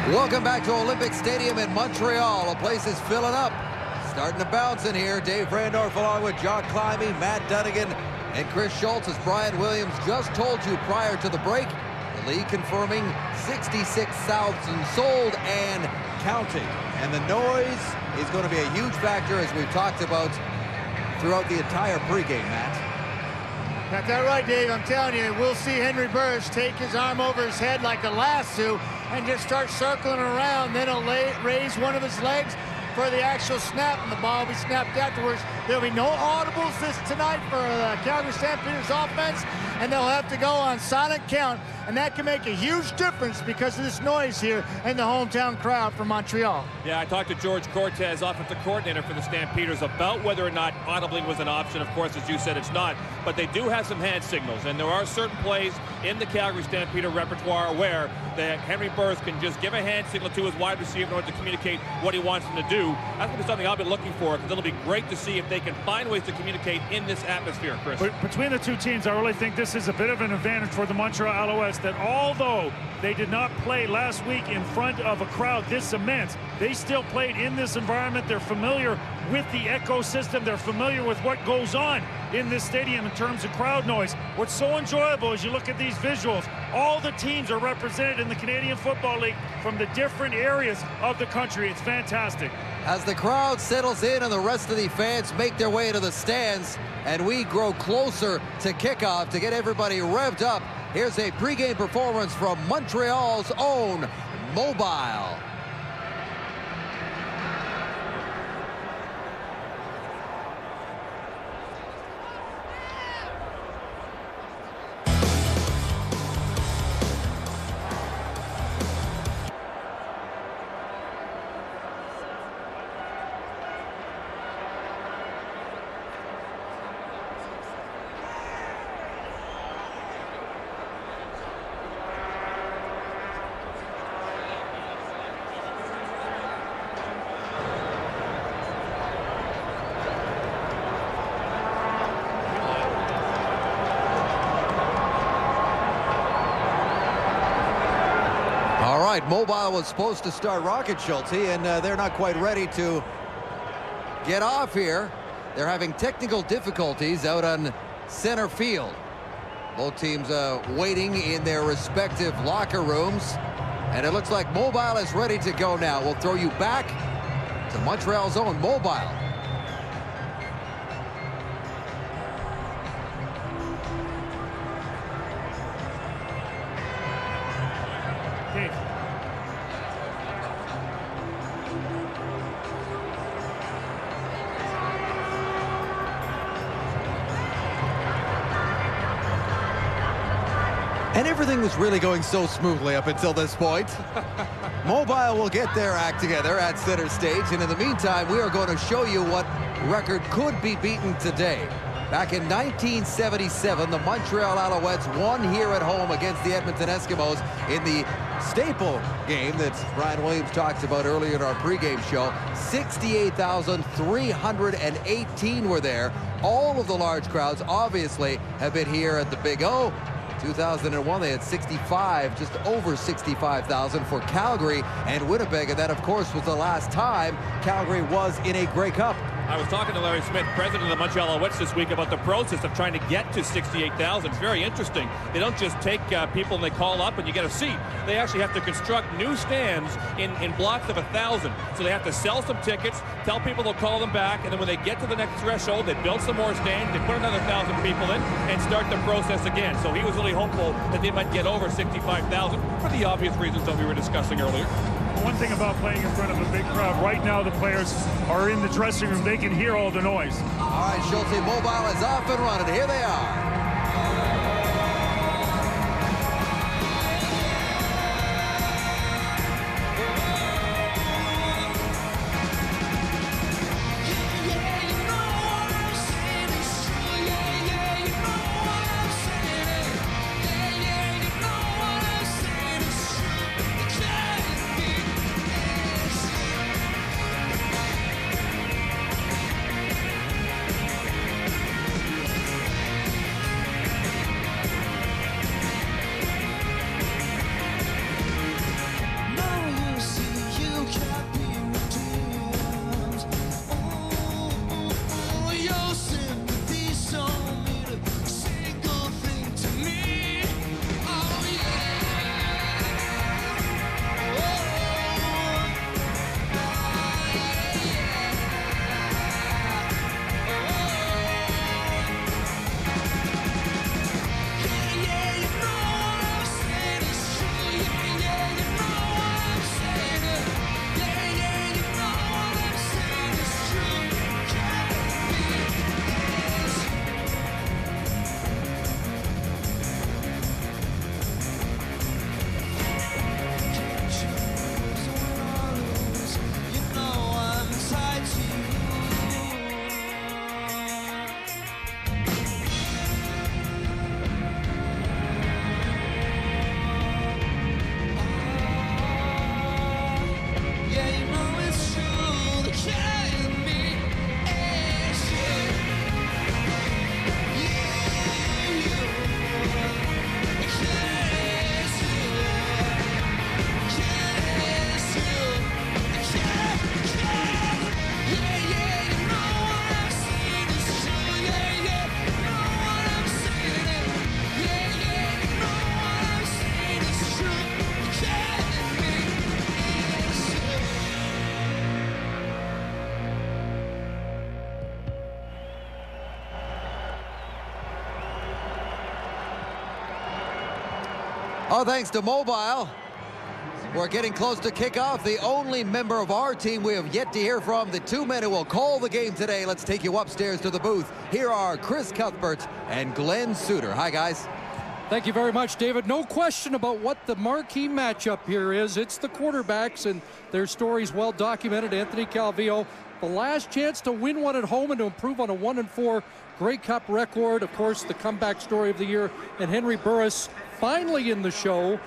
Welcome back to Olympic Stadium in Montreal. The place is filling up. Starting to bounce in here. Dave Randorf along with Jock Climbey, Matt Dunnigan, and Chris Schultz. As Brian Williams just told you prior to the break, the league confirming 66,000 sold and counting. And the noise is going to be a huge factor, as we've talked about throughout the entire pregame, Matt. Got that right, Dave. I'm telling you, we'll see Henry Burris take his arm over his head like a lasso and just start circling around. Then he'll raise one of his legs for the actual snap, and the ball will be snapped afterwards. There'll be no audibles tonight for the Calgary Stampeders offense, and they'll have to go on silent count, and that can make a huge difference because of this noise here in the hometown crowd from Montreal. Yeah, I talked to George Cortez, offensive coordinator for the Stampeders, about whether or not audibling was an option. Of course, as you said, it's not, but they do have some hand signals, and there are certain plays in the Calgary Stampeder repertoire where Henry Burris can just give a hand signal to his wide receiver in order to communicate what he wants him to do. That's going to be something I'll be looking for, because it'll be great to see if they can find ways to communicate in this atmosphere, Chris. But between the two teams, I really think this is a bit of an advantage for the Montreal Alouettes, that although they did not play last week in front of a crowd this immense, they still played in this environment. They're familiar with the ecosystem. They're familiar with what goes on in this stadium in terms of crowd noise. What's so enjoyable as you look at these visuals, all the teams are represented in the Canadian Football League from the different areas of the country. It's fantastic. As the crowd settles in and the rest of the fans make their way to the stands and we grow closer to kickoff to get everybody revved up, here's a pregame performance from Montreal's own Mobile. Mobile was supposed to start rocket, Schulte, and they're not quite ready to get off here. They're having technical difficulties out on center field. Both teams waiting in their respective locker rooms, and it looks like Mobile is ready to go now. We'll throw you back to Montreal's own Mobile. And everything was really going so smoothly up until this point. Mobile will get their act together at center stage, and in the meantime, we are going to show you what record could be beaten today. Back in 1977, the Montreal Alouettes won here at home against the Edmonton Eskimos in the staple game that Brian Williams talked about earlier in our pregame show. 68,318 were there. All of the large crowds obviously have been here at the Big O. 2001, they had 65, just over 65,000 for Calgary and Winnipeg, and that, of course, was the last time Calgary was in a Grey Cup. I was talking to Larry Smith, president of the Montreal Alouettes, this week about the process of trying to get to 68,000. It's very interesting. They don't just take people and they call up and you get a seat. They actually have to construct new stands in blocks of 1,000. So they have to sell some tickets, tell people they'll call them back, and then when they get to the next threshold, they build some more stands, they put another 1,000 people in, and start the process again. So he was really hopeful that they might get over 65,000 for the obvious reasons that we were discussing earlier. One thing about playing in front of a big crowd, right now the players are in the dressing room. They can hear all the noise. All right, Schulte, Mobile is off and running. Here they are. Oh, thanks to Mobile. We're getting close to kickoff. The only member of our team we have yet to hear from, the two men who will call the game today. Let's take you upstairs to the booth. Here are Chris Cuthbert and Glenn Suter. Hi, guys. Thank you very much, David. No question about what the marquee matchup here is. It's the quarterbacks, and their stories well documented. Anthony Calvillo, the last chance to win one at home and to improve on a 1-4 Grey Cup record. Of course, the comeback story of the year. And Henry Burris finally in the show,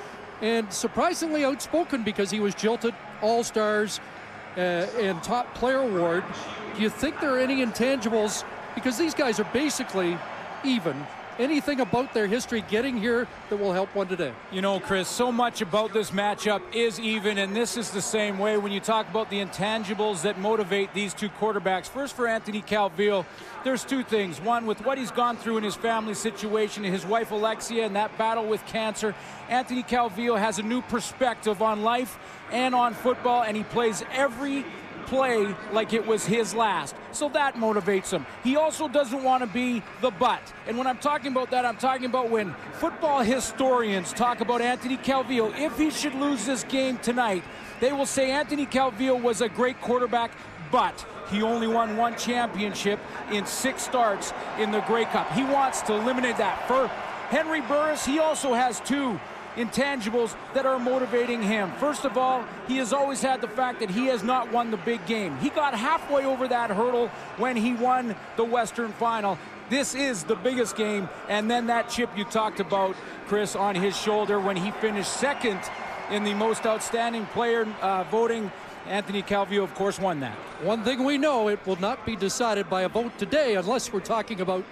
and surprisingly outspoken because he was jilted All-Stars and Top Player Award. Do you think there are any intangibles? Because these guys are basically even. Anything about their history getting here that will help one today? You know, Chris, so much about this matchup is even, and this is the same way when you talk about the intangibles that motivate these two quarterbacks. First, for Anthony Calvillo, there's two things. One, with what he's gone through in his family situation, his wife Alexia, and that battle with cancer, Anthony Calvillo has a new perspective on life and on football, and he plays every play like it was his last. So that motivates him. He also doesn't want to be the butt. And when I'm talking about that, I'm talking about when football historians talk about Anthony Calvillo. If he should lose this game tonight, they will say Anthony Calvillo was a great quarterback, but he only won one championship in 6 starts in the Grey Cup. He wants to eliminate that. For Henry Burris, he also has 2 intangibles that are motivating him. First of all, he has always had the fact that he has not won the big game. He got halfway over that hurdle when he won the Western Final. This is the biggest game, and then that chip you talked about, Chris, on his shoulder when he finished second in the most outstanding player voting. Anthony Calvillo, of course, won that. One thing we know, it will not be decided by a vote today unless we're talking about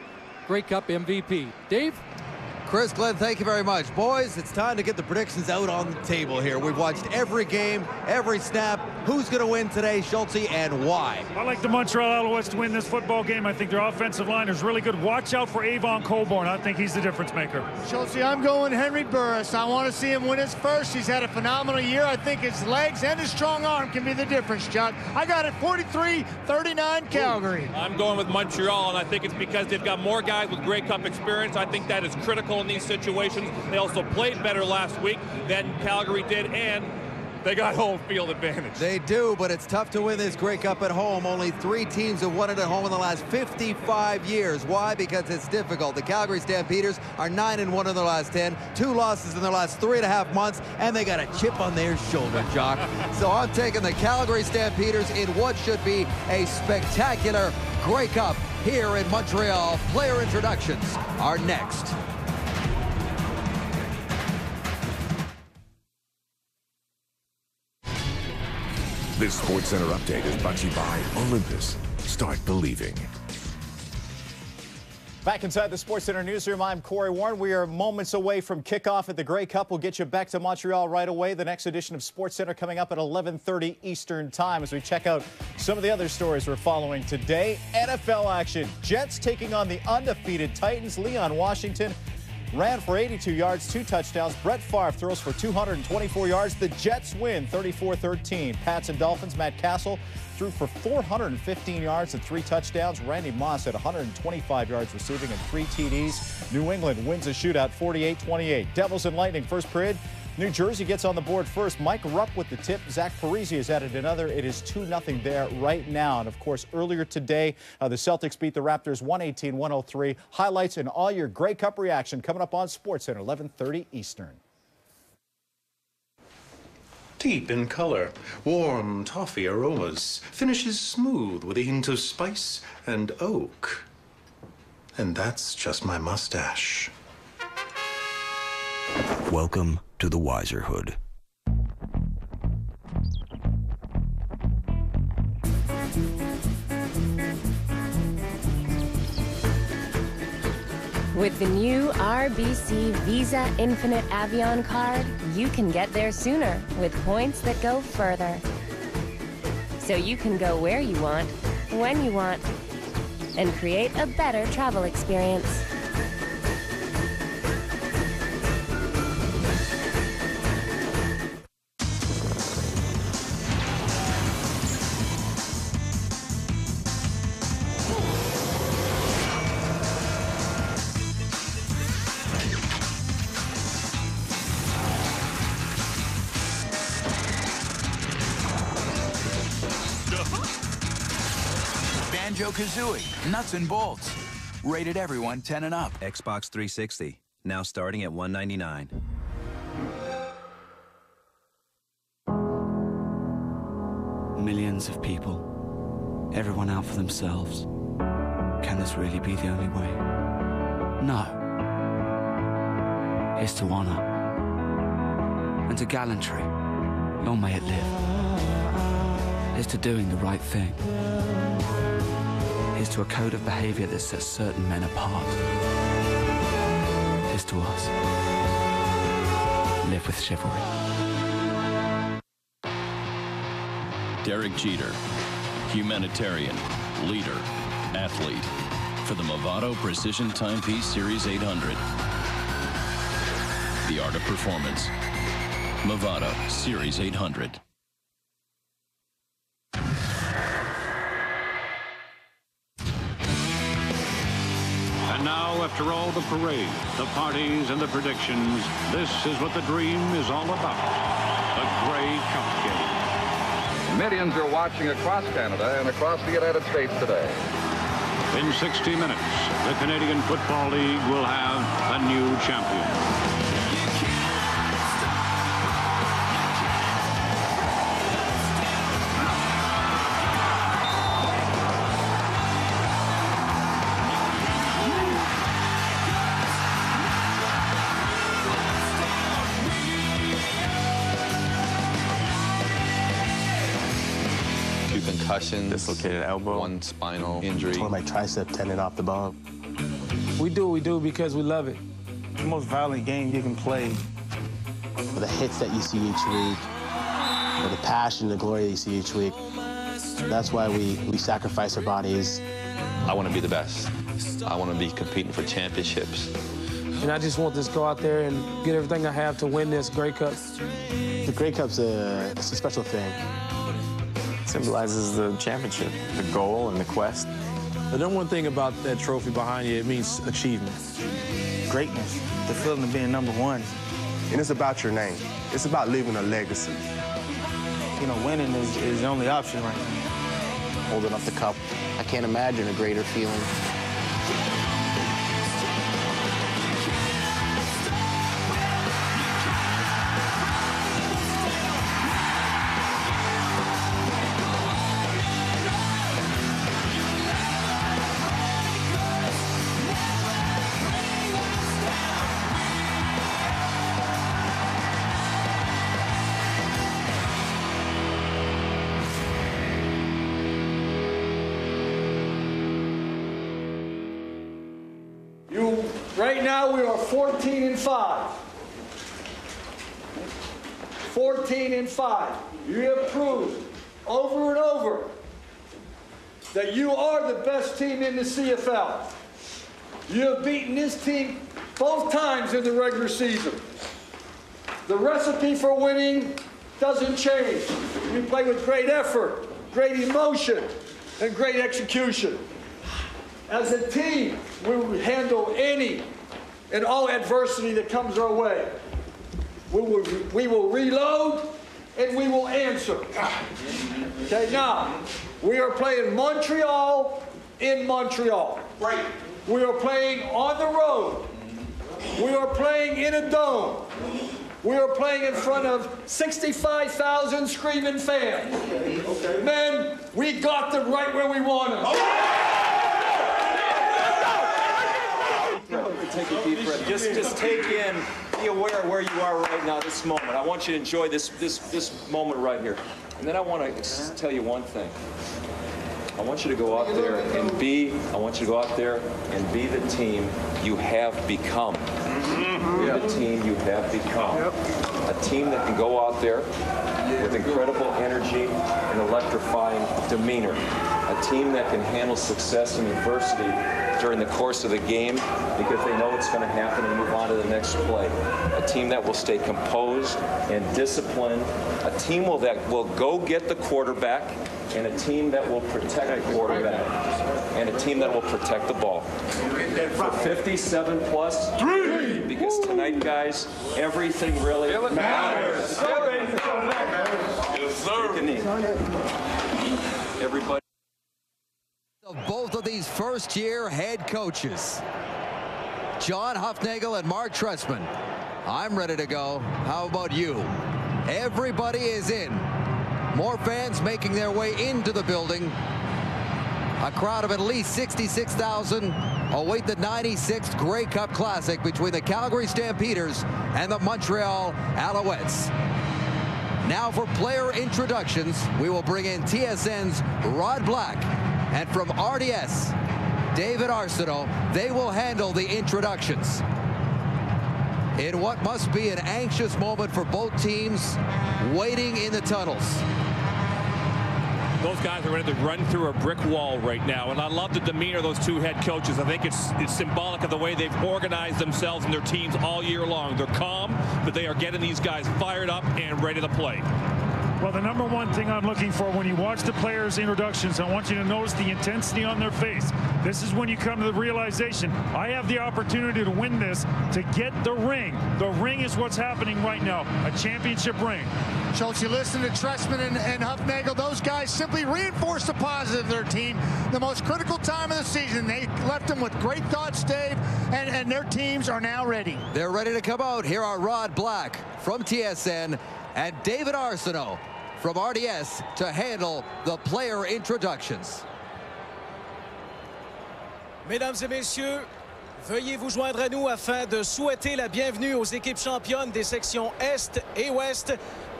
Grey Cup MVP. Dave? Chris, Glenn, thank you very much. Boys, it's time to get the predictions out on the table here. We've watched every game, every snap. Who's going to win today, Schulte, and why? I like the Montreal Alouettes to win this football game. I think their offensive line is really good. Watch out for Avon Cobourne. I think he's the difference maker. Schulte, I'm going Henry Burris. I want to see him win his first. He's had a phenomenal year. I think his legs and his strong arm can be the difference, Chuck. I got it 43-39 Calgary. I'm going with Montreal, and I think it's because they've got more guys with Grey Cup experience. I think that is critical in these situations. They also played better last week than Calgary did, and they got home field advantage. They do, but it's tough to win this Grey Cup at home. Only 3 teams have won it at home in the last 55 years. Why? Because it's difficult. The Calgary Stampeders are 9-1 in their last 10, 2 losses in their last 3.5 months, and they got a chip on their shoulder, Jock. So I'm taking the Calgary Stampeders in what should be a spectacular Grey Cup here in Montreal. Player introductions are next. This SportsCenter update is brought to you by Olympus. Start believing. Back inside the SportsCenter newsroom, I'm Corey Warren. We are moments away from kickoff at the Grey Cup. We'll get you back to Montreal right away. The next edition of SportsCenter coming up at 11:30 Eastern Time as we check out some of the other stories we're following today. NFL action. Jets taking on the undefeated Titans. Leon Washington ran for 82 yards, 2 touchdowns. Brett Favre throws for 224 yards. The Jets win 34-13. Pats and Dolphins, Matt Castle threw for 415 yards and 3 touchdowns. Randy Moss had 125 yards receiving and 3 TDs. New England wins a shootout 48-28. Devils and Lightning first period. New Jersey gets on the board first. Mike Rupp with the tip. Zach Parise has added another. It is 2-0 there right now. And, of course, earlier today, the Celtics beat the Raptors 118-103. Highlights and all your Grey Cup reaction coming up on SportsCenter, 11:30 Eastern. Deep in color, warm toffee aromas, finishes smooth with a hint of spice and oak. And that's just my mustache. Welcome to the Wiserhood. With the new RBC Visa Infinite Avion card, you can get there sooner with points that go further. So you can go where you want, when you want, and create a better travel experience. Banjo-Kazooie, Nuts and Bolts. Rated everyone 10 and up. Xbox 360, now starting at $199. Millions of people, everyone out for themselves. Can this really be the only way? No. Here's to honor. And to gallantry. Long may it live. Here's to doing the right thing. Here's to a code of behavior that sets certain men apart. Here's to us. Live with chivalry. Derek Jeter, humanitarian, leader, athlete, for the Movado Precision Timepiece Series 800. The art of performance. Movado Series 800. And now, after all the parades, the parties, and the predictions, this is what the dream is all about. The Grey Cup game. Millions are watching across Canada and across the United States today. In 60 minutes, the Canadian Football League will have a new champion. Concussion, dislocated elbow, one spinal injury. Tore my tricep tendon off the bone. We do what we do because we love it. The most violent game you can play. For the hits that you see each week, for the passion, the glory that you see each week, that's why we sacrifice our bodies. I want to be the best. I want to be competing for championships. And I just want to go out there and get everything I have to win this Grey Cup. The Grey Cup's it's a special thing. Symbolizes the championship, the goal and the quest. The number one thing about that trophy behind you, it means achievement. Greatness, the feeling of being number one. And it's about your name. It's about leaving a legacy. You know, winning is the only option right now. Holding up the cup, I can't imagine a greater feeling. Right now we are 14-5. 14-5. You have proved over and over that you are the best team in the CFL. You have beaten this team both times in the regular season. The recipe for winning doesn't change. You play with great effort, great emotion, and great execution. As a team, we will handle any and all adversity that comes our way. We will reload and we will answer. Okay, now, we are playing Montreal in Montreal. Right. We are playing on the road. We are playing in a dome. We are playing in front of 65,000 screaming fans. Okay. Men, we got them right where we want them. Take a deep breath. Just take in, be aware of where you are right now, this moment. I want you to enjoy this moment right here. And then I want to tell you one thing. I want you to go out there and be the team you have become. Be the team you have become. A team that can go out there with incredible energy and electrifying demeanor. A team that can handle success and adversity during the course of the game because they know it's going to happen and move on to the next play. A team that will stay composed and disciplined. A team that will go get the quarterback, and a team that will protect the quarterback, and a team that will protect the ball. For 57 plus, because tonight, guys, everything really matters. Yes, sir. Everybody. Both BC's first-year head coaches, John Hufnagel and Mark Trestman. I'm ready to go. How about you? Everybody is in. More fans making their way into the building. A crowd of at least 66,000 await the 96th Grey Cup Classic between the Calgary Stampeders and the Montreal Alouettes. Now for player introductions, we will bring in TSN's Rod Black, and from RDS, David Arsenault. They will handle the introductions. In what must be an anxious moment for both teams, waiting in the tunnels. Those guys are ready to run through a brick wall right now, and I love the demeanor of those two head coaches. I think it's symbolic of the way they've organized themselves and their teams all year long. They're calm, but they are getting these guys fired up and ready to play. Well, the number one thing I'm looking for when you watch the players' introductions, I want you to notice the intensity on their face. This is when you come to the realization, I have the opportunity to win this, to get the ring. The ring is what's happening right now, a championship ring. Schultz, you listen to Trestman and Hufnagel. Those guys simply reinforce the positive of their team. The most critical time of the season. They left them with great thoughts, Dave, and their teams are now ready. They're ready to come out. Here are Rod Black from TSN and David Arsenault from RDS to handle the player introductions. Mesdames et messieurs, veuillez vous joindre à nous afin de souhaiter la bienvenue aux équipes championnes des sections Est et Ouest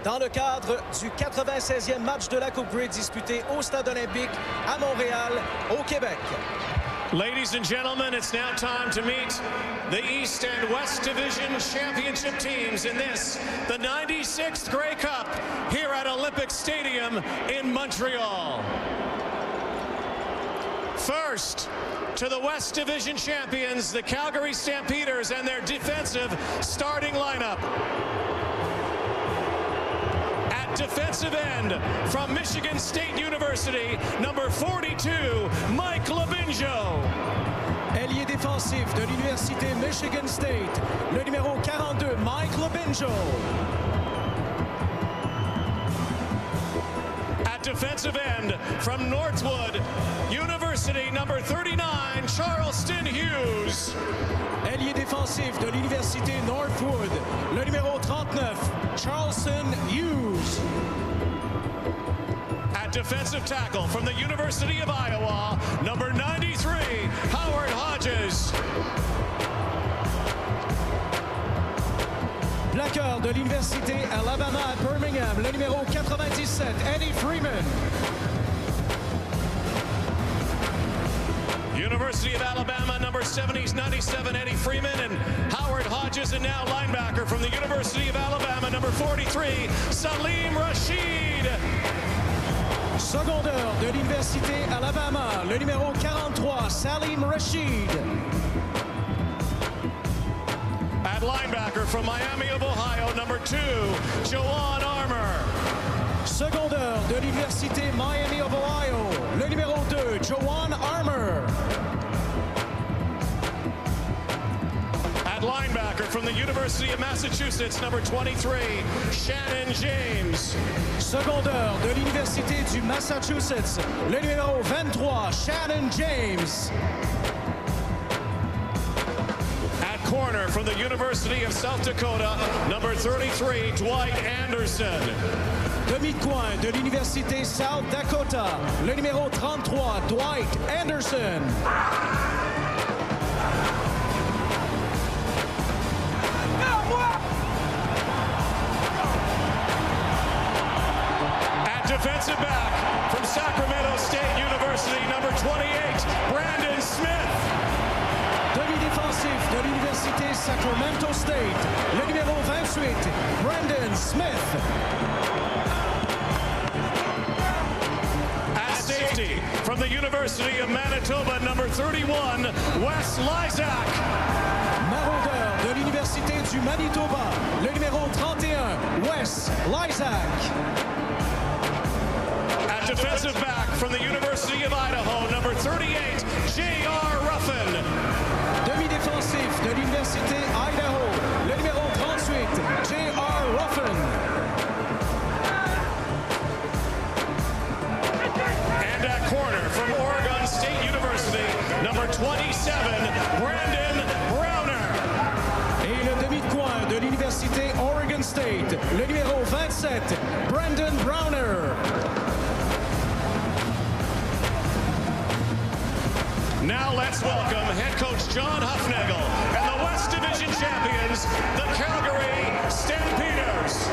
dans le cadre du 96e match de la Coupe Grey disputé au Stade olympique à Montréal, au Québec. Ladies and gentlemen, it's now time to meet the East and West Division championship teams in this, the 96th Grey Cup, here at Olympic Stadium in Montreal. First, to the West Division champions, the Calgary Stampeders, and their defensive starting lineup. At defensive end, from Michigan State University, number 42, Mike Labinjo. Ailier défensif de l'Université Michigan State, le numéro 42, Mike Labinjo. At defensive end, from Northwood University, number 39, Charleston Hughes. Ailier défensif de l'Université Northwood, le numéro 39, Charleston Hughes. At defensive tackle from the University of Iowa, number 93, Howard Hodges. Plaqueur de l'Université Alabama à Birmingham, le numéro 97, Eddie Freeman. University of Alabama, number 97, Eddie Freeman, and Howard Hodges, and now linebacker from the University of Alabama, number 43, Salim Rashid. Secondaire de l'Université Alabama, le numéro 43, Salim Rashid. At linebacker from Miami of Ohio, number 2, Joanne Armour. Secondaire de l'Université Miami of Ohio, le numéro 2, Joanne Armour. At linebacker from the University of Massachusetts, number 23, Shannon James. Secondaire de l'Université du Massachusetts, le numéro 23, Shannon James. At corner from the University of South Dakota, number 33, Dwight Anderson. Demi-coin de l'Université South Dakota, le numéro 33, Dwight Anderson. At defensive back from Sacramento State University, number 28, Brandon Smith. Demi-défensif de l'Université Sacramento State, le numéro 28, Brandon Smith. At safety from the University of Manitoba, number 31, Wes Lysak. Maraudeur de l'Université du Manitoba, le numéro 31, Wes Lysak. At defensive back from the University of Idaho, number 38, J.R. Ruffin. Demi-défensif de l'Université Idaho, le numéro 38, J.R. Ruffin. And at corner from Oregon State University, l'Université Oregon State, le numéro 27, Brandon Browner. Now let's welcome head coach John Hufnagel and the West Division champions, the Calgary Stampeders.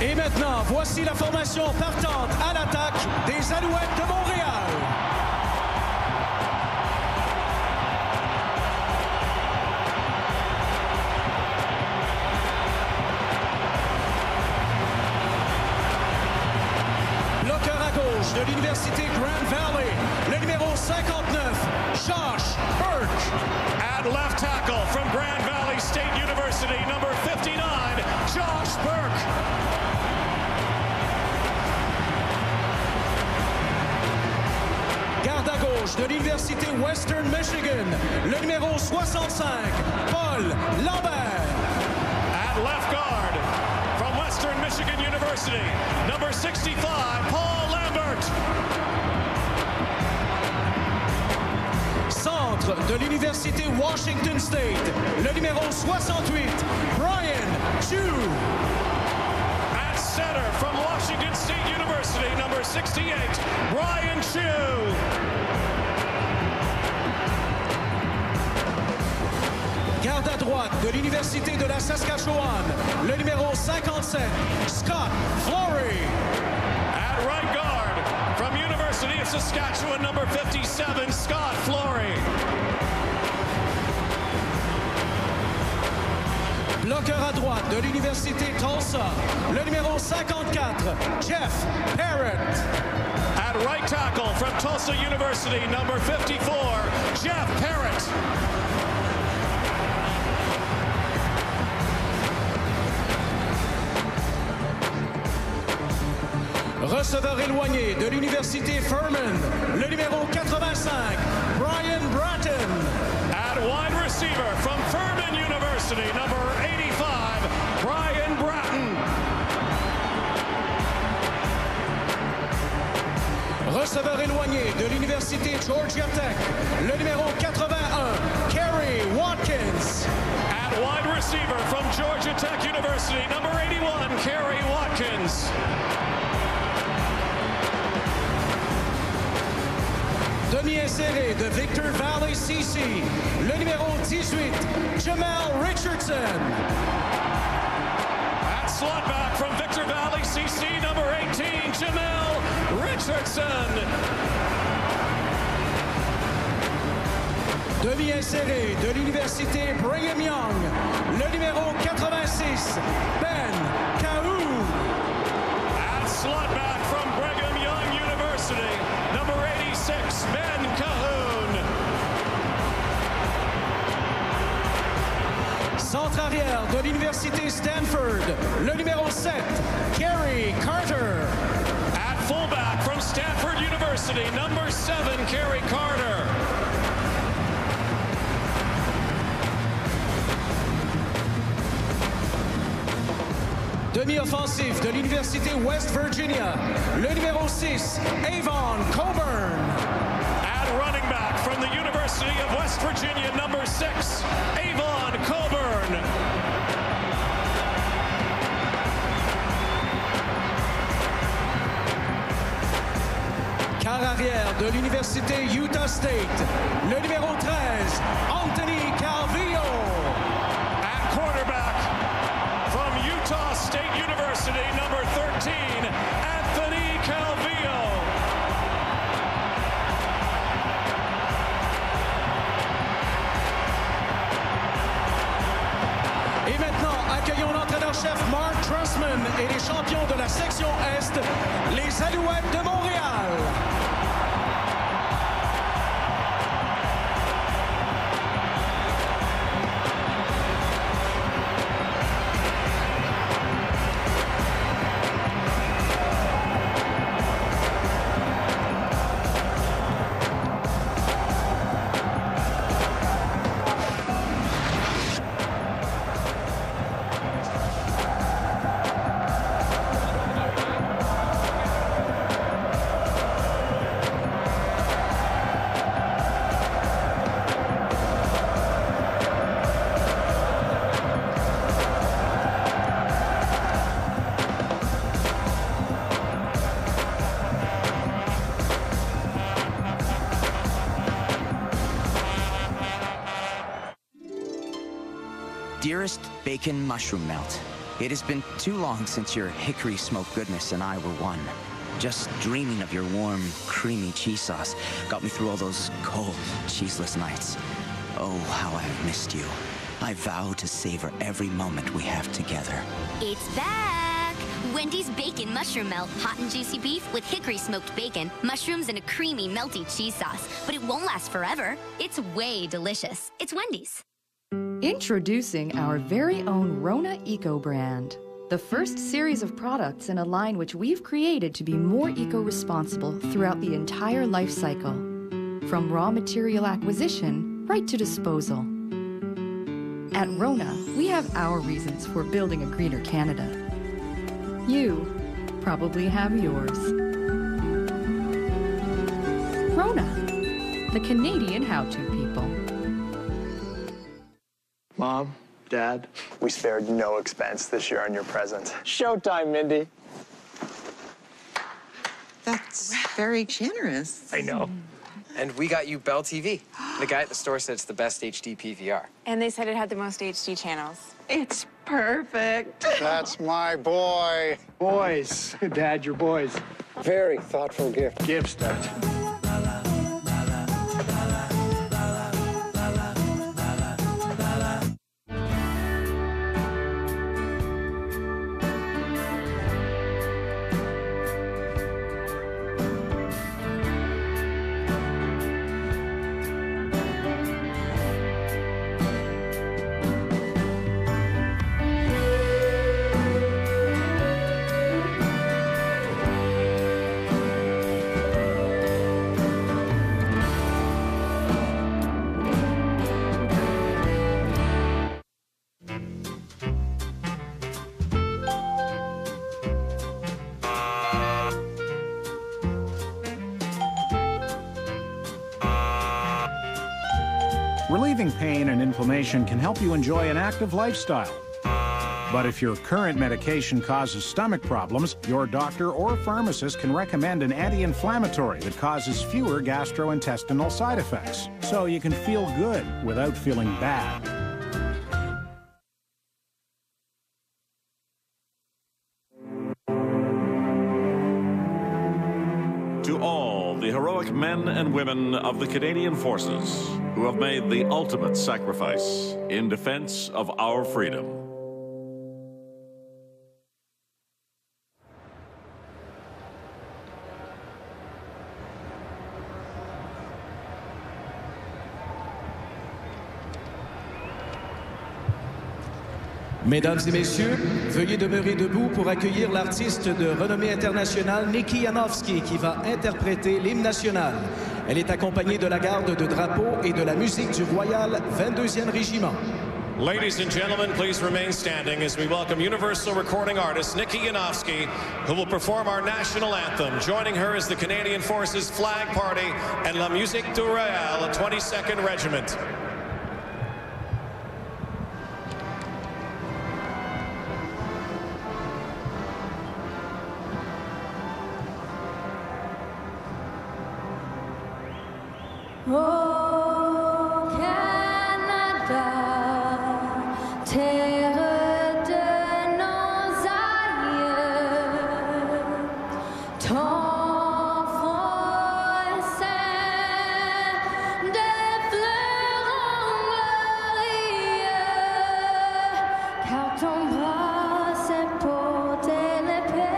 Et maintenant, voici la formation partante à l'attaque des Alouettes de Montréal. Bloqueur à gauche de l'Université Grand Valley, le numéro 59, Josh Burke. At left tackle from Grand Valley State University, number 59, Josh Burke. Garde à gauche de l'Université Western Michigan, le numéro 65, Paul Lambert. At left guard from Western Michigan University, number 65, Paul Lambert. Centre de l'Université Washington State, le numéro 68, Brian Chu. At center from Washington State University, number 68, Brian Chu. Garde à droite de l'Université de la Saskatchewan, le numéro 57, Scott Flory. At right guard from University of Saskatchewan, number 57, Scott Flory. Bloqueur à droite de l'Université Tulsa, le numéro 54, Jeff Parrott. At right tackle from Tulsa University, number 54, Jeff Parrott. Receveur éloigné de l'Université Furman, le numéro 85, Brian Bratton. At wide receiver from Furman University, number 85, Brian Bratton. Receveur éloigné de l'Université Georgia Tech, le numéro 81, Kerry Watkins. At wide receiver from Georgia Tech University, number 81, Kerry Watkins. Demi-inséré de Victor Valley CC, le numéro 18, Jamal Richardson. At slot back from Victor Valley CC, number 18, Jamal Richardson. Demi-inséré de l'Université Brigham Young, le numéro 86, Ben Cahoon. At slot back from Brigham Young University, number 86, Ben Cahoon. Centre arrière de l'Université Stanford, le numéro 7, Kerry Carter. At fullback from Stanford University, number 7, Kerry Carter. Demi-offensif de l'Université West Virginia, le numéro 6, Avon Coburn. At running back from the University of West Virginia, number 6, Avon Coburn. Quart arrière de l'Université Utah State, le numéro 13, Anthony Calvillo. At quarterback from Utah State University, number 13, Anthony Calvillo. Et maintenant, accueillons l'entraîneur-chef Mark Trussman et les champions de la section Est, les Alouettes de Montréal. Dearest Bacon Mushroom Melt, it has been too long since your hickory smoked goodness and I were one. Just dreaming of your warm, creamy cheese sauce got me through all those cold, cheeseless nights. Oh, how I have missed you. I vow to savor every moment we have together. It's back! Wendy's Bacon Mushroom Melt. Hot and juicy beef with hickory smoked bacon, mushrooms, and a creamy, melty cheese sauce. But it won't last forever. It's way delicious. It's Wendy's. Introducing our very own Rona Eco brand. The first series of products in a line which we've created to be more eco-responsible throughout the entire life cycle. From raw material acquisition right to disposal. At Rona, we have our reasons for building a greener Canada. You probably have yours. Rona, the Canadian how-to people. Mom, Dad, we spared no expense this year on your present. Showtime, Mindy. That's very generous. I know. And we got you Bell TV. The guy at the store said it's the best HD PVR. And they said it had the most HD channels. It's perfect. That's my boy. Boys. Dad, your boys. Very thoughtful gift. Gifts, Dad. Relieving pain and inflammation can help you enjoy an active lifestyle. But if your current medication causes stomach problems, your doctor or pharmacist can recommend an anti-inflammatory that causes fewer gastrointestinal side effects, so you can feel good without feeling bad. To all the heroic men and women of the Canadian Forces who have made the ultimate sacrifice in defense of our freedom. Mesdames et messieurs, veuillez demeurer debout pour accueillir l'artiste de renommée internationale Nikki Janowski qui va interpréter l'hymne national. Elle est accompagnée de la garde de drapeau et de la musique du Royal 22e Régiment. Ladies and gentlemen, please remain standing as we welcome Universal recording artist Nikki Janowski, who will perform our national anthem. Joining her is the Canadian Forces Flag Party and La Musique du Royal, 22nd Regiment. Oh, Canada, terre de nos aïeux, ton front saint des fleurons glorieux, car ton bras s'est porté l'épée,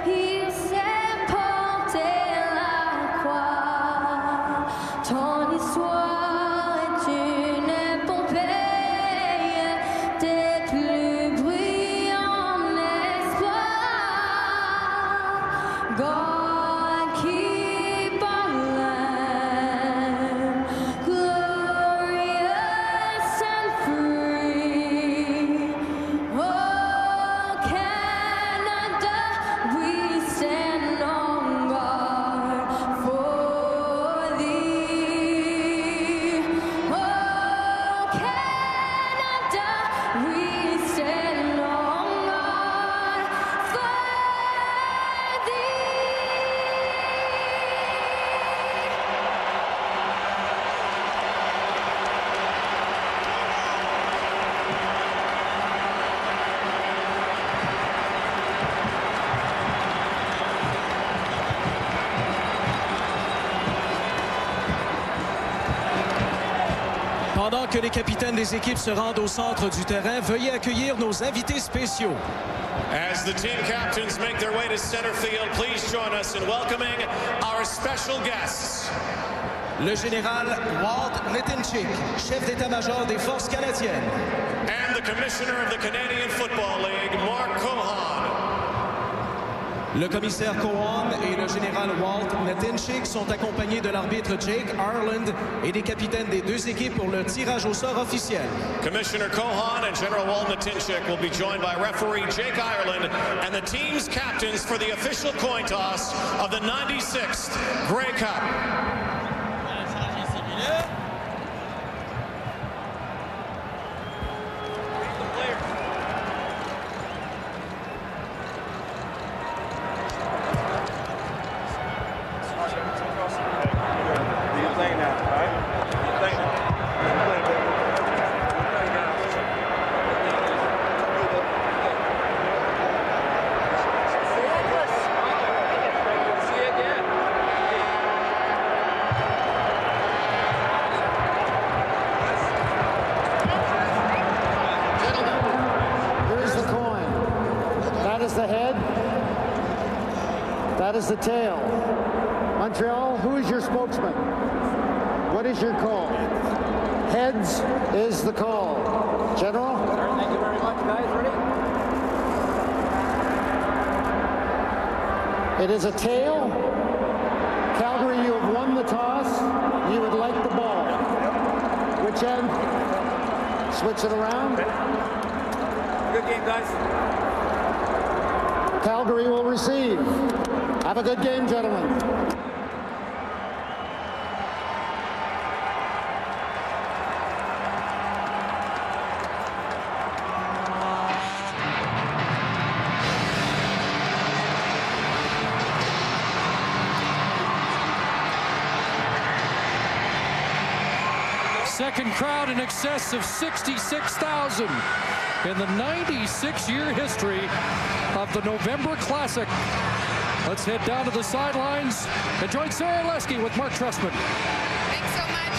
il s'est porté la croix. Ton histoire est une épopée des plus brillants espoirs. God keep our land glorious and free. Oh, Canada, we stand on guard for thee. Pendant que les capitaines des équipes se rendent au centre du terrain, veuillez accueillir nos invités spéciaux. As the team captains make their way to center field, please join us in welcoming our special guests. Le général Walt Letinchik, chef d'état-major des forces canadiennes. And the commissioner of the Canadian Football League, Mark Cohan. Le commissaire Cohan et le général Walt Letinchik sont accompagnés de l'arbitre Jake Ireland et des capitaines des deux équipes pour le tirage au sort officiel. Commissioner Cohan and General Walt Letinchik will be joined by referee Jake Ireland and the team's captains for the official coin toss of the 96th Grey Cup. That is the tail. Montreal, who is your spokesman? What is your call? Heads is the call. General? Sir, thank you very much, guys. Ready? It is a tail. Calgary, you have won the toss. You would like the ball. Which end? Switch it around. Good game, guys. Calgary will receive. Have a good game, gentlemen. Second crowd in excess of 66,000 in the 96-year history of the November Classic. Let's head down to the sidelines and join Sarah Leske with Mark Trustman. Thanks so much.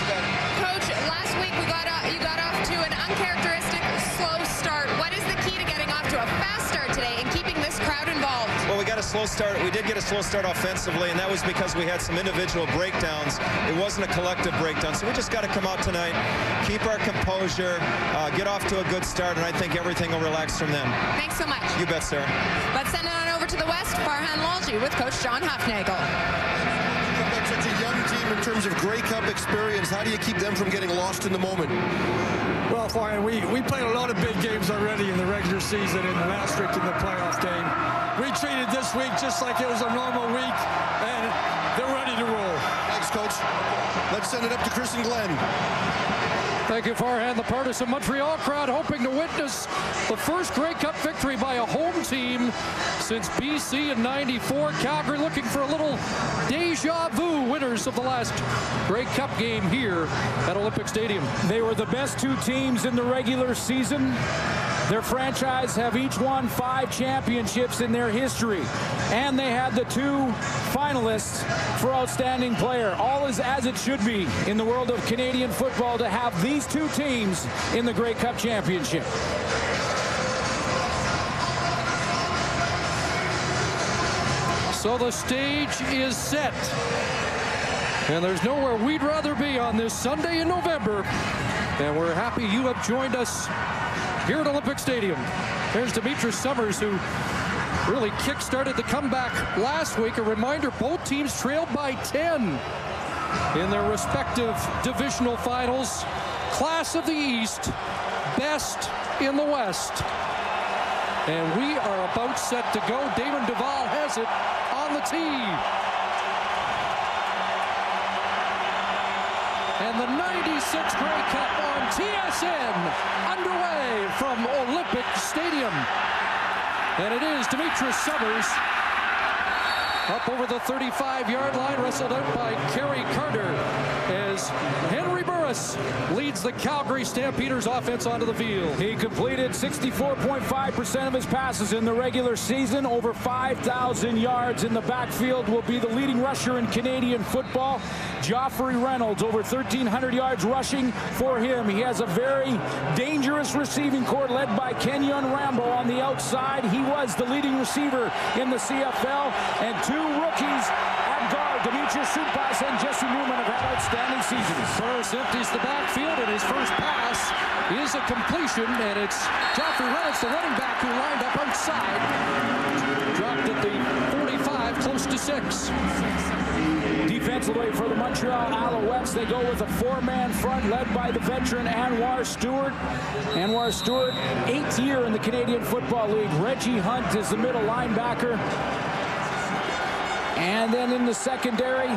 Coach, last week you got off to an uncharacteristic slow start. What is the key to getting off to a fast start today and keeping this crowd involved? Well, we got a slow start. We did get a slow start offensively, and that was because we had some individual breakdowns. It wasn't a collective breakdown, so we just got to come out tonight, keep our composure, get off to a good start, and I think everything will relax from them. Thanks so much. You bet, Sarah. Let's send it on over to the West. Farhan Lalji with Coach John Hufnagel. Such a young team in terms of Grey Cup experience. How do you keep them from getting lost in the moment? Well, Farhan, we played a lot of big games already in the regular season and last week in the playoff game. We treated this week just like it was a normal week, and they're ready to roll. Thanks, Coach. Let's send it up to Chris and Glenn. Thank you, Farhan. The partisan Montreal crowd hoping to witness the first Grey Cup victory by a home team since BC in '94. Calgary looking for a little deja vu, winners of the last Grey Cup game here at Olympic Stadium. They were the best two teams in the regular season. Their franchise have each won 5 championships in their history. And they had the 2 finalists for outstanding player. All is as it should be in the world of Canadian football to have these 2 teams in the Grey Cup championship. So the stage is set. And there's nowhere we'd rather be on this Sunday in November. And we're happy you have joined us here at Olympic Stadium. There's Demetrius Summers, who really kick-started the comeback last week. A reminder, both teams trailed by 10 in their respective divisional finals. Class of the East, best in the West. And we are about set to go. Damon Duval has it on the tee. And the 96th Grey Cup on TSN underway from Olympic Stadium. And it is Demetrius Summers Up over the 35-yard line, wrestled out by Kerry Carter as Henry Burris leads the Calgary Stampeders offense onto the field. He completed 64.5% of his passes in the regular season. Over 5,000 yards in the backfield, will be the leading rusher in Canadian football. Joffrey Reynolds, over 1,300 yards rushing for him. He has a very dangerous receiving corps led by Kenyon Rambo on the outside. He was the leading receiver in the CFL, and two rookies at guard, Demetrius Supas and Jesse Newman, have had outstanding seasons. Burris empties the backfield, and his first pass is a completion, and it's Joffrey Reynolds, the running back, who lined up outside. Dropped at the 45, close to 6. Defensively for the Montreal Alouettes, they go with a four-man front led by the veteran Anwar Stewart. Anwar Stewart, 8th year in the Canadian Football League. Reggie Hunt is the middle linebacker. And then in the secondary,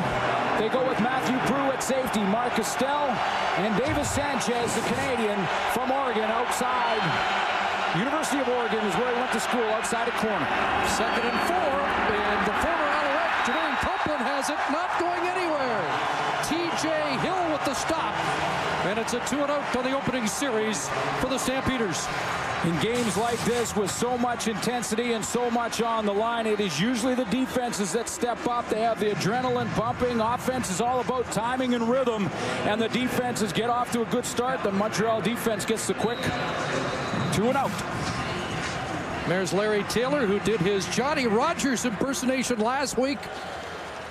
they go with Matthew Prue at safety, Mark Estelle, and Davis Sanchez, the Canadian from Oregon, outside. University of Oregon is where he went to school, outside a corner. 2nd and 4, and the former Alouette, Jermaine Copeland, has it, not going anywhere. T.J. Hill with the stop, and it's a 2-and-out on the opening series for the Stampeders. In games like this, with so much intensity and so much on the line, it is usually the defenses that step up. They have the adrenaline pumping. Offense is all about timing and rhythm, and the defenses get off to a good start. The Montreal defense gets the quick 2-and-out. There's Larry Taylor, who did his Johnny Rogers impersonation last week.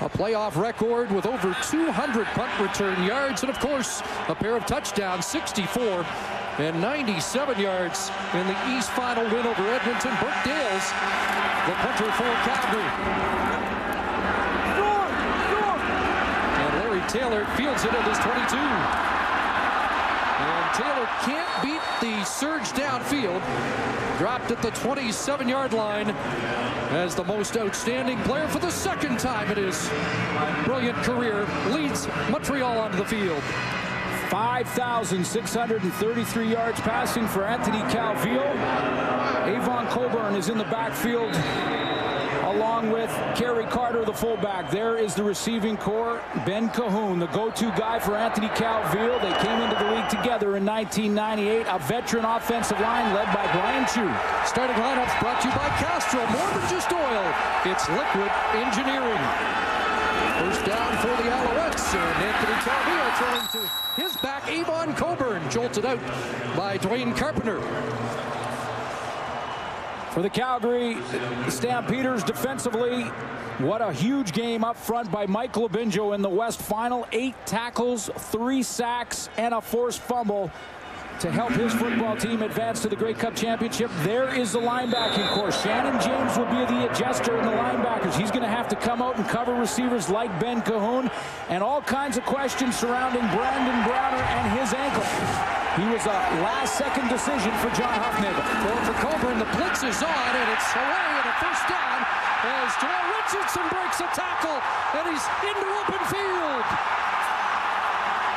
A playoff record with over 200 punt return yards, and of course, a pair of touchdowns, 64 and 97 yards in the East Final win over Edmonton. Burke Dales, the punter for Calgary. And Larry Taylor fields it at his 22. And Taylor can't beat the surge downfield. Dropped at the 27-yard line as the most outstanding player for the second time in his brilliant career leads Montreal onto the field. 5,633 yards passing for Anthony Calvillo. Avon Coburn is in the backfield along with Kerry Carter, the fullback. There is the receiving corps. Ben Cahoon, the go-to guy for Anthony Calvillo. They came into the league together in 1998. A veteran offensive line led by Brian Chu. Starting lineups brought to you by Castrol. More than just oil, it's liquid engineering. First down for the Alouettes, and Anthony Calvillo throwing to his back, Avon Coburn, jolted out by Dwayne Carpenter. For the Calgary Stampeders defensively, what a huge game up front by Mike Labinjo in the West Final. 8 tackles, 3 sacks, and a forced fumble to help his football team advance to the Grey Cup Championship. There is the linebacking corps. Shannon James will be the adjuster in the linebackers. He's going to have to come out and cover receivers like Ben Cahoon, and all kinds of questions surrounding Brandon Browner and his ankle. He was a last-second decision for John Huffnagel. Well, for Coburn, the blitz is on, and it's away and a first down as Joel Richardson breaks a tackle, and he's into open field.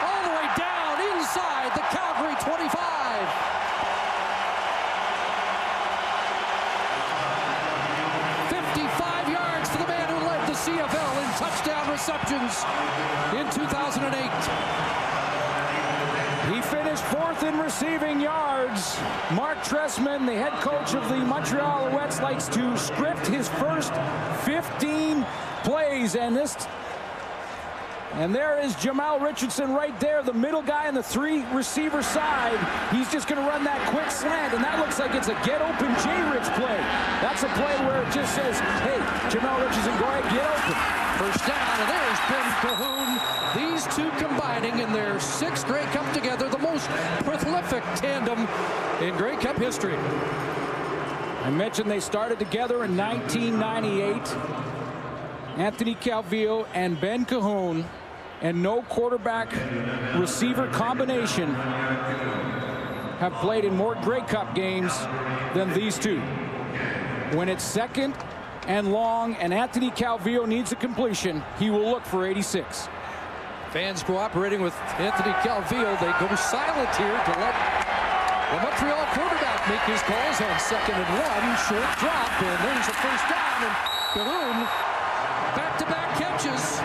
All the way down inside the Calgary 25. 55 yards for the man who led the CFL in touchdown receptions in 2008. He finished 4th in receiving yards. Mark Trestman, the head coach of the Montreal Alouettes, likes to script his first 15 plays, and there is Jamal Richardson right there, the middle guy on the 3-receiver side. He's just going to run that quick slant, and that looks like it's a get-open J-Rich play. That's a play where it just says, hey, Jamal Richardson, go ahead, get open. First down, and there's Ben Cahoon. These two combining in their 6th Grey Cup together, the most prolific tandem in Grey Cup history. I mentioned they started together in 1998. Anthony Calvillo and Ben Cahoon, and no quarterback receiver combination have played in more Grey Cup games than these two. When it's 2nd and long and Anthony Calvillo needs a completion, he will look for 86. Fans cooperating with Anthony Calvillo. They go silent here to let the Montreal quarterback make his calls on 2nd and 1. Short drop, and there's a first down, and Cahoon Back-to-back catches.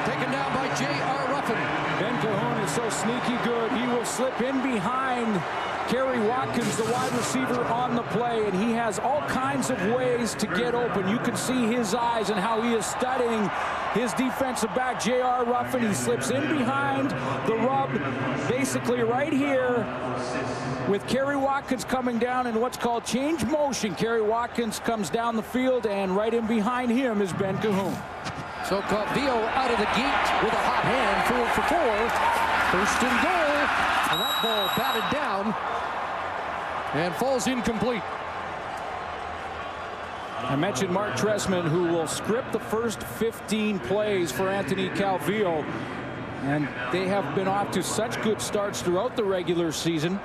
Taken down by J.R. Ruffin. Ben Cahoon is so sneaky good. He will slip in behind Kerry Watkins, the wide receiver, on the play, and he has all kinds of ways to get open. You can see his eyes and how he is studying his defensive back, J.R. Ruffin. He slips in behind the rub, basically right here, with Kerry Watkins coming down in what's called change motion. Kerry Watkins comes down the field, and right in behind him is Ben Cahoon. So Calvillo out of the gate with a hot hand, 4 for 4. First and goal, and that ball batted down and falls incomplete. I mentioned Mark Trestman, who will script the first 15 plays for Anthony Calvillo, and they have been off to such good starts throughout the regular season.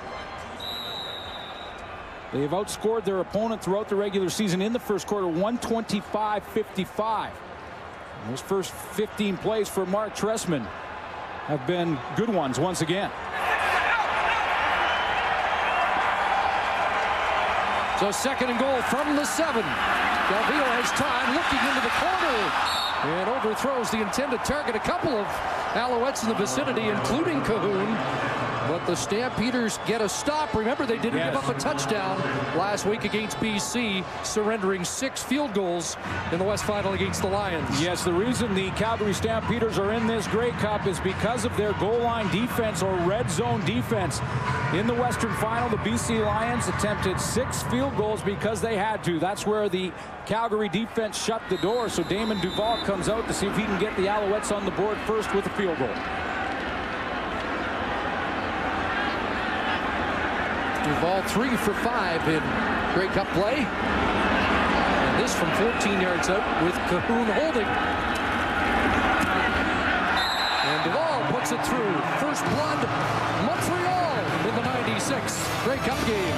They have outscored their opponent throughout the regular season in the first quarter, 125-55. Those first 15 plays for Mark Trestman have been good ones once again. So second and goal from the 7. Calvillo has time, looking into the corner, and overthrows the intended target. A couple of Alouettes in the vicinity, including Cahoon. But the Stampeders get a stop. Remember, they didn't give up a touchdown last week against BC, surrendering 6 field goals in the West Final against the Lions. Yes, the reason the Calgary Stampeders are in this Grey Cup is because of their goal line defense, or red zone defense. In the Western Final, the BC Lions attempted 6 field goals because they had to. That's where the Calgary defense shut the door. So Damon Duval comes out to see if he can get the Alouettes on the board first with a field goal. Duval 3 for 5 in Grey Cup play. And this from 14 yards out with Cahoon holding. And Duval puts it through. First blood, Montreal in the 96 Grey Cup game.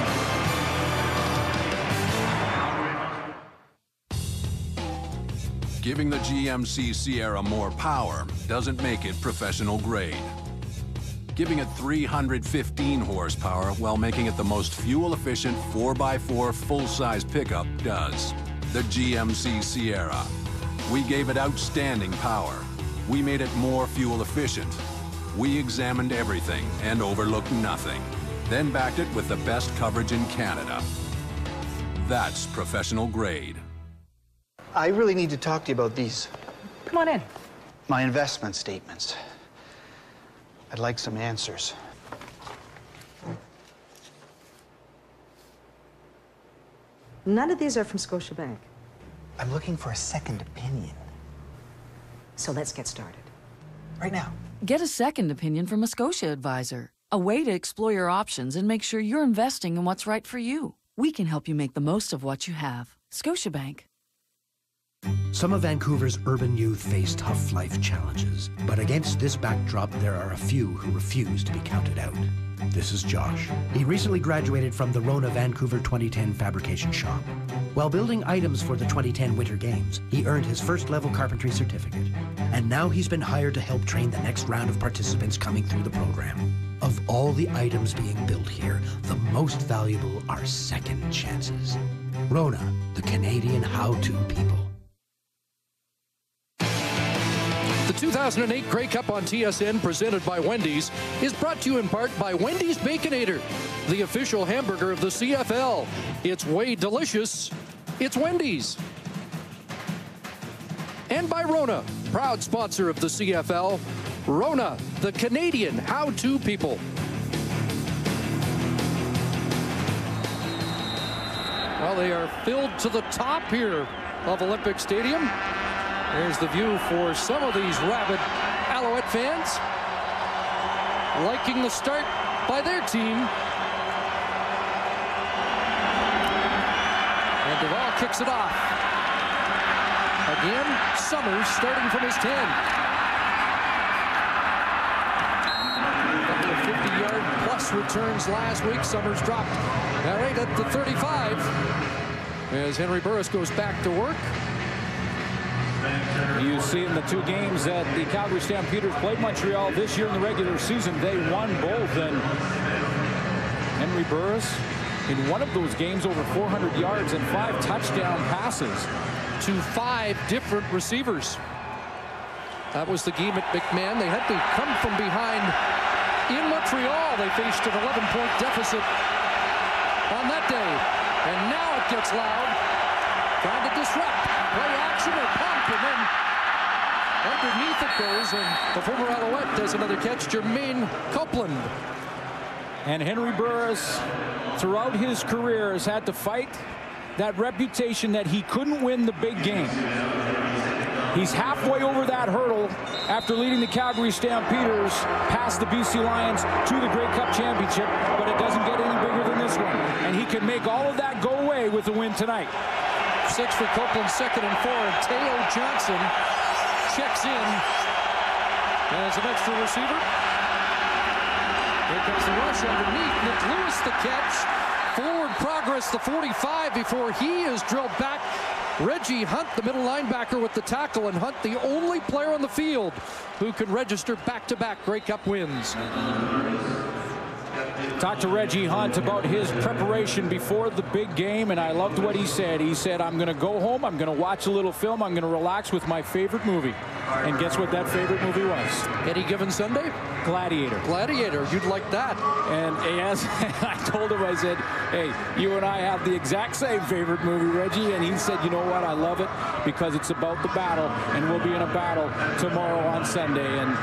Giving the GMC Sierra more power doesn't make it professional grade. Giving it 315 horsepower while making it the most fuel-efficient 4x4 full-size pickup does. The GMC Sierra. We gave it outstanding power. We made it more fuel-efficient. We examined everything and overlooked nothing. Then backed it with the best coverage in Canada. That's professional grade. I really need to talk to you about these. Come on in. My investment statements. I'd like some answers. None of these are from Scotiabank. I'm looking for a second opinion. So let's get started. Right now. Get a second opinion from a Scotia advisor. A way to explore your options and make sure you're investing in what's right for you. We can help you make the most of what you have. Scotiabank. Some of Vancouver's urban youth face tough life challenges, but against this backdrop, there are a few who refuse to be counted out. This is Josh. He recently graduated from the Rona Vancouver 2010 fabrication shop. While building items for the 2010 Winter Games, he earned his first-level carpentry certificate. And now he's been hired to help train the next round of participants coming through the program. Of all the items being built here, the most valuable are second chances. Rona, the Canadian how-to people. The 2008 Grey Cup on TSN, presented by Wendy's, is brought to you in part by Wendy's Baconator, the official hamburger of the CFL. It's way delicious. It's Wendy's. And by Rona, proud sponsor of the CFL. Rona, the Canadian how-to people. Well, they are filled to the top here of Olympic Stadium. There's the view for some of these rabid Alouette fans, liking the start by their team. And Duval kicks it off. Again, Summers starting from his 10. A couple of 50-yard-plus returns last week. Summers dropped right at the 35 as Henry Burris goes back to work. You see in the 2 games that the Calgary Stampeders played Montreal this year in the regular season, they won both. And Henry Burris, in one of those games, over 400 yards and 5 touchdown passes. to 5 different receivers. That was the game at McMahon. They had to come from behind in Montreal. They faced an 11-point deficit on that day. And now it gets loud. Trying to disrupt. Play action or pump, and then underneath it goes, and the former Alouette does another catch, Jermaine Copeland. And Henry Burris, throughout his career, has had to fight that reputation that he couldn't win the big game. He's halfway over that hurdle after leading the Calgary Stampeders past the BC Lions to the Grey Cup Championship, but it doesn't get any bigger than this one. And he can make all of that go away with the win tonight. 6 for Copeland, 2nd and 4, and Teo Johnson checks in as an extra receiver. Here comes the rush underneath. Nick Lewis the catch. Forward progress, the 45 before he is drilled back. Reggie Hunt, the middle linebacker, with the tackle, and Hunt, the only player on the field who can register back-to-back Grey Cup wins. Talked to Reggie Hunt about his preparation before the big game, and I loved what he said. He said, I'm going to go home, I'm going to watch a little film, I'm going to relax with my favorite movie. And guess what that favorite movie was? Any Given Sunday? Gladiator. Gladiator, you'd like that. And as I told him, I said, hey, you and I have the exact same favorite movie, Reggie. And he said, you know what, I love it because it's about the battle, and we'll be in a battle tomorrow on Sunday. And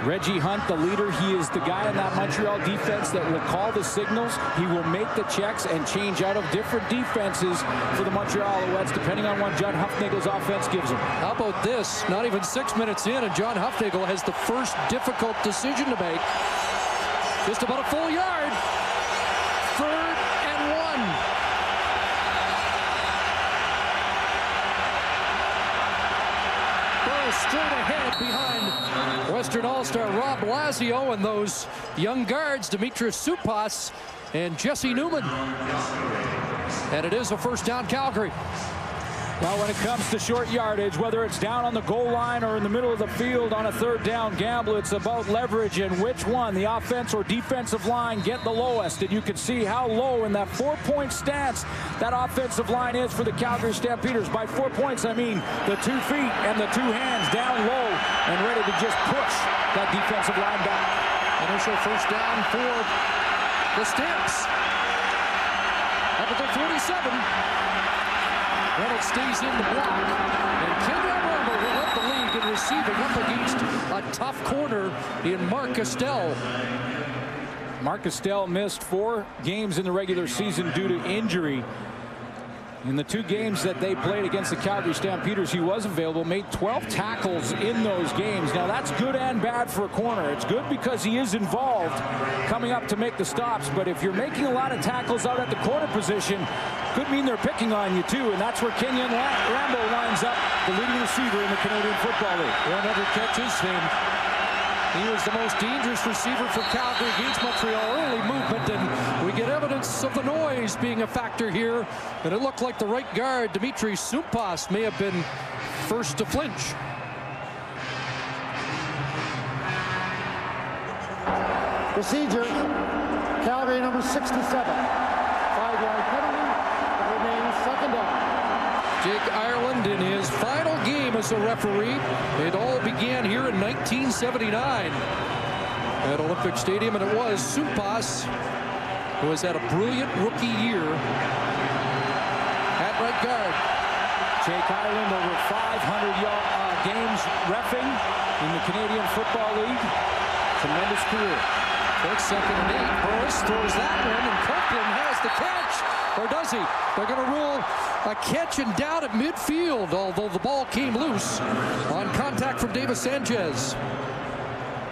Reggie Hunt, the leader, he is the guy in that Montreal defense that will call the signals. He will make the checks and change out of different defenses for the Montreal Alouettes, depending on what John Huffnagel's offense gives him. How about this? Not even 6 minutes in, and John Huffnagel has the first difficult decision to make. Just about a full yard. 3rd and 1. Straight ahead behind Western All-Star Rob Lazio and those young guards, Demetrius Supas and Jesse Newman. And it is a first down, Calgary. Well, when it comes to short yardage, whether it's down on the goal line or in the middle of the field on a 3rd down gamble, it's about leverage and which one, the offense or defensive line, get the lowest. And you can see how low in that 4-point stance that offensive line is for the Calgary Stampeders. By 4 points, I mean the 2 feet and the 2 hands down low and ready to just push that defensive line back. Initial first down for the Stamps. Up at the 47. Reynolds stays in the block, and Kenyon Rumble will let the lead in receiving up against a tough corner in Mark Castell. Mark Castell missed 4 games in the regular season due to injury. In the 2 games that they played against the Calgary Stampeders, he was available, made 12 tackles in those games. Now, that's good and bad for a corner. It's good because he is involved coming up to make the stops, but if you're making a lot of tackles out at the corner position, could mean they're picking on you, too, and that's where Kenyon Rambo lines up, the leading receiver in the Canadian Football League. 100 catches, and he was the most dangerous receiver for Calgary against Montreal. Early movement, and we get evidence of the noise being a factor here. And it looked like the right guard, Dimitri Supas, may have been first to flinch. Procedure, Calgary number 67. 5-yard penalty. It remains 2nd down. Jake Ireland in his final game as a referee. It all began here in 1979 at Olympic Stadium, and it was Supas who has had a brilliant rookie year at right guard. Jake Ireland over 500 games reffing in the Canadian Football League. Tremendous career. Takes 2nd and 8. Burris throws that one, and Copeland has the catch. Or does he? They're going to rule a catch and down at midfield, although the ball came loose on contact from Davis Sanchez.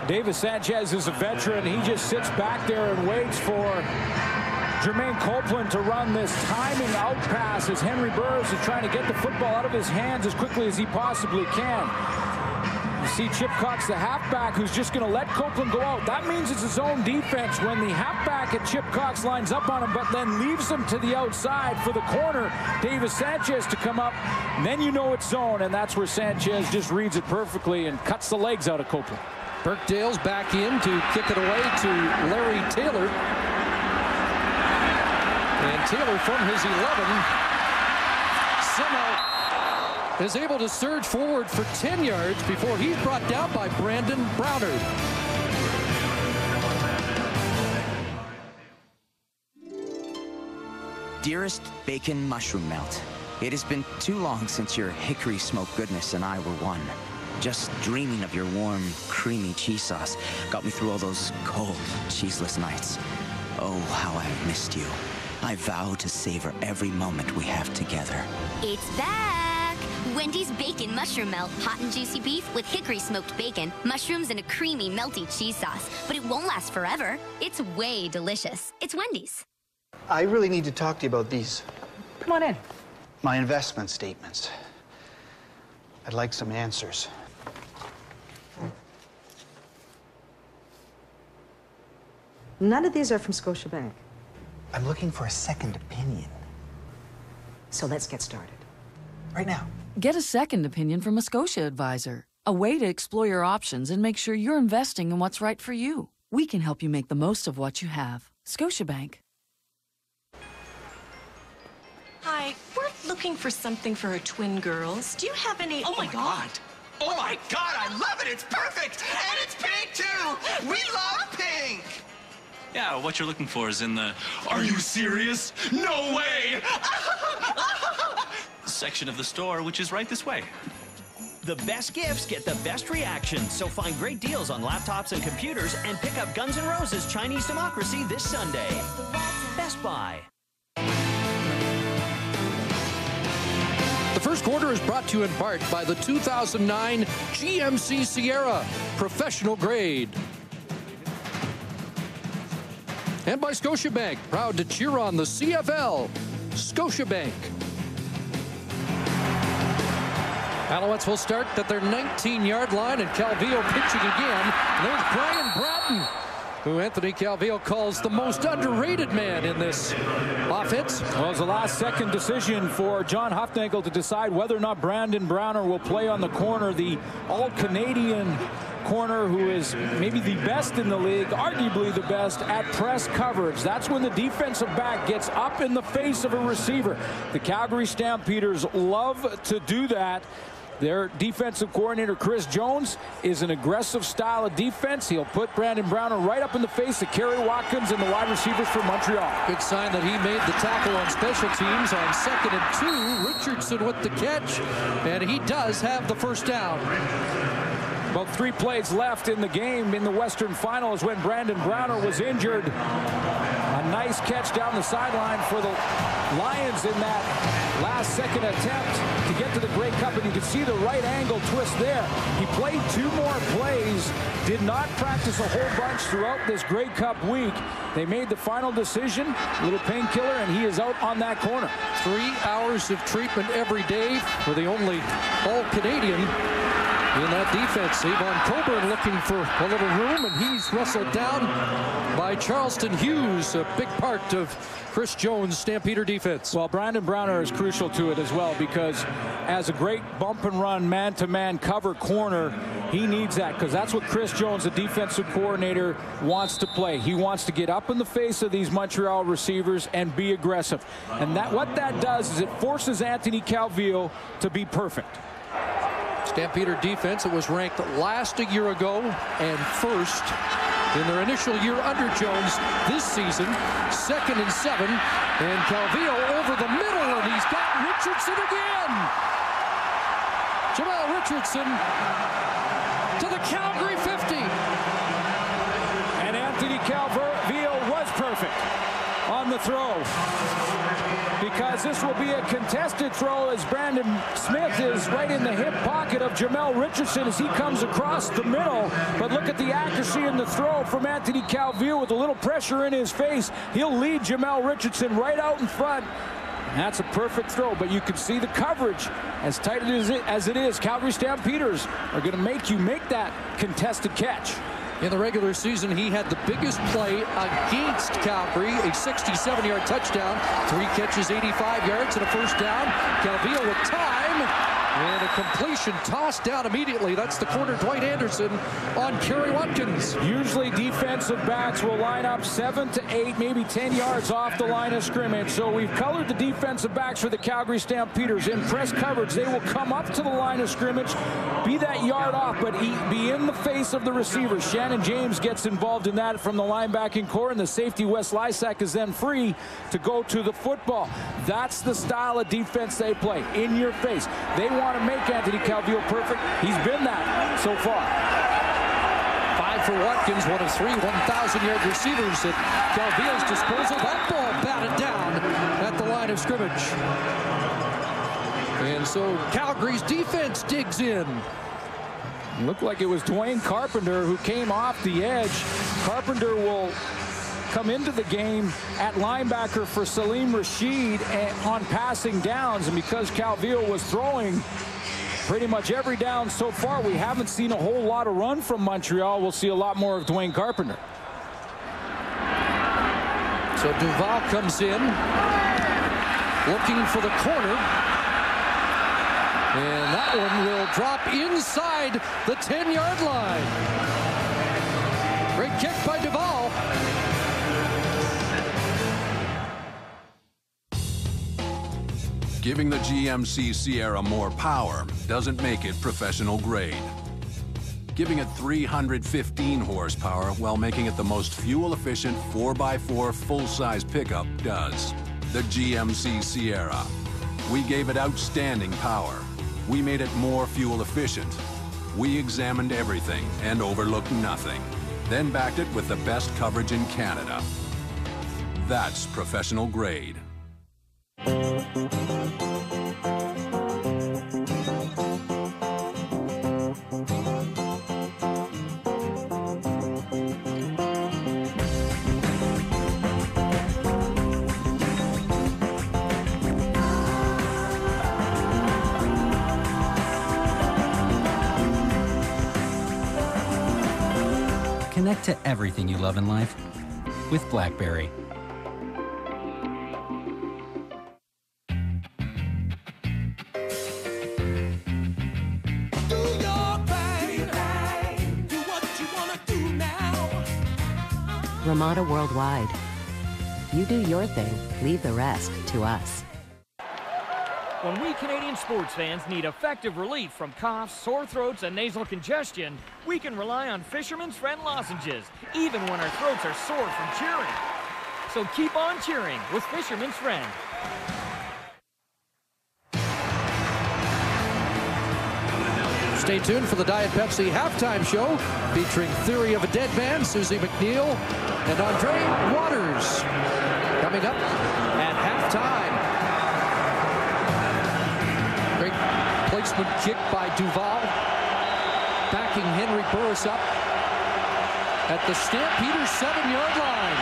Davis Sanchez is a veteran. He just sits back there and waits for Jermaine Copeland to run this timing out pass as Henry Burris is trying to get the football out of his hands as quickly as he possibly can. You see Chip Cox, the halfback, who's just going to let Copeland go out. That means it's his own defense when the halfback at Chip Cox lines up on him, but then leaves him to the outside for the corner, Davis Sanchez, to come up. And then you know it's zone, and that's where Sanchez just reads it perfectly and cuts the legs out of Copeland. Birkdale's back in to kick it away to Larry Taylor. And Taylor from his 11 somehow is able to surge forward for 10 yards before he's brought down by Brandon Browner. Dearest Bacon Mushroom Melt, it has been too long since your hickory smoked goodness and I were one. Just dreaming of your warm, creamy cheese sauce got me through all those cold, cheeseless nights. Oh, how I have missed you. I vow to savor every moment we have together. It's back! Wendy's Bacon Mushroom Melt. Hot and juicy beef with hickory smoked bacon, mushrooms, and a creamy, melty cheese sauce. But it won't last forever. It's way delicious. It's Wendy's. I really need to talk to you about these. Come on in. My investment statements. I'd like some answers. None of these are from Scotiabank. I'm looking for a second opinion. So let's get started. Right now. Get a second opinion from a Scotia advisor, a way to explore your options and make sure you're investing in what's right for you. We can help you make the most of what you have. Scotiabank. Hi, we're looking for something for our twin girls. Do you have any... Oh my God! Oh my God, I love it! It's perfect! And it's pink too! We love pink! Yeah, what you're looking for is in the "Are you serious? No way!" section of the store, which is right this way. The best gifts get the best reaction, so find great deals on laptops and computers and pick up Guns N' Roses Chinese Democracy this Sunday. Best Buy. The first quarter is brought to you in part by the 2009 GMC Sierra, professional grade. And by Scotiabank, proud to cheer on the CFL. Scotiabank. Alouettes will start at their 19-yard line, and Calvillo pitching again. And there's Brian Bratton, who Anthony Calvillo calls the most underrated man in this offense. Well, it was a last-second decision for John Hufnagel to decide whether or not Brandon Browner will play on the corner, the all-Canadian corner who is maybe the best in the league, arguably the best at press coverage. That's when the defensive back gets up in the face of a receiver. The Calgary Stampeders love to do that. Their defensive coordinator, Chris Jones, is an aggressive style of defense. He'll put Brandon Browner right up in the face of Kerry Watkins and the wide receivers from Montreal. Good sign that he made the tackle on special teams on 2nd and 2. Richardson with the catch, and he does have the first down. About 3 plays left in the game in the Western Finals when Brandon Browner was injured. A nice catch down the sideline for the Lions in that last-second attempt to get to the Grey Cup, and you can see the right angle twist there. He played 2 more plays, did not practice a whole bunch throughout this Grey Cup week. They made the final decision, a little painkiller, and he is out on that corner. 3 hours of treatment every day for the only all-Canadian in that defense. Avon Coburn looking for a little room, and he's wrestled down by Charleston Hughes, a big part of Chris Jones' Stampeder defense. Well, Brandon Browner is crucial to it as well, because as a great bump and run man-to-man cover corner, he needs that, because that's what Chris Jones, the defensive coordinator, wants to play. He wants to get up in the face of these Montreal receivers and be aggressive. And what that does is it forces Anthony Calvillo to be perfect. Stampeder defense, it was ranked last a year ago and first in their initial year under Jones this season. 2nd and 7, and Calvillo over the middle, and he's got Richardson again. Jamal Richardson to the Calgary 50. And Anthony Calvillo was perfect on the throw, because this will be a contested throw as Brandon Smith is right in the hip pocket of Jamal Richardson as he comes across the middle. But look at the accuracy in the throw from Anthony Calvillo with a little pressure in his face. He'll lead Jamal Richardson right out in front. That's a perfect throw, but you can see the coverage as tight as it is. Calgary Stampeders are going to make you make that contested catch. In the regular season, he had the biggest play against Calgary, a 67-yard touchdown, 3 catches, 85 yards, and a first down. Calvillo with time, and And a completion tossed down immediately. That's the corner, Dwight Anderson on Kerry Watkins. Usually defensive backs will line up 7 to 8, maybe 10 yards off the line of scrimmage. So we've colored the defensive backs for the Calgary Stampeders. In press coverage, they will come up to the line of scrimmage, be that yard off, but be in the face of the receivers. Shannon James gets involved in that from the linebacking core, and the safety Wes Lysak is then free to go to the football. That's the style of defense they play, in your face. They want to make Anthony Calvillo perfect. He's been that so far. 5 for Watkins, one of 3 1,000-yard receivers at Calvillo's disposal. That ball batted down at the line of scrimmage. And so Calgary's defense digs in. Looked like it was Dwayne Carpenter who came off the edge. Carpenter will come into the game at linebacker for Salim Rashid on passing downs, and because Calvillo was throwing pretty much every down so far, we haven't seen a whole lot of run from Montreal. We'll see a lot more of Dwayne Carpenter. So Duval comes in looking for the corner, and that one will drop inside the 10-yard line. Great kick by Duval. Giving the GMC Sierra more power doesn't make it professional grade. Giving it 315 horsepower while making it the most fuel-efficient 4x4 full-size pickup does. The GMC Sierra. We gave it outstanding power. We made it more fuel-efficient. We examined everything and overlooked nothing. Then backed it with the best coverage in Canada. That's professional grade. Connect to everything you love in life with BlackBerry. Ramada Worldwide. You do your thing, leave the rest to us. When we Canadian sports fans need effective relief from coughs, sore throats, and nasal congestion, we can rely on Fisherman's Friend lozenges, even when our throats are sore from cheering. So keep on cheering with Fisherman's Friend. Stay tuned for the Diet Pepsi halftime show featuring Theory of a Dead Man, Susie McNeil, and Andre Waters. Coming up at halftime. Great placement kick by Duval, backing Henry Burris up at the Stampeders 7-yard line.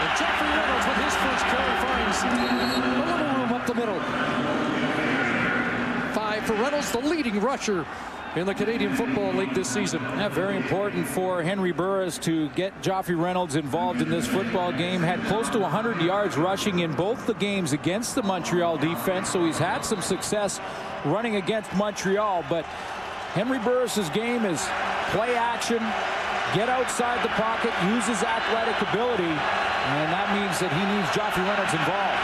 And Jeffrey Reynolds with his first carry finds a little room up the middle. 5 for Reynolds, the leading rusher in the Canadian Football League this season. Yeah, very important for Henry Burris to get Joffrey Reynolds involved in this football game. Had close to 100 yards rushing in both the games against the Montreal defense, so he's had some success running against Montreal. But Henry Burris's game is play action, get outside the pocket, use his athletic ability, and that means that he needs Joffrey Reynolds involved.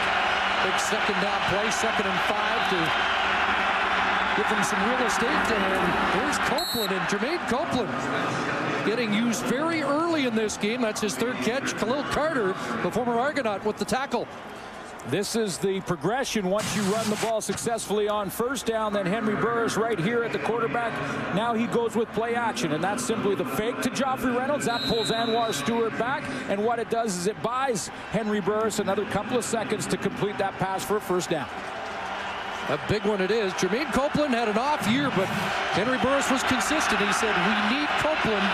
Big second down play, 2nd and 5 to give him some real estate, and there's Copeland, and Jermaine Copeland getting used very early in this game. That's his 3rd catch. Khalil Carter, the former Argonaut, with the tackle. This is the progression. Once you run the ball successfully on 1st down, then Henry Burris right here at the quarterback. Now he goes with play action, and that's simply the fake to Joffrey Reynolds. That pulls Anwar Stewart back, and what it does is it buys Henry Burris another couple of seconds to complete that pass for a 1st down. A big one it is. Jermaine Copeland had an off year, but Henry Burris was consistent. He said, we need Copeland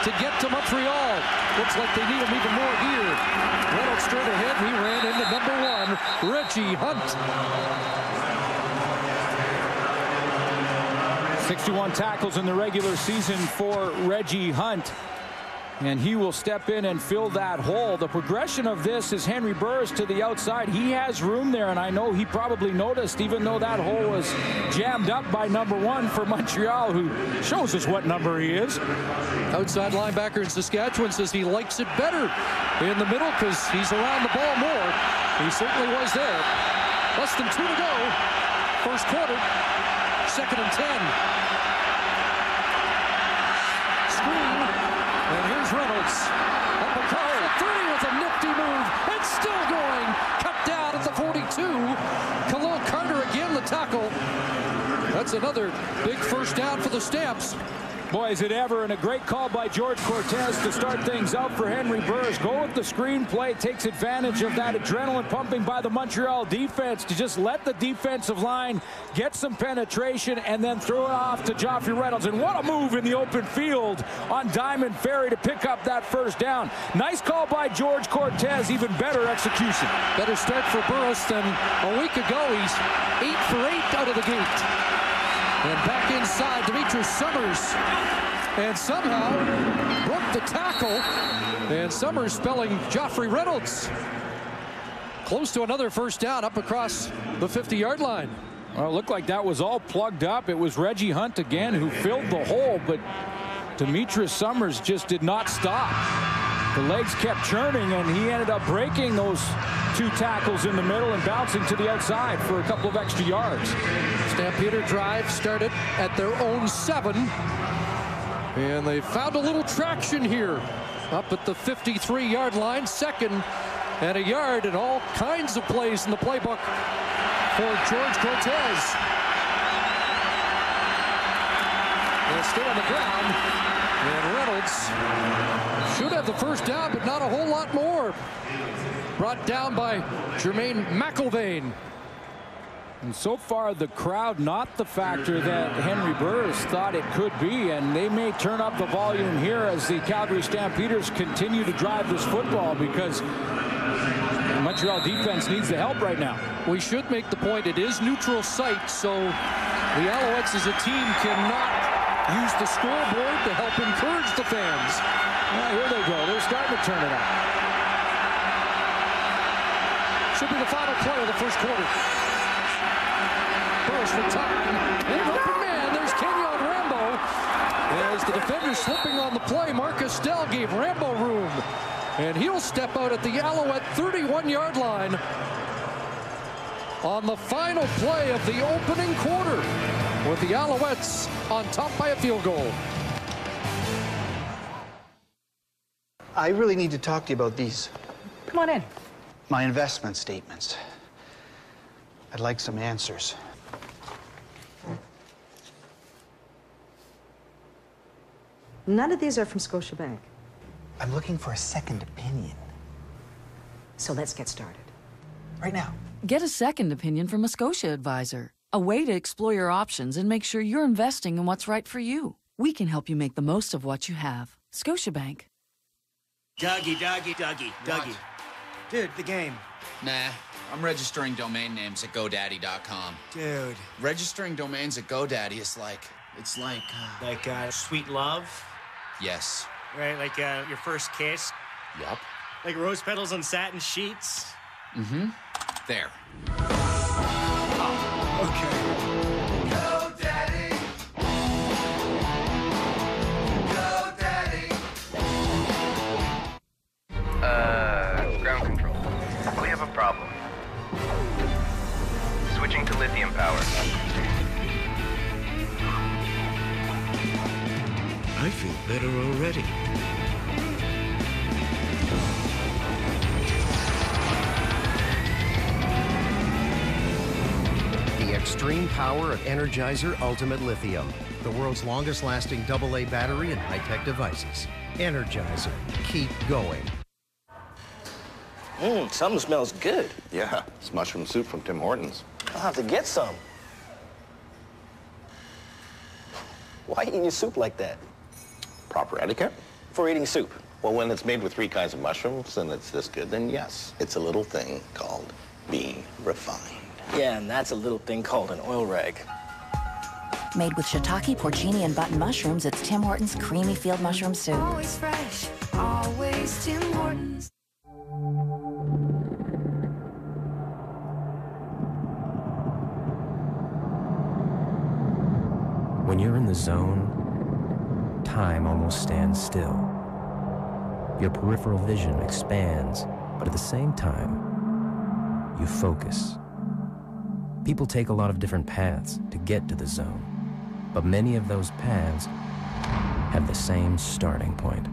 to get to Montreal. Looks like they need him even more here. Reynolds straight ahead. He ran into number 1, Reggie Hunt. 61 tackles in the regular season for Reggie Hunt. and he will step in and fill that hole. The progression of this is Henry Burris to the outside. He has room there, and I know he probably noticed, even though that hole was jammed up by number 1 for Montreal, who shows us what number he is. Outside linebacker in Saskatchewan says he likes it better in the middle because he's around the ball more. He certainly was there. Less than 2 to go. First quarter. 2nd and 10. Screen. And here's Reynolds. Up across the 30 with a nifty move. It's still going. Cut down at the 42. Khalil Carter again, the tackle. That's another big first down for the Stamps. Boy, is it ever, and a great call by George Cortez to start things out for Henry Burris. Go with the screen play, takes advantage of that adrenaline pumping by the Montreal defense to just let the defensive line get some penetration and then throw it off to Joffrey Reynolds. And what a move in the open field on Diamond Ferry to pick up that first down. Nice call by George Cortez, even better execution. Better start for Burris than a week ago. He's 8 for 8 out of the gate. And back inside, Demetrius Summers. And somehow broke the tackle. And Summers spelling Joffrey Reynolds. Close to another first down up across the 50-yard line. Well, it looked like that was all plugged up. It was Reggie Hunt again who filled the hole, but Demetrius Summers just did not stop. The legs kept churning, and he ended up breaking those 2 tackles in the middle and bouncing to the outside for a couple of extra yards. Stampeder drive started at their own 7. And they found a little traction here up at the 53-yard line. 2nd and a yard, and all kinds of plays in the playbook for George Cortez. They'll stay on the ground, and Reynolds should have the first down, but not a whole lot more. Brought down by Jermaine McIlvain. And so far, the crowd not the factor that Henry Burris thought it could be, and they may turn up the volume here as the Calgary Stampeders continue to drive this football because the Montreal defense needs the help right now. We should make the point it is neutral site, so the Alouettes as a team cannot use the scoreboard to help encourage the fans. Well, here they go. They're starting to turn it up. Should be the final play of the first quarter. Burris for time. And an open man. There's Kenyon Rambo. As the defender slipping on the play, Marcus Dell gave Rambo room. And he'll step out at the Alouette 31-yard line on the final play of the opening quarter, with the Alouettes on top by a field goal. I really need to talk to you about these. Come on in. My investment statements. I'd like some answers. None of these are from Scotiabank. I'm looking for a second opinion. So let's get started. Right now. Get a second opinion from a Scotia advisor, a way to explore your options and make sure you're investing in what's right for you. We can help you make the most of what you have. Scotiabank. Dougie. Dude, the game. Nah, I'm registering domain names at GoDaddy.com. Dude. Registering domains at GoDaddy is like, sweet love? Yes. Right, like your first kiss? Yup. Like rose petals on satin sheets? Mm-hmm. There. Okay. Ground control. We have a problem. Switching to lithium power. I feel better already. The extreme power of Energizer Ultimate Lithium. The world's longest lasting AA battery and high-tech devices. Energizer. Keep going. Something smells good. Yeah, it's mushroom soup from Tim Hortons. I'll have to get some. Why eating your soup like that? Proper etiquette? For eating soup. Well, when it's made with 3 kinds of mushrooms and it's this good, then yes, it's a little thing called being refined. Yeah, and that's a little thing called an oil rag. Made with shiitake, porcini, and button mushrooms, it's Tim Hortons creamy field mushroom soup. Always fresh. always Tim Hortons. When you're in the zone, time almost stands still. Your peripheral vision expands, but at the same time, you focus. People take a lot of different paths to get to the zone, but many of those paths have the same starting point.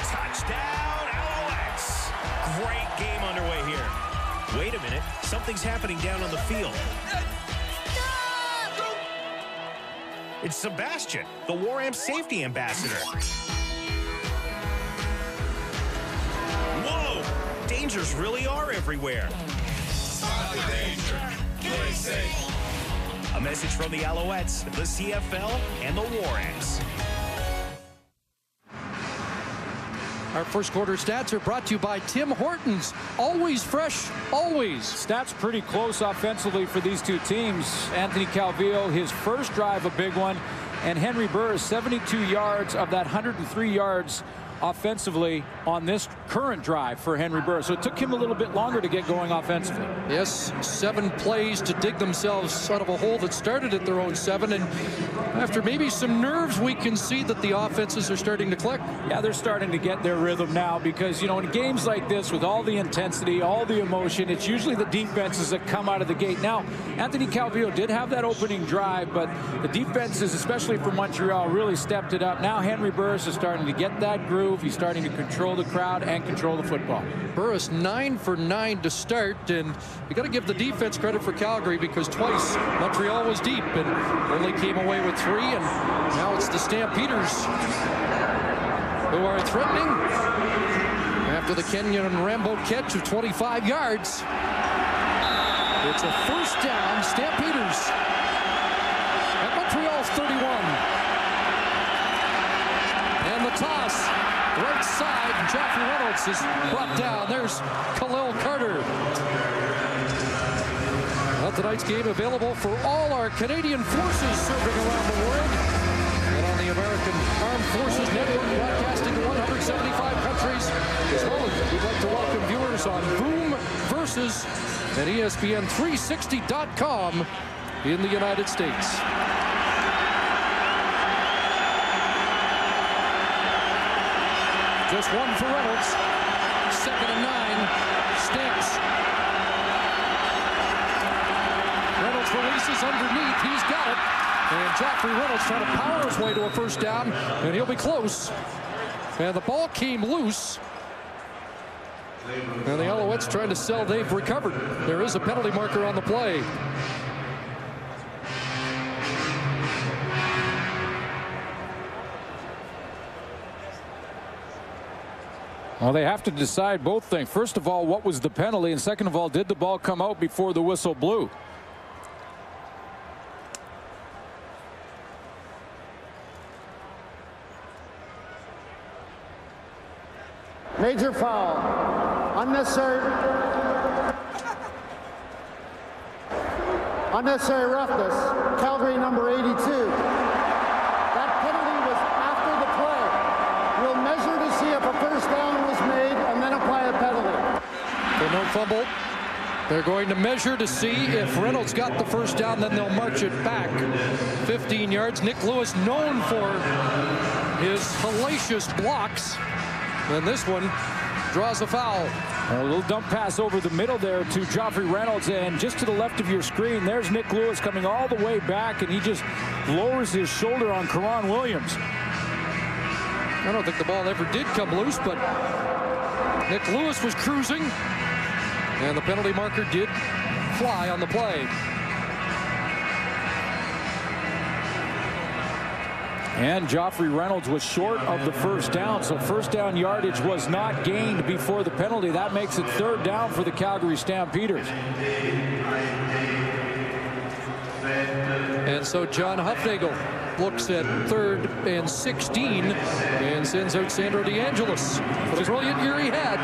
Touchdown, Alouettes! Great game underway here. Wait a minute, something's happening down on the field. It's Sebastian, the War Amp safety ambassador. Whoa! Dangers really are everywhere. Spot the danger. Play safe. A message from the Alouettes, the CFL, and the War Amps. Our first quarter stats are brought to you by Tim Hortons. Always fresh, always. Stats pretty close offensively for these two teams. Anthony Calvillo, his first drive, a big one. And Henry Burris, 72 yards of that 103 yards offensively on this current drive for Henry Burris. So it took him a little bit longer to get going offensively. Yes, 7 plays to dig themselves out of a hole that started at their own 7. And after maybe some nerves, we can see that the offenses are starting to click. Yeah, they're starting to get their rhythm now because, you know, in games like this with all the intensity, all the emotion, it's usually the defenses that come out of the gate. Now, Anthony Calvillo did have that opening drive, but the defenses, especially for Montreal, really stepped it up. Now Henry Burris is starting to get that groove. He's starting to control the crowd and control the football. Burris 9 for 9 to start, and you got to give the defense credit for Calgary because twice Montreal was deep and only came away with 3, and now it's the Stampeders who are threatening after the Kenyon and Rambo catch of 25 yards. It's a first down, Stampeders at Montreal's 31. And the toss right side, Joffrey Reynolds is brought down. There's Khalil Carter. Well, tonight's game available for all our Canadian forces serving around the world. And on the American Armed Forces Network, broadcasting to 175 countries, as well as we'd like to welcome viewers on Boom Versus at ESPN360.com in the United States. Just 1 for Reynolds. 2nd and 9. Stinks. Reynolds releases underneath. He's got it. And Joffrey Reynolds trying to power his way to a first down. And he'll be close. And the ball came loose. And the Alouettes trying to sell they've recovered. There is a penalty marker on the play. Well, they have to decide both things. First of all, what was the penalty? And second of all, did the ball come out before the whistle blew? Major foul. Unnecessary roughness. Calgary number 82. That penalty was after the play. We'll measure to see if a first down was made and then apply a penalty. So no fumble. They're going to measure to see if Reynolds got the first down, then they'll march it back 15 yards. Nick Lewis, known for his hellacious blocks. And this one draws a foul. A little dump pass over the middle there to Joffrey Reynolds, and just to the left of your screen, there's Nick Lewis coming all the way back, and he just lowers his shoulder on Karan Williams. I don't think the ball ever did come loose, but Nick Lewis was cruising, and the penalty marker did fly on the play. And Joffrey Reynolds was short of the first down, so first down yardage was not gained before the penalty. That makes it 3rd down for the Calgary Stampeders. And so John Huffnagel looks at 3rd and 16 and sends out Sandro DeAngelis for the brilliant year he had.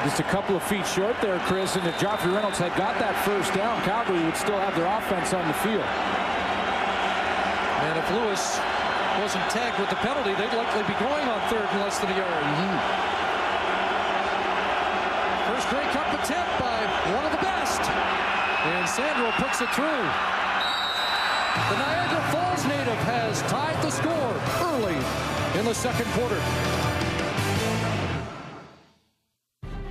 Just a couple of feet short there, Chris, and if Joffrey Reynolds had got that first down, Calgary would still have their offense on the field. And if Lewis wasn't tagged with the penalty, they'd likely be going on third in less than a yard. First Grey Cup attempt by one of the best. And Sandro puts it through. The Niagara Falls native has tied the score early in the second quarter.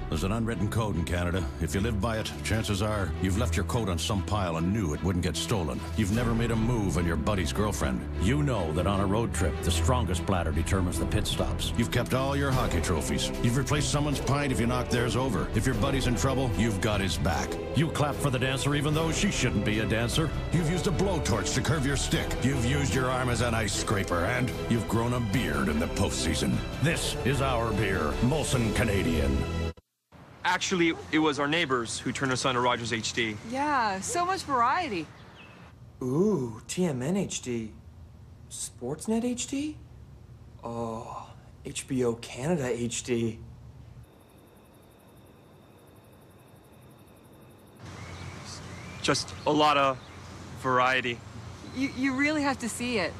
There's an unwritten code in Canada. If you live by it, chances are you've left your coat on some pile and knew it wouldn't get stolen. You've never made a move on your buddy's girlfriend. You know that on a road trip, the strongest bladder determines the pit stops. You've kept all your hockey trophies. You've replaced someone's pint if you knock theirs over. If your buddy's in trouble, you've got his back. You clap for the dancer even though she shouldn't be a dancer. You've used a blowtorch to curve your stick. You've used your arm as an ice scraper, and you've grown a beard in the postseason. This is our beer, Molson Canadian. Actually, it was our neighbors who turned us on to Rogers HD. Yeah, so much variety. Ooh, TMN HD. Sportsnet HD? Oh, HBO Canada HD. Just a lot of variety. You really have to see it.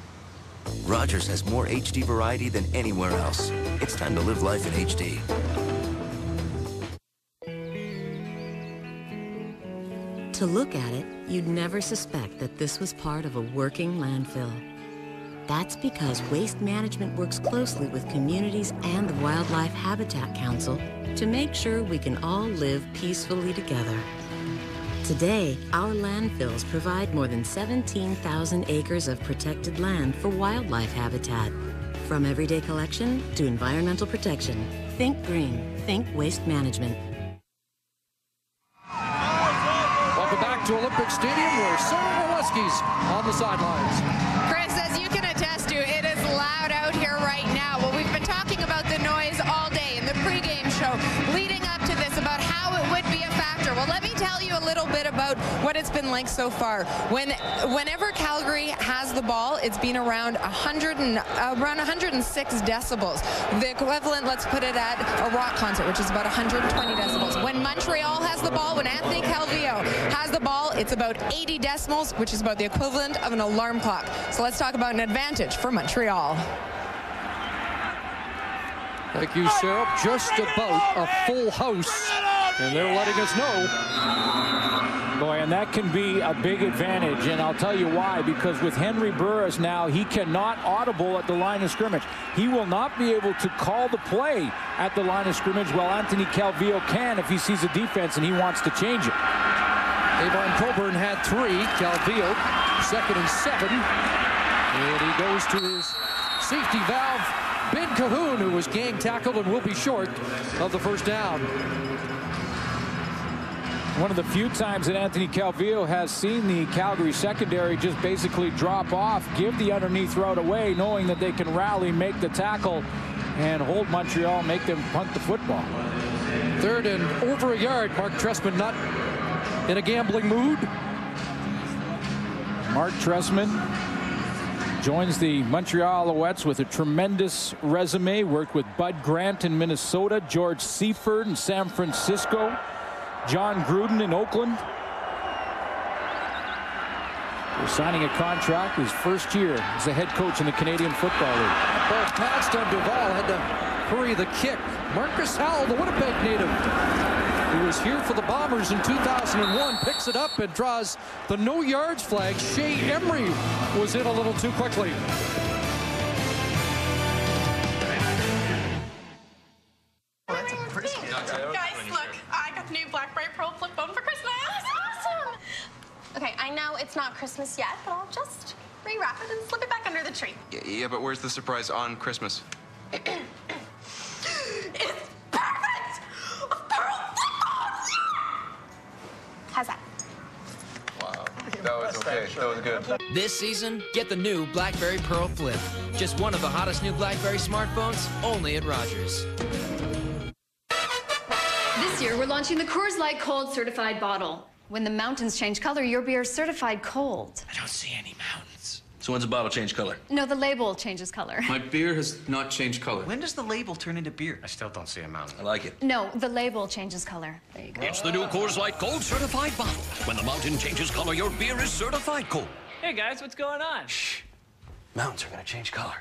Rogers has more HD variety than anywhere else. It's time to live life in HD. To look at it, you'd never suspect that this was part of a working landfill. That's because Waste Management works closely with communities and the Wildlife Habitat Council to make sure we can all live peacefully together. Today, our landfills provide more than 17,000 acres of protected land for wildlife habitat. From everyday collection to environmental protection, think green, think Waste Management. Welcome back to Olympic Stadium where Sarah Waleski's on the sidelines. Chris, as you can attest to, it is loud out here right now. Well, we've been talking about the noise all day in the pregame show leading up to this about how it would be a factor. Well, let me tell you a little bit about what it's been like so far. Whenever Calgary has the ball, it's been around 106 decibels. The equivalent, let's put it at a rock concert, which is about 120 decibels. When Montreal has the ball, when Anthony Calvillo has the ball, it's about 80 decibels, which is about the equivalent of an alarm clock. So let's talk about an advantage for Montreal. Thank you, Sarah. Just about a full house, and they're letting us know. Boy, and that can be a big advantage, and I'll tell you why. Because with Henry Burris now, he cannot audible at the line of scrimmage. He will not be able to call the play at the line of scrimmage, while Anthony Calvillo can if he sees a defense and he wants to change it. Avon Coburn had 3. Calvillo, 2nd and 7. And he goes to his safety valve, Ben Cahoon, who was gang tackled and will be short of the first down. One of the few times that Anthony Calvillo has seen the Calgary secondary just basically drop off, give the underneath route away, knowing that they can rally, make the tackle, and hold Montreal, make them punt the football. 3rd and over a yard. Mark Trestman not in a gambling mood. Mark Trestman joins the Montreal Alouettes with a tremendous resume. Worked with Bud Grant in Minnesota, George Seifert in San Francisco, John Gruden in Oakland. They're signing a contract his first year as a head coach in the Canadian Football League. Ball passed on Duval, had to hurry the kick. Marcus Howell, the Winnipeg native, who was here for the Bombers in 2001, picks it up and draws the no yards flag. Shea Emery was in a little too quickly. Guys, look, I got the new Blackberry Pearl flip phone for Christmas. Awesome. Okay, I know it's not Christmas yet, but I'll just rewrap it and slip it back under the tree. Yeah, but where's the surprise on Christmas? It's perfect! A pearl flip phone! How's that? Wow, that was okay. That was good. This season, get the new BlackBerry Pearl Flip. Just one of the hottest new BlackBerry smartphones, only at Rogers. This year, we're launching the Coors Light Cold Certified Bottle. When the mountains change color, your beer is certified cold. I don't see any mountains. So when's the bottle change color? No, the label changes color. My beer has not changed color. When does the label turn into beer? I still don't see a mountain. I like it. No, the label changes color. There you go. It's the new Coors Light Cold Certified Bottle. When the mountain changes color, your beer is certified cold. Hey guys, what's going on? Shh. Mountains are going to change color.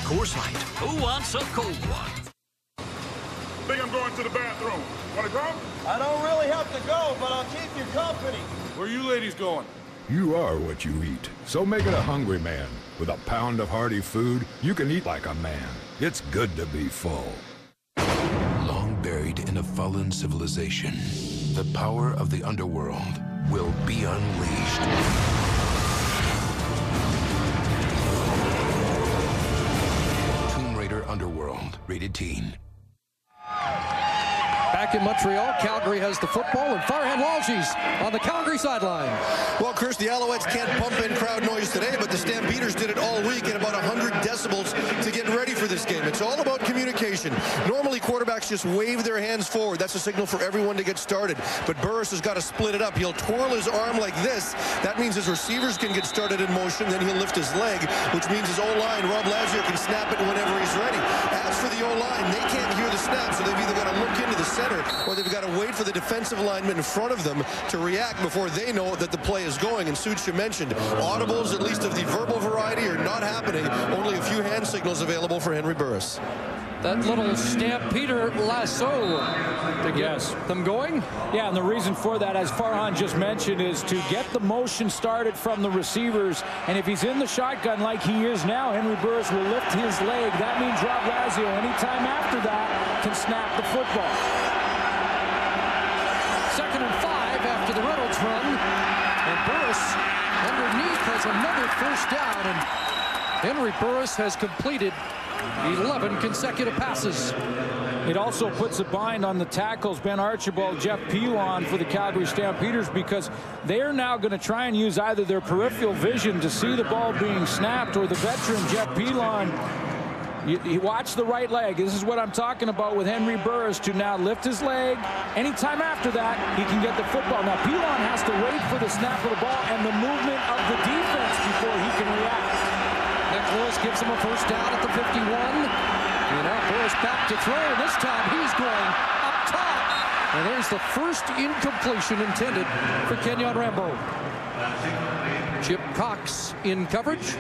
Coors Light. Who wants a cold one? Think I'm going to the bathroom. Want to go? I don't really have to go, but I'll keep you company. Where you ladies going? You are what you eat. So make it a hungry man. With a pound of hearty food, you can eat like a man. It's good to be full. Long buried in a fallen civilization, the power of the underworld will be unleashed. Tomb Raider Underworld, rated teen. Back in Montreal, Calgary has the football, and Farhan Lalji's on the Calgary sideline. Well, Chris, the Alouettes can't pump in crowd noise today, but the Stampeders did it all week at about 100 decibels to get ready for this game. It's all about communication. Normally, quarterbacks just wave their hands forward. That's a signal for everyone to get started. But Burris has got to split it up. He'll twirl his arm like this. That means his receivers can get started in motion. Then he'll lift his leg, which means his O-line, Rob Lazio, can snap it whenever he's ready. As for the O-line, they can't hear the snap, so they've either got to look into the center or they've got to wait for the defensive lineman in front of them to react before they know that the play is going. And Sucha mentioned audibles, at least of the verbal variety, are not happening. Only a few hand signals available for Henry Burris. That little Stampeder lasso to get them going? Yeah, and the reason for that, as Farhan just mentioned, is to get the motion started from the receivers. And if he's in the shotgun like he is now, Henry Burris will lift his leg. That means Rob Lazio, anytime after that, can snap the football. 2nd and 5 after the Reynolds run. And Burris underneath has another first down. And Henry Burris has completed 11 consecutive passes. It also puts a bind on the tackles, Ben Archibald, Jeff Pilon for the Calgary Stampeders, because they are now going to try and use either their peripheral vision to see the ball being snapped, or the veteran Jeff Pilon. You watch the right leg. This is what I'm talking about with Henry Burris, to now lift his leg. Anytime after that, he can get the football. Now, Pilon has to wait for the snap of the ball and the movement of the defense before he can react. Nick Lewis gives him a first down at the 51. And now Burris back to throw. This time he's going up top. And there's the first incompletion intended for Kenyon Rambo. Chip Cox in coverage.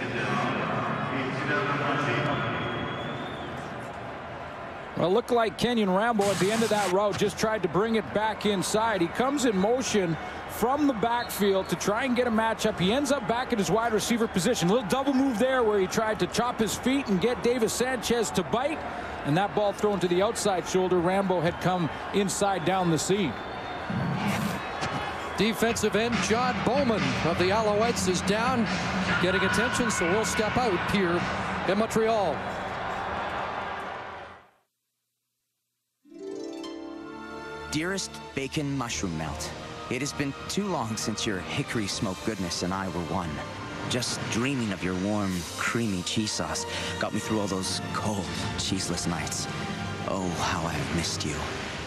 Well, it looked like Kenyon Rambo at the end of that route just tried to bring it back inside. He comes in motion from the backfield to try and get a matchup. He ends up back at his wide receiver position. A little double move there where he tried to chop his feet and get Davis Sanchez to bite. And that ball thrown to the outside shoulder. Rambo had come inside down the seam. Defensive end John Bowman of the Alouettes is down, getting attention, so we'll step out here in Montreal. Dearest Bacon Mushroom Melt, it has been too long since your hickory smoked goodness and I were one. Just dreaming of your warm, creamy cheese sauce got me through all those cold, cheeseless nights. Oh, how I have missed you.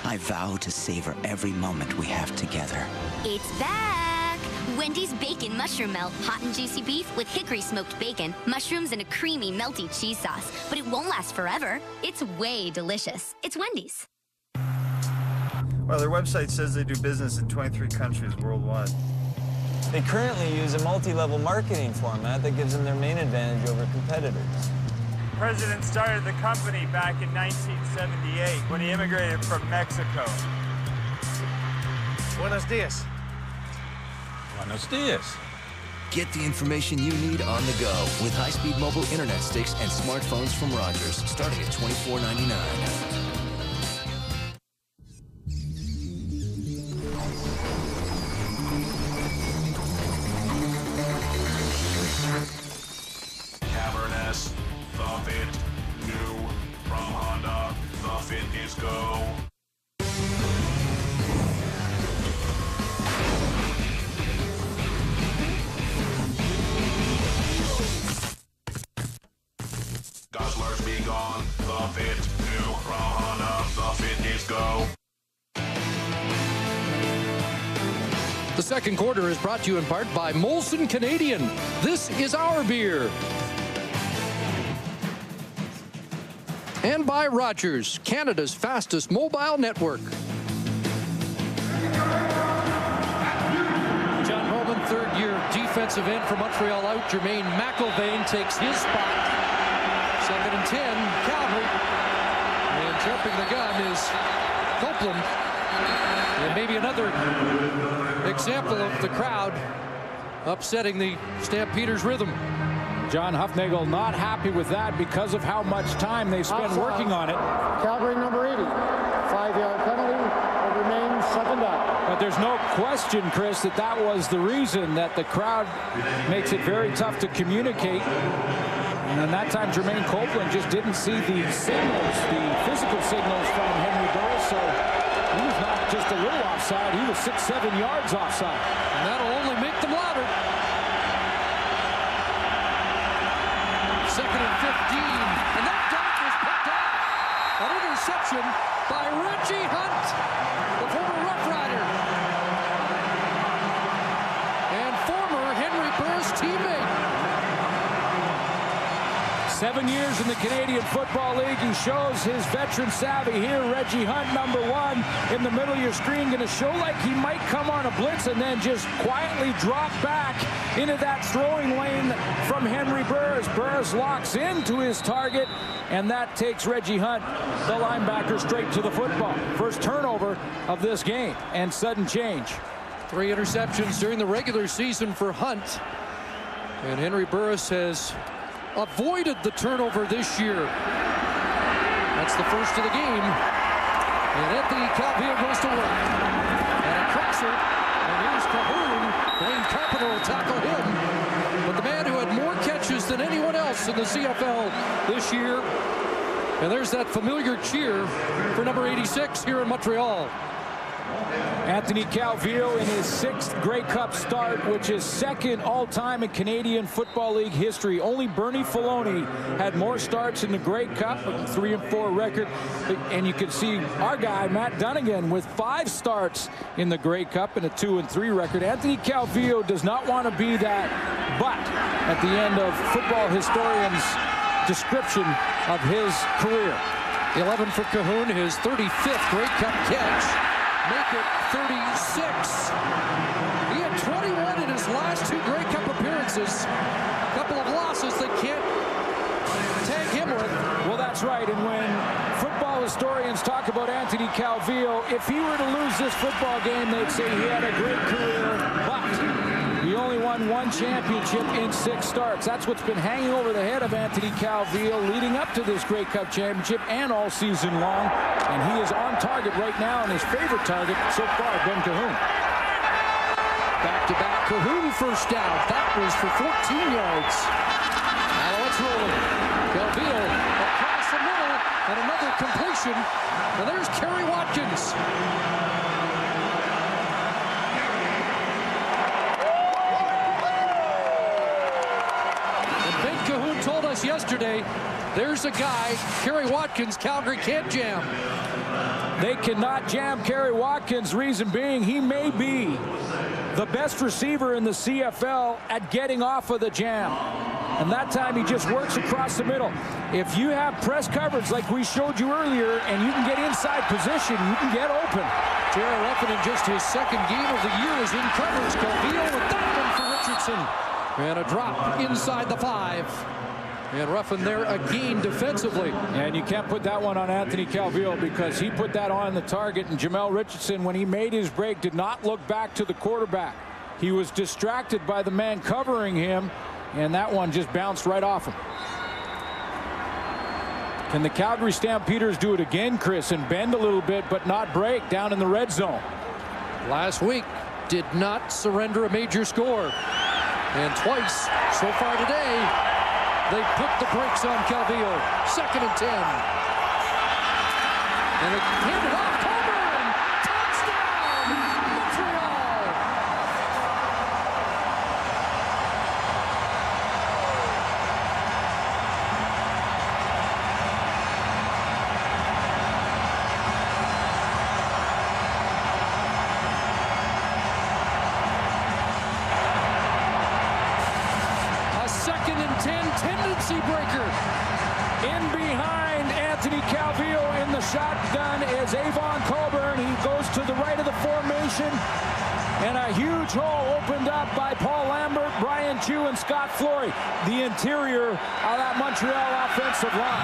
I vow to savor every moment we have together. It's back! Wendy's Bacon Mushroom Melt. Hot and juicy beef with hickory smoked bacon, mushrooms, and a creamy, melty cheese sauce. But it won't last forever. It's way delicious. It's Wendy's. Well, their website says they do business in 23 countries worldwide. They currently use a multi-level marketing format that gives them their main advantage over competitors. The president started the company back in 1978 when he immigrated from Mexico. Buenos dias. Buenos dias. Get the information you need on the go with high-speed mobile internet sticks and smartphones from Rogers, starting at $24.99. The Fit, new from Honda, the Fit is go. Guzzlers be gone, the Fit, new from Honda, the Fit is go. The second quarter is brought to you in part by Molson Canadian. This is our beer. And by Rogers, Canada's fastest mobile network. John Bowman, third-year defense defensive end for Montreal out. Jermaine McIlvain takes his spot. 2nd and 10, Calgary. And jumping the gun is Copeland. And maybe another example of the crowd upsetting the Stampeders' rhythm. John Huffnagel not happy with that because of how much time they spent working on it. Calgary number 80, 5-yard penalty. It remains 2nd down. But there's no question, Chris, that that was the reason that the crowd makes it very tough to communicate. And that time, Jermaine Copeland just didn't see the signals, the physical signals from Henry Burris. So he was not just a little offside. He was 6-7 yards offside. And that'll only make them louder. 2nd and 15. And that dunk was picked up. An interception by Reggie Hunt, the former Rough Rider. And former Henry Burris teammate. 7 years in the Canadian Football League. He shows his veteran savvy here. Reggie Hunt, number 1, in the middle of your screen. Going to show like he might come on a blitz and then just quietly drop back into that throwing lane from Henry Burris. Burris locks into his target, and that takes Reggie Hunt, the linebacker, straight to the football. First turnover of this game, and sudden change. 3 interceptions during the regular season for Hunt. And Henry Burris has avoided the turnover this year. That's the first of the game. And Anthony Calvillo goes to work. And a crosser. And here's Cahoon. Blaine Carpenter will tackle him. But the man who had more catches than anyone else in the CFL this year. And there's that familiar cheer for number 86 here in Montreal. Anthony Calvillo in his 6th Grey Cup start, which is 2nd all-time in Canadian Football League history. Only Bernie Filoni had more starts in the Grey Cup, a 3-4 record. And you can see our guy, Matt Dunnigan, with 5 starts in the Grey Cup and a 2-3 record. Anthony Calvillo does not want to be that but at the end of football historians' description of his career. 11 for Cahoon, his 35th Grey Cup catch. Make it 36. He had 21 in his last 2 Grey Cup appearances. A couple of losses that can't tag him with. Well, that's right. And when football historians talk about Anthony Calvillo, if he were to lose this football game, they'd say he had a great career, but he only won 1 championship in 6 starts. That's what's been hanging over the head of Anthony Calvillo leading up to this Grey Cup championship and all season long. And he is on target right now, and his favorite target so far, Ben Cahoon. Back-to-back Cahoon first down. That was for 14 yards. Now it's rolling. Calvillo across the middle, and another completion. And there's Kerry Watkins. Cahoon told us yesterday, there's a guy, Kerry Watkins, Calgary can't jam. They cannot jam Kerry Watkins, reason being he may be the best receiver in the CFL at getting off of the jam. And that time he just works across the middle. If you have press coverage like we showed you earlier and you can get inside position, you can get open. Jerry Ruffin in just his 2nd game of the year is in coverage. Calvillo with that one for Richardson. And a drop inside the 5. And Ruffin there again defensively. And you can't put that one on Anthony Calvillo because he put that on the target. And Jamel Richardson, when he made his break, did not look back to the quarterback. He was distracted by the man covering him. And that one just bounced right off him. Can the Calgary Stampeders do it again, Chris, and bend a little bit but not break down in the red zone? Last week did not surrender a major score. And twice so far today, they put the brakes on Calvillo. 2nd and 10. And it handed off. Coburn! Touchdown! Montreal! Tendency breaker. In behind Anthony Calvillo in the shotgun is Avon Coburn. He goes to the right of the formation. And a huge hole opened up by Paul Lambert, Brian Chew, and Scott Flory. The interior of that Montreal offensive line.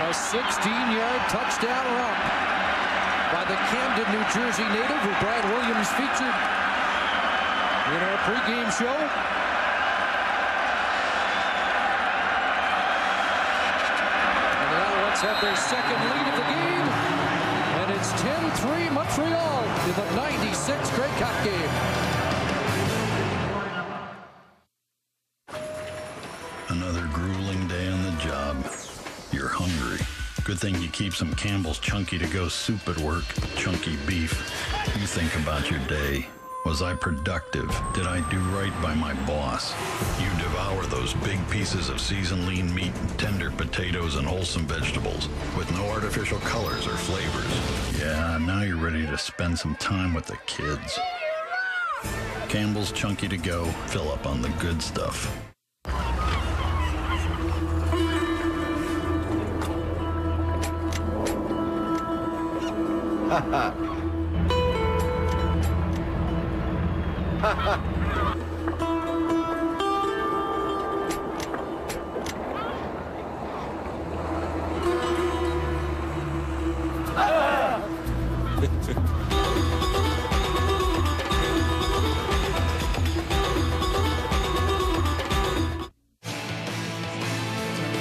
A 16-yard touchdown run by the Camden, New Jersey native, who Brian Williams featured in our pregame show. And the Alouettes have their second lead of the game. And it's 10-3 Montreal in the 96 Grey Cup game. Another grueling day on the job. You're hungry. Good thing you keep some Campbell's Chunky to Go soup at work. Chunky beef. You think about your day. Was I productive? Did I do right by my boss? You devour those big pieces of seasoned lean meat, tender potatoes, and wholesome vegetables with no artificial colors or flavors. Yeah, now you're ready to spend some time with the kids. Campbell's Chunky to Go. Fill up on the good stuff. Ha ha. Ha ha.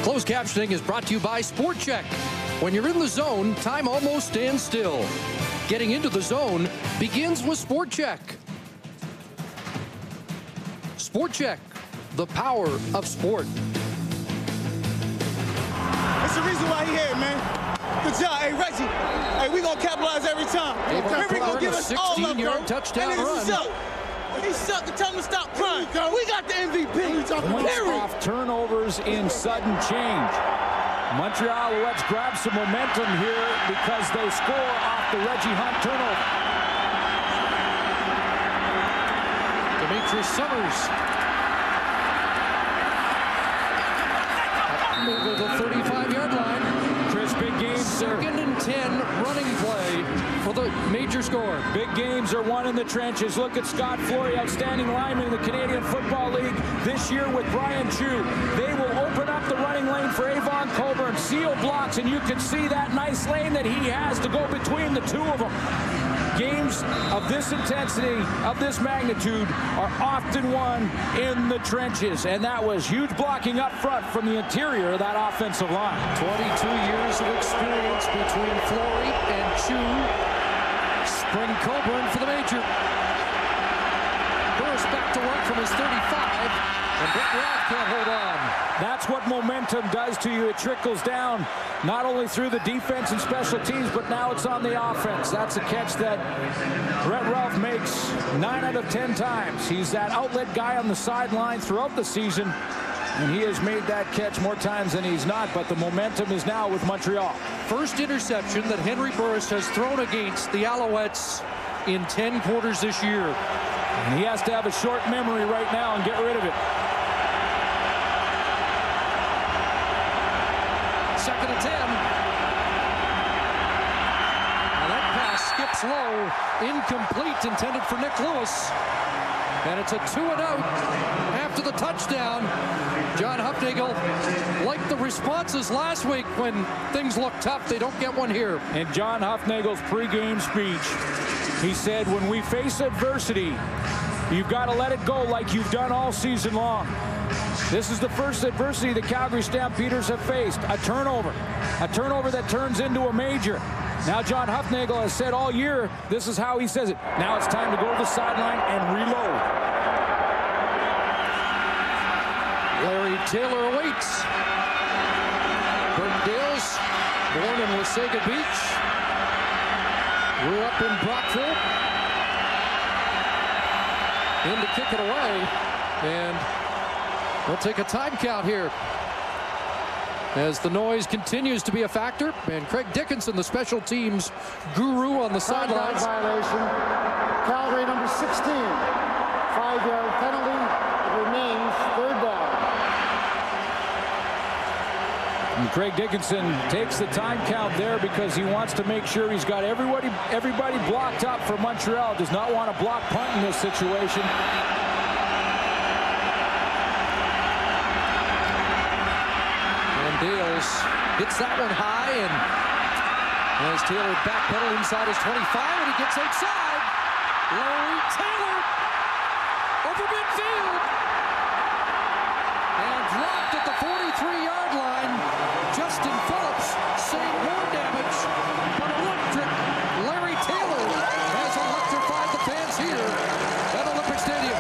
Closed captioning is brought to you by Sport Check. When you're in the zone, time almost stands still. Getting into the zone begins with Sport Check. Sport Check, the power of sport. That's the reason why he here, man. Good job. Hey, Reggie. Hey, we gonna capitalize every time. Henry gonna give us all up, bro. 16-yard touchdown run. He sucked to tell him to stop crying. We got the MVP. Points off turnovers in sudden change. Montreal Alouettes grab some momentum here because they score off the Reggie Hunt turnover. Demetrius Summers over the 35-yard line. Chris, big games. Second and 10 running play for the major score. Big games are won in the trenches. Look at Scott Flory, outstanding lineman in the Canadian Football League this year with Brian Chew. They will open up the running lane for Avon Colburn, seal blocks, and you can see that nice lane that he has to go between the two of them. Games of this intensity, of this magnitude, are often won in the trenches, and that was huge blocking up front from the interior of that offensive line. 22 years of experience between Flory and Chew. Spring Colburn for the major. Burris back to work from his 35, and Brett Rath can't hold on. That's what momentum does to you. It trickles down not only through the defense and special teams, but now it's on the offense. That's a catch that Brett Ralph makes 9 out of 10 times. He's that outlet guy on the sideline throughout the season, and he has made that catch more times than he's not, but the momentum is now with Montreal. First interception that Henry Burris has thrown against the Alouettes in 10 quarters this year. And he has to have a short memory right now and get rid of it. Second and 10. Now that pass skips low. Incomplete, intended for Nick Lewis. And it's a 2-and-out after the touchdown. John Hufnagel, like the responses last week when things look tough, they don't get one here. And John Hufnagel's pregame speech, he said, when we face adversity, you've got to let it go like you've done all season long. This is the first adversity the Calgary Stampeders have faced, a turnover that turns into a major. Now John Hufnagel has said all year, this is how he says it. Now it's time to go to the sideline and reload. Larry Taylor awaits. Bert Gales, born in Wasaga Beach, grew up in Brockville. In to kick it away, and we'll take a time count here as the noise continues to be a factor. And Craig Dickinson, the special teams guru on the sidelines. Violation. Calgary number 16. 5-yard penalty. It remains third down. And Craig Dickinson takes the time count there because he wants to make sure he's got everybody blocked up for Montreal. Does not want to block punt in this situation. And Dales hits that one high, and as Taylor backpedal inside his 25, and he gets outside. Larry Taylor over midfield. And dropped at the 43-yard line. Justin Phillips saved more damage, but electric Larry Taylor has electrified the fans here at Olympic Stadium.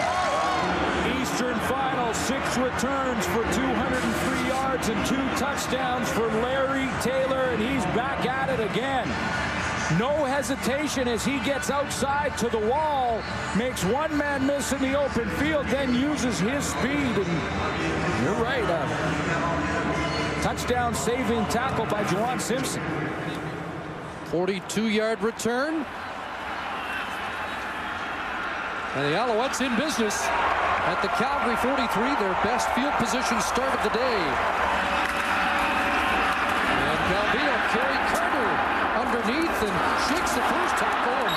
Eastern Final, 6 returns for 203 yards and 2 touchdowns for Larry Taylor, and he's back at it again. No hesitation as he gets outside to the wall, makes one man miss in the open field, then uses his speed. And you're right, touchdown saving tackle by Juwan Simpson. 42-yard return. And the Alouettes in business at the Calgary 43, their best field position start of the day. And Calvillo, Kerry Carter underneath and shakes the first tackle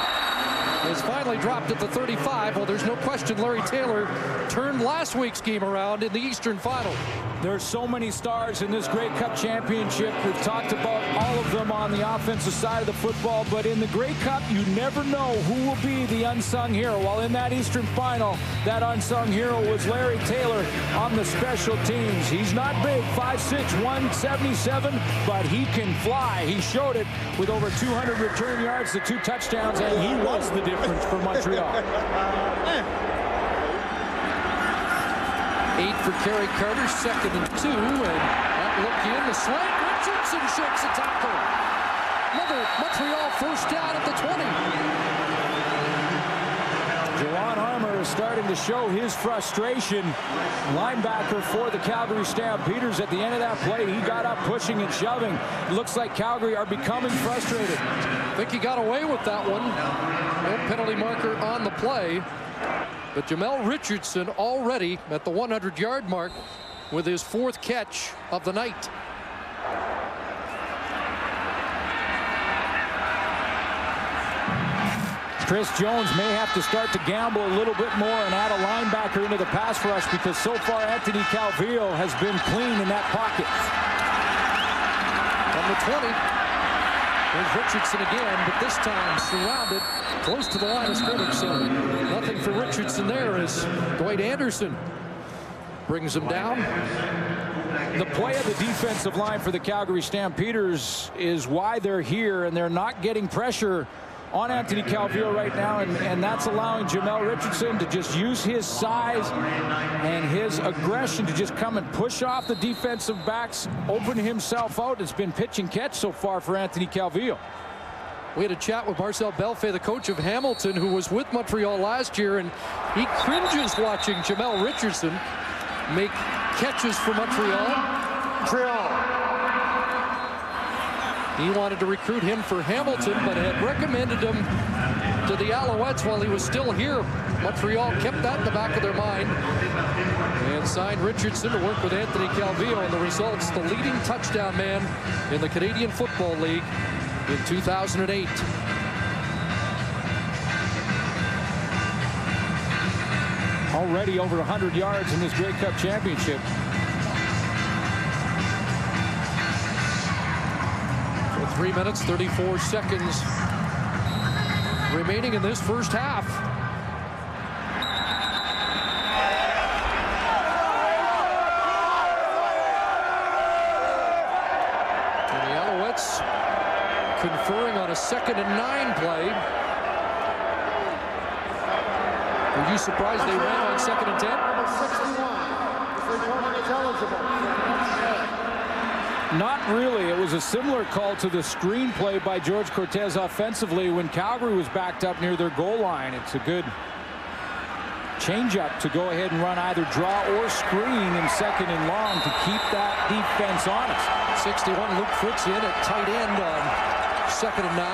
and is finally dropped at the 35. Well, there's no question Larry Taylor turned last week's game around in the Eastern Final. There's so many stars in this Grey Cup championship. We've talked about all of them on the offensive side of the football, but in the Grey Cup, you never know who will be the unsung hero. While in that Eastern Final, that unsung hero was Larry Taylor on the special teams. He's not big, 5'6", 177, but he can fly. He showed it with over 200 return yards to 2 touchdowns, and he was the difference for Montreal. 8 for Kerry Carter, 2nd and 2, and that look in, the slant, Richardson shakes a tackle. Another Montreal first down at the 20. Juwan Armour is starting to show his frustration. Linebacker for the Calgary Stampeders at the end of that play, he got up pushing and shoving. It looks like Calgary are becoming frustrated. I think he got away with that one. No penalty marker on the play. But Jamel Richardson already at the 100-yard mark with his 4th catch of the night. Chris Jones may have to start to gamble a little bit more and add a linebacker into the pass rush because so far Anthony Calvillo has been clean in that pocket. From the 20, there's Richardson again, but this time surrounded close to the line of scrimmage, so nothing for Richardson there as Dwight Anderson brings him down. The play of the defensive line for the Calgary Stampeders is why they're here, and they're not getting pressure on Anthony Calvillo right now, and that's allowing Jamel Richardson to just use his size and his aggression to just come and push off the defensive backs, open himself out. It's been pitch and catch so far for Anthony Calvillo. We had a chat with Marcel Belfait, the coach of Hamilton, who was with Montreal last year, and he cringes watching Jamel Richardson make catches for Montreal. He wanted to recruit him for Hamilton, but had recommended him to the Alouettes while he was still here. Montreal kept that in the back of their mind and signed Richardson to work with Anthony Calvillo, and the results, the leading touchdown man in the Canadian Football League in 2008. Already over 100 yards in this Grey Cup championship. For 3 minutes, 34 seconds remaining in this first half. And the Alouettes conferring on a 2nd and 9 play. Were you surprised they ran on 2nd and 10? Number 61 is returning as eligible. Not really. It was a similar call to the screenplay by George Cortez offensively when Calgary was backed up near their goal line. It's a good changeup to go ahead and run either draw or screen in 2nd and long to keep that defense honest. 61, Luke Fritz in at tight end on 2nd and 9.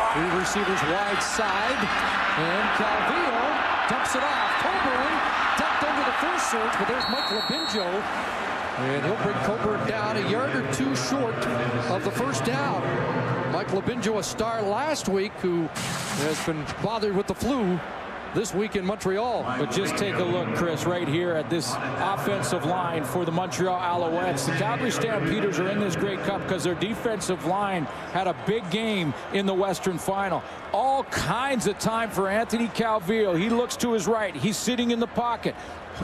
3 receivers wide side, and Calvillo dumps it off. Coburn ducked under the first surge, but there's Mike Labinjo And he'll bring Coburn down a yard or two short of the first down. Mike Labinjo, a star last week, who has been bothered with the flu this week in Montreal. But just take a look, Chris, right here at this offensive line for the Montreal Alouettes. The Calgary Stampeders are in this Grey Cup because their defensive line had a big game in the Western Final. All kinds of time for Anthony Calvillo. He looks to his right. He's sitting in the pocket.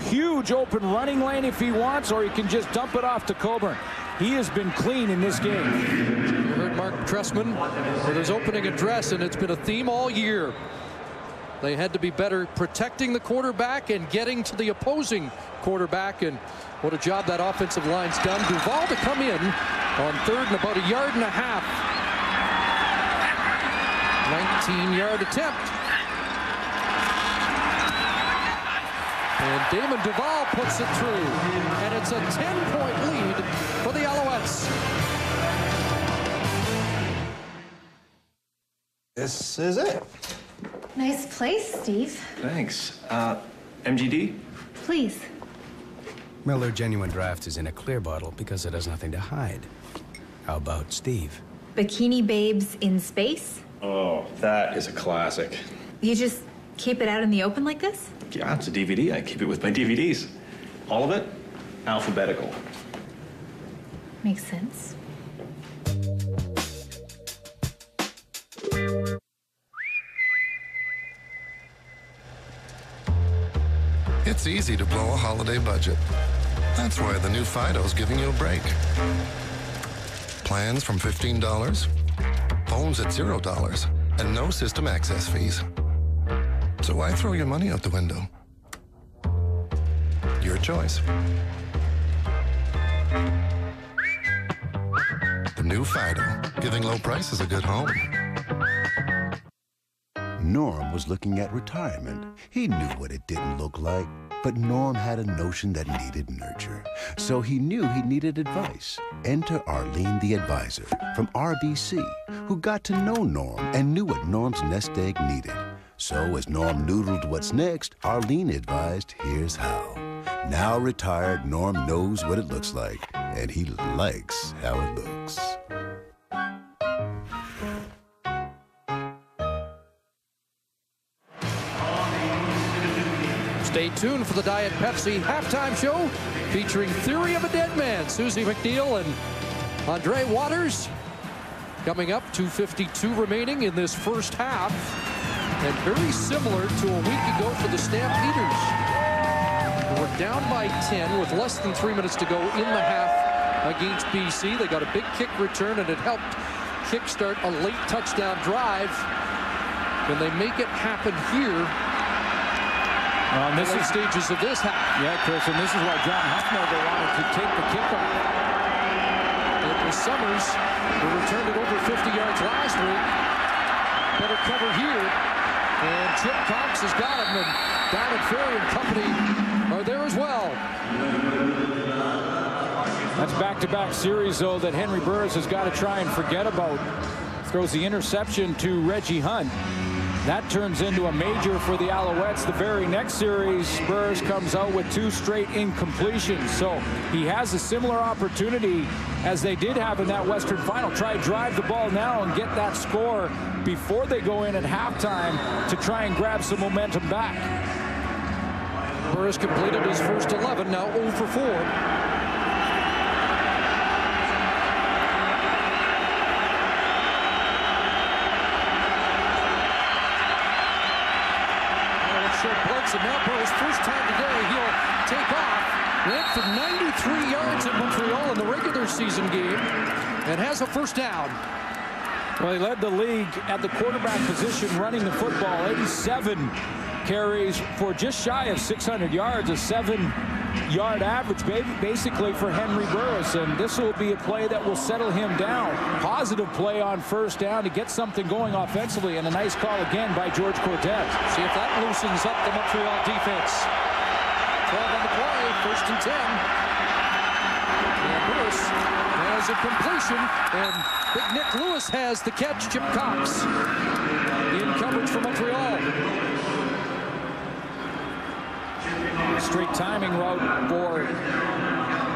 Huge open running lane if he wants, or he can just dump it off to Coburn. He has been clean in this game. You heard Mark Trestman with his opening address, and it's been a theme all year. They had to be better protecting the quarterback and getting to the opposing quarterback, and what a job that offensive line's done. Duval to come in on third and about a yard and a half. 19-yard attempt. And Damon Duval puts it through, and it's a 10-point lead for the Alouettes. This is it. Nice place, Steve. Thanks. MGD? Please. Miller Genuine Draft is in a clear bottle because it has nothing to hide. How about Steve? Bikini Babes in Space? Oh, that is a classic. You just keep it out in the open like this? Yeah, it's a DVD. I keep it with my DVDs. All of it, alphabetical. Makes sense. It's easy to blow a holiday budget. That's why the new Fido's giving you a break. Plans from $15, phones at $0, and no system access fees. So why throw your money out the window? Your choice. The new Fido, giving low prices a good home. Norm was looking at retirement. He knew what it didn't look like, but Norm had a notion that needed nurture. So he knew he needed advice. Enter Arlene the advisor from RBC, who got to know Norm and knew what Norm's nest egg needed. So as Norm noodled what's next, Arlene advised, here's how. Now retired, Norm knows what it looks like, and he likes how it looks. Stay tuned for the Diet Pepsi halftime show featuring Theory of a Dead Man, Susie McNeil and Andre Waters. Coming up, 2:52 remaining in this first half. And very similar to a week ago for the Stampeders. We're down by 10 with less than 3 minutes to go in the half against BC. They got a big kick return, and it helped kickstart a late touchdown drive. Can they make it happen here? On this late stages of this half. Yeah, Chris, and this is why John Huffnagle wanted to take the kickoff. It was Summers who returned it over 50 yards last week. Better cover here. And Chip Cox has got him, and Down and Ferry and company are there as well. That's back-to-back series, though, that Henry Burris has got to try and forget about. Throws the interception to Reggie Hunt. That turns into a major for the Alouettes. The very next series, Burris comes out with 2 straight incompletions. So he has a similar opportunity as they did have in that Western Final. Try drive the ball now and get that score before they go in at halftime to try and grab some momentum back. Burris completed his first 11, now 0 for 4. And now Burris, first time today, he'll take off. Went for 93 yards at Montreal in the regular season game and has a first down. Well, he led the league at the quarterback position running the football. 87 carries for just shy of 600 yards, a 7-yard average basically for Henry Burris. And this will be a play that will settle him down. Positive play on first down to get something going offensively, and a nice call again by George Cortez. See if that loosens up the Montreal defense. 12 on the play, 1st and 10. And Burris has a completion, and Big Nick Lewis has the catch. Chip Cox in coverage for Montreal. Straight timing route for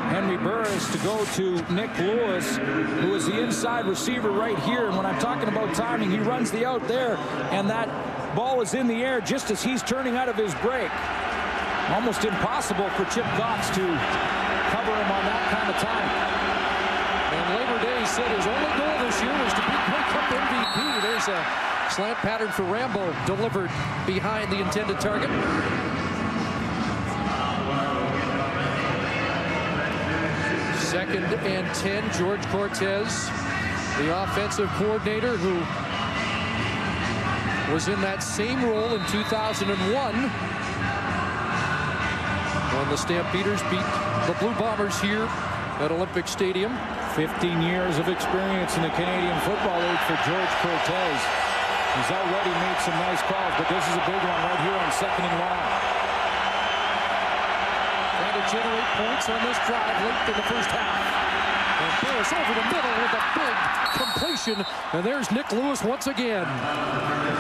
Henry Burris to go to Nick Lewis, who is the inside receiver right here. And when I'm talking about timing, he runs the out there, and that ball is in the air just as he's turning out of his break. Almost impossible for Chip Cox to cover him on that kind of time. And Labor Day said his only goal this year was to be Grey Cup MVP. There's a slant pattern for Rambo delivered behind the intended target. Second and 10, George Cortez, the offensive coordinator who was in that same role in 2001 when the Stampeders beat the Blue Bombers here at Olympic Stadium. 15 years of experience in the Canadian Football League for George Cortez. He's already made some nice calls, but this is a big one right here on 2nd and long. Trying to generate points on this drive late in the first half. And Burris over the middle with a big completion. And there's Nick Lewis once again.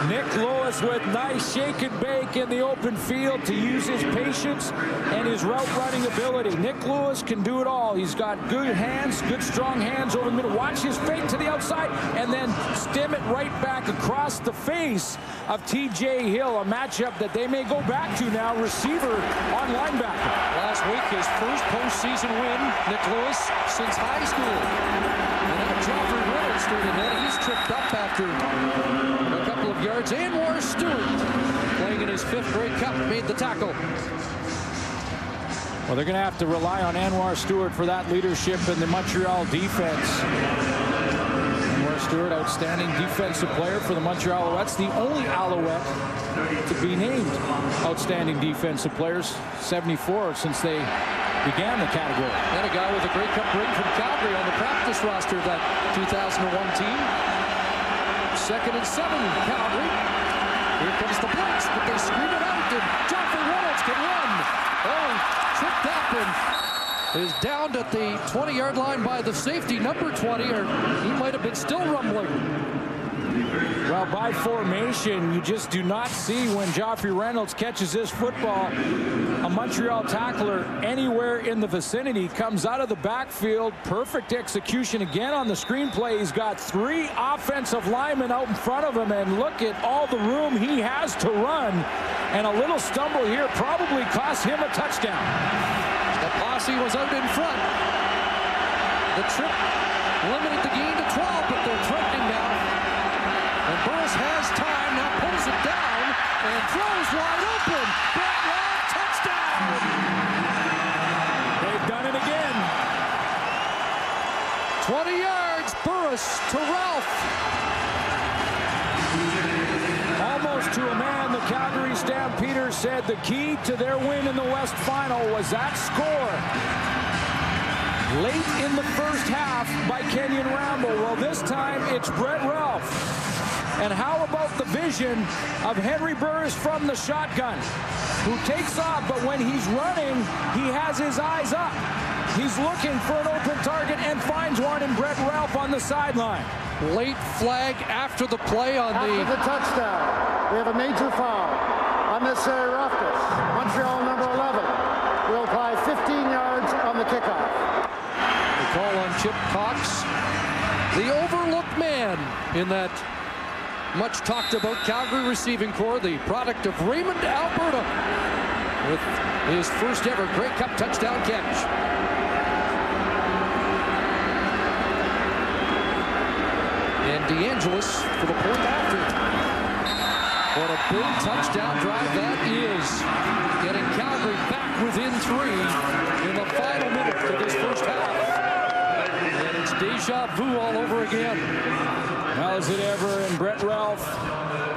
Nick Lewis with nice shake and bake in the open field to use his patience and his route running ability. Nick Lewis can do it all. He's got good hands, good strong hands over the middle. Watch his fake to the outside and then stem it right back across the face of TJ Hill. A matchup that they may go back to now. Receiver on linebacker. Last week, his first postseason win, Nick Lewis, since high school. And now Joffrey Reynolds through the net. He's tripped up after a couple of yards. Anwar Stewart, playing in his 5th Grey Cup, made the tackle. Well, they're going to have to rely on Anwar Stewart for that leadership in the Montreal defense. Anwar Stewart, outstanding defensive player for the Montreal Alouettes. The only Alouette to be named outstanding defensive players, 74 since they began the category. And a guy with a Grey Cup ring from Calgary on the practice roster of that 2001 team. 2nd and 7, Calgary. Here comes the blitz, but they screen it out, and Joffrey Reynolds can run. Oh, tripped up and is downed at the 20-yard line by the safety, number 20, or he might have been still rumbling. Well, by formation, you just do not see when Joffrey Reynolds catches this football. A Montreal tackler anywhere in the vicinity comes out of the backfield. Perfect execution again on the screenplay. He's got 3 offensive linemen out in front of him, and look at all the room he has to run. And a little stumble here probably cost him a touchdown. The posse was out in front. The trip limited the gain to 12, but they're threatening now. And Burris has time, now pulls it down and throws wide open. Brett Ralph, touchdown! They've done it again. 20 yards, Burris to Ralph. Almost to a man, the Calgary Stampeders said the key to their win in the West Final was that score. Late in the first half by Kenyon Rambo. Well, this time it's Brett Ralph. And how about the vision of Henry Burris from the shotgun, who takes off, but when he's running, he has his eyes up. He's looking for an open target and finds one in Brett Ralph on the sideline. Late flag after the play on after the touchdown. We have a major foul. Unnecessary roughness. Montreal number 11 will apply 15 yards on the kickoff. The call on Chip Cox, the overlooked man in that much talked about Calgary receiving corps, the product of Raymond, Alberta, with his first ever Grey Cup touchdown catch. And DeAngelis for the point after. What a big touchdown drive that is. Getting Calgary back within 3 in the final minute of this first half. And it's deja vu all over again. Well, is it ever? And Brett Ralph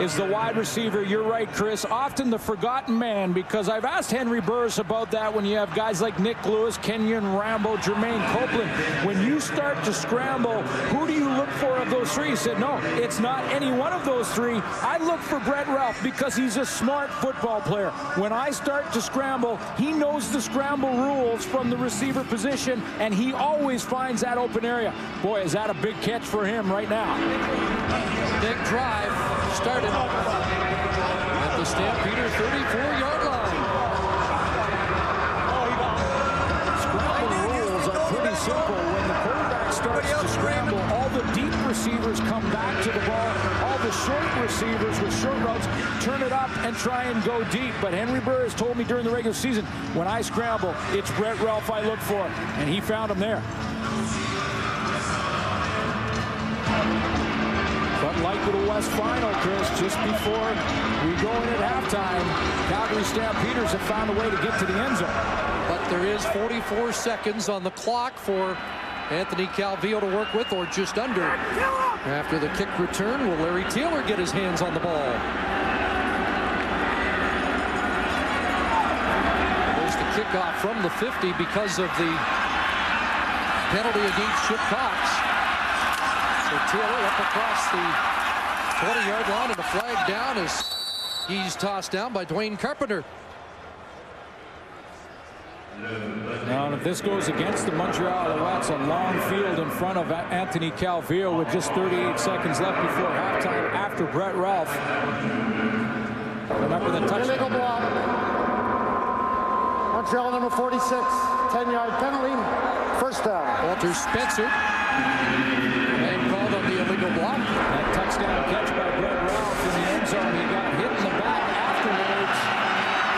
is the wide receiver. You're right, Chris. Often the forgotten man, because I've asked Henry Burris about that when you have guys like Nick Lewis, Kenyon Rambo, Jermaine Copeland. When you start to scramble, who do you look for of those 3? He said, no, it's not any one of those 3. I look for Brett Ralph because he's a smart football player. When I start to scramble, he knows the scramble rules from the receiver position, and he always finds that open area. Boy, is that a big catch for him right now. Big drive started at the Stampeder 34-yard line. Scramble rules simple. When the quarterback starts to scramble, all the deep receivers come back to the ball. All the short receivers with short routes turn it up and try and go deep. But Henry Burr has told me during the regular season, when I scramble, it's Brett Ralph I look for, and he found him there. But like the West Final, Chris, just before we go in at halftime, Calgary Stampeders have found a way to get to the end zone. But there is 44 seconds on the clock for Anthony Calvillo to work with, or just under. After the kick return, will Larry Taylor get his hands on the ball? There's the kickoff from the 50 because of the penalty against Chip Cox. So Taylor up across the 20-yard line, and a flag down as he's tossed down by Dwayne Carpenter. Now, if this goes against the Montreal Alouettes, a long field in front of Anthony Calvillo with just 38 seconds left before halftime after Brett Ralph. Remember the touchdown. Illegal block. Montreal number 46, 10-yard penalty, first down. Walter Spencer. And called on the illegal block. That touchdown catch by Brett Ralph in the end zone. He got hit in the back afterwards.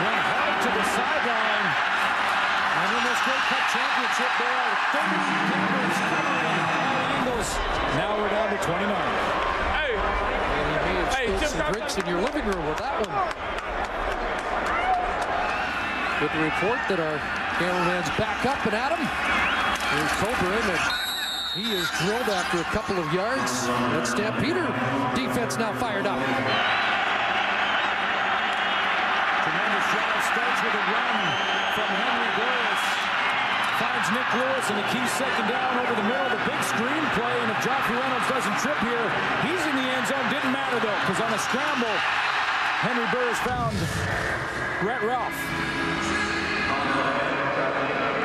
Went hard to the sideline. And in this Grey Cup championship, there are 30 Calgary Eagles. Now we're down to 29. Hey! And you may have spilled some drinks in your living room with that one. With the report that our cameraman's back up and at him. Here's Coburn, and he is drilled after a couple of yards. That Stampeder defense now fired up. Tremendous drive starts with a run from Henry Burr. Finds Nick Lewis in a key second down over the middle. The big screen play, and if Joffrey Reynolds doesn't trip here, he's in the end zone. Didn't matter though, because on a scramble, Henry Burr has found Brett Ralph.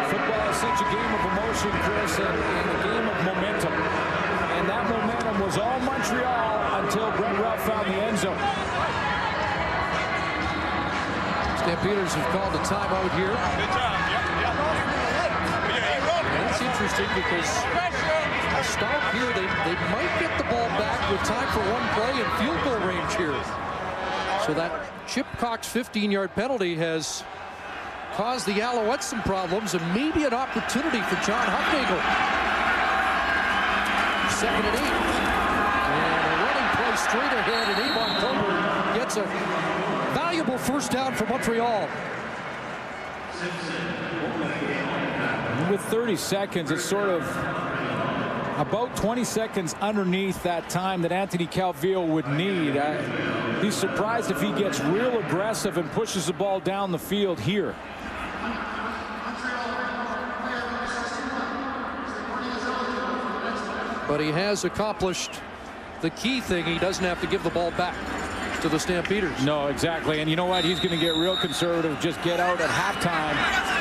Football is such a game of emotion, Chris, and a game of momentum. And that momentum was all Montreal until Brett Ralph found the end zone. Stampeders have called a timeout here. Good job. It's interesting because a stop here, they might get the ball back with time for one play in field goal range here. So that Chip Cox 15-yard penalty has caused the Alouettes some problems, and maybe an opportunity for John Hucknagel. 2nd and 8. And a running play straight ahead, and Avon Coburn gets a valuable first down for Montreal. With 30 seconds, it's sort of about 20 seconds underneath that time that Anthony Calvillo would need. I'd be surprised if he gets real aggressive and pushes the ball down the field here. But he has accomplished the key thing. He doesn't have to give the ball back to the Stampeders. No, exactly. And you know what? He's going to get real conservative. Just get out at halftime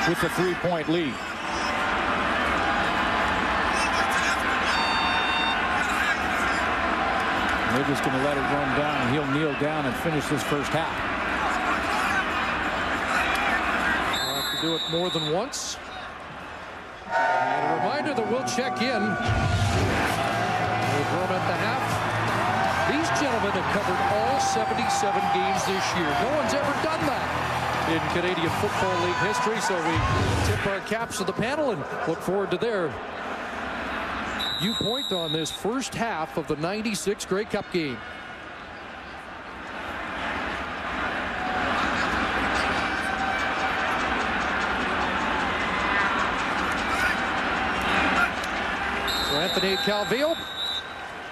with the 3-point lead. They're just going to let it run down. He'll kneel down and finish this first half. We'll have to do it more than once. And a reminder that we'll check in. We've run at the half. These gentlemen have covered all 77 games this year. No one's ever done that in Canadian Football League history, so we tip our caps to the panel and look forward to their viewpoint on this first half of the '96 Grey Cup game. So Anthony Calvillo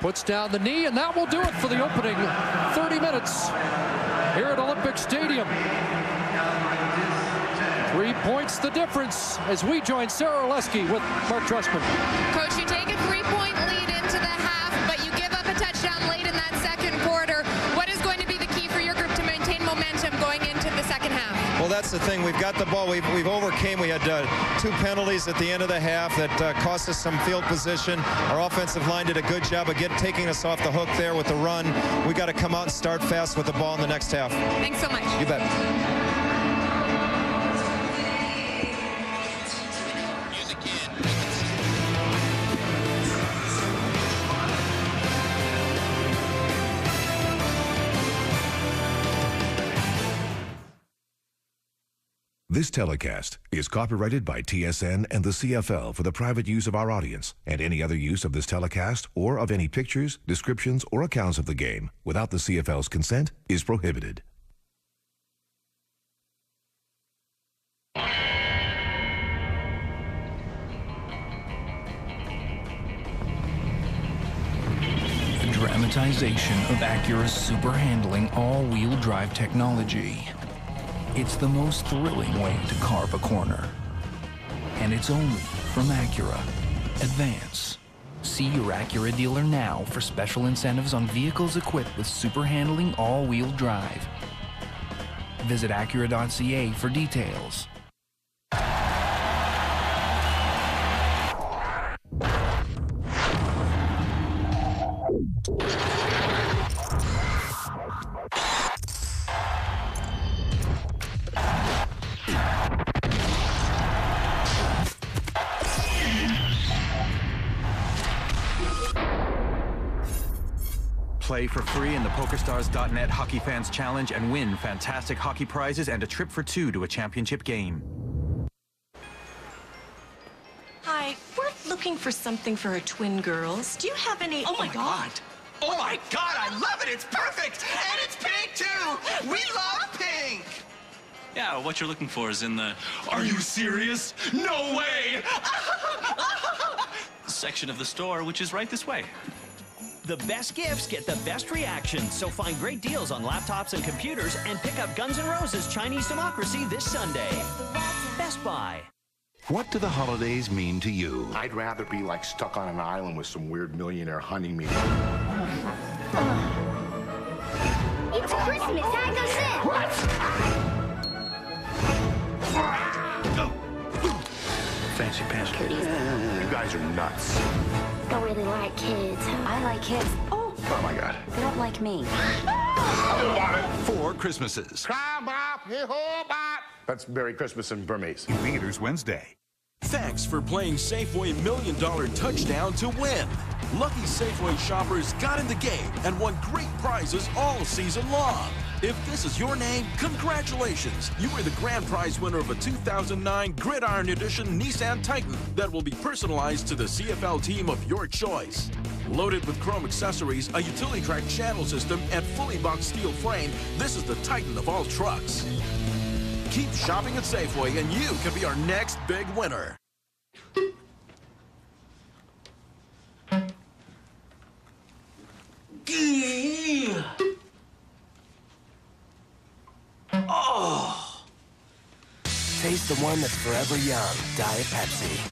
puts down the knee, and that will do it for the opening 30 minutes here at Olympic Stadium. 3 points the difference as we join Sarah Oleski with Mark Trustman. Coach, you take a 3-point lead into the half, but you give up a touchdown late in that second quarter. What is going to be the key for your group to maintain momentum going into the second half? Well, that's the thing. We've got the ball. We've overcame. We had 2 penalties at the end of the half that cost us some field position. Our offensive line did a good job of taking us off the hook there with the run. We got to come out and start fast with the ball in the next half. Thanks so much. You bet. This telecast is copyrighted by TSN and the CFL for the private use of our audience, and any other use of this telecast or of any pictures, descriptions, or accounts of the game without the CFL's consent is prohibited. The dramatization of Acura's super handling all-wheel drive technology. It's the most thrilling way to carve a corner. And it's only from Acura. Advance. See your Acura dealer now for special incentives on vehicles equipped with super handling all-wheel drive. Visit Acura.ca for details. Play for free in the PokerStars.net Hockey Fans Challenge and win fantastic hockey prizes and a trip for two to a championship game. Hi, we're looking for something for our twin girls. Do you have any... Oh my God! Oh my God, I love it! It's perfect! And it's pink too! We love pink! Yeah, what you're looking for is in the "Are you serious? No way!" section of the store, which is right this way. The best gifts get the best reactions, so find great deals on laptops and computers and pick up Guns N' Roses Chinese Democracy this Sunday. Best Buy. What do the holidays mean to you? I'd rather be like stuck on an island with some weird millionaire hunting me. It's Christmas. Time to sit. What? Fancy pants. You guys are nuts. Don't really like kids. I like kids. Oh my God. They don't like me. 4 Christmases. That's Merry Christmas in Burmese. Theaters Wednesday. Thanks for playing Safeway $1 Million Touchdown to win. Lucky Safeway shoppers got in the game and won great prizes all season long. If this is your name, congratulations! You are the grand prize winner of a 2009 Gridiron Edition Nissan Titan that will be personalized to the CFL team of your choice. Loaded with chrome accessories, a utility track channel system, and fully boxed steel frame, this is the Titan of all trucks. Keep shopping at Safeway and you can be our next big winner. Oh! Taste the one that's forever young. Diet Pepsi.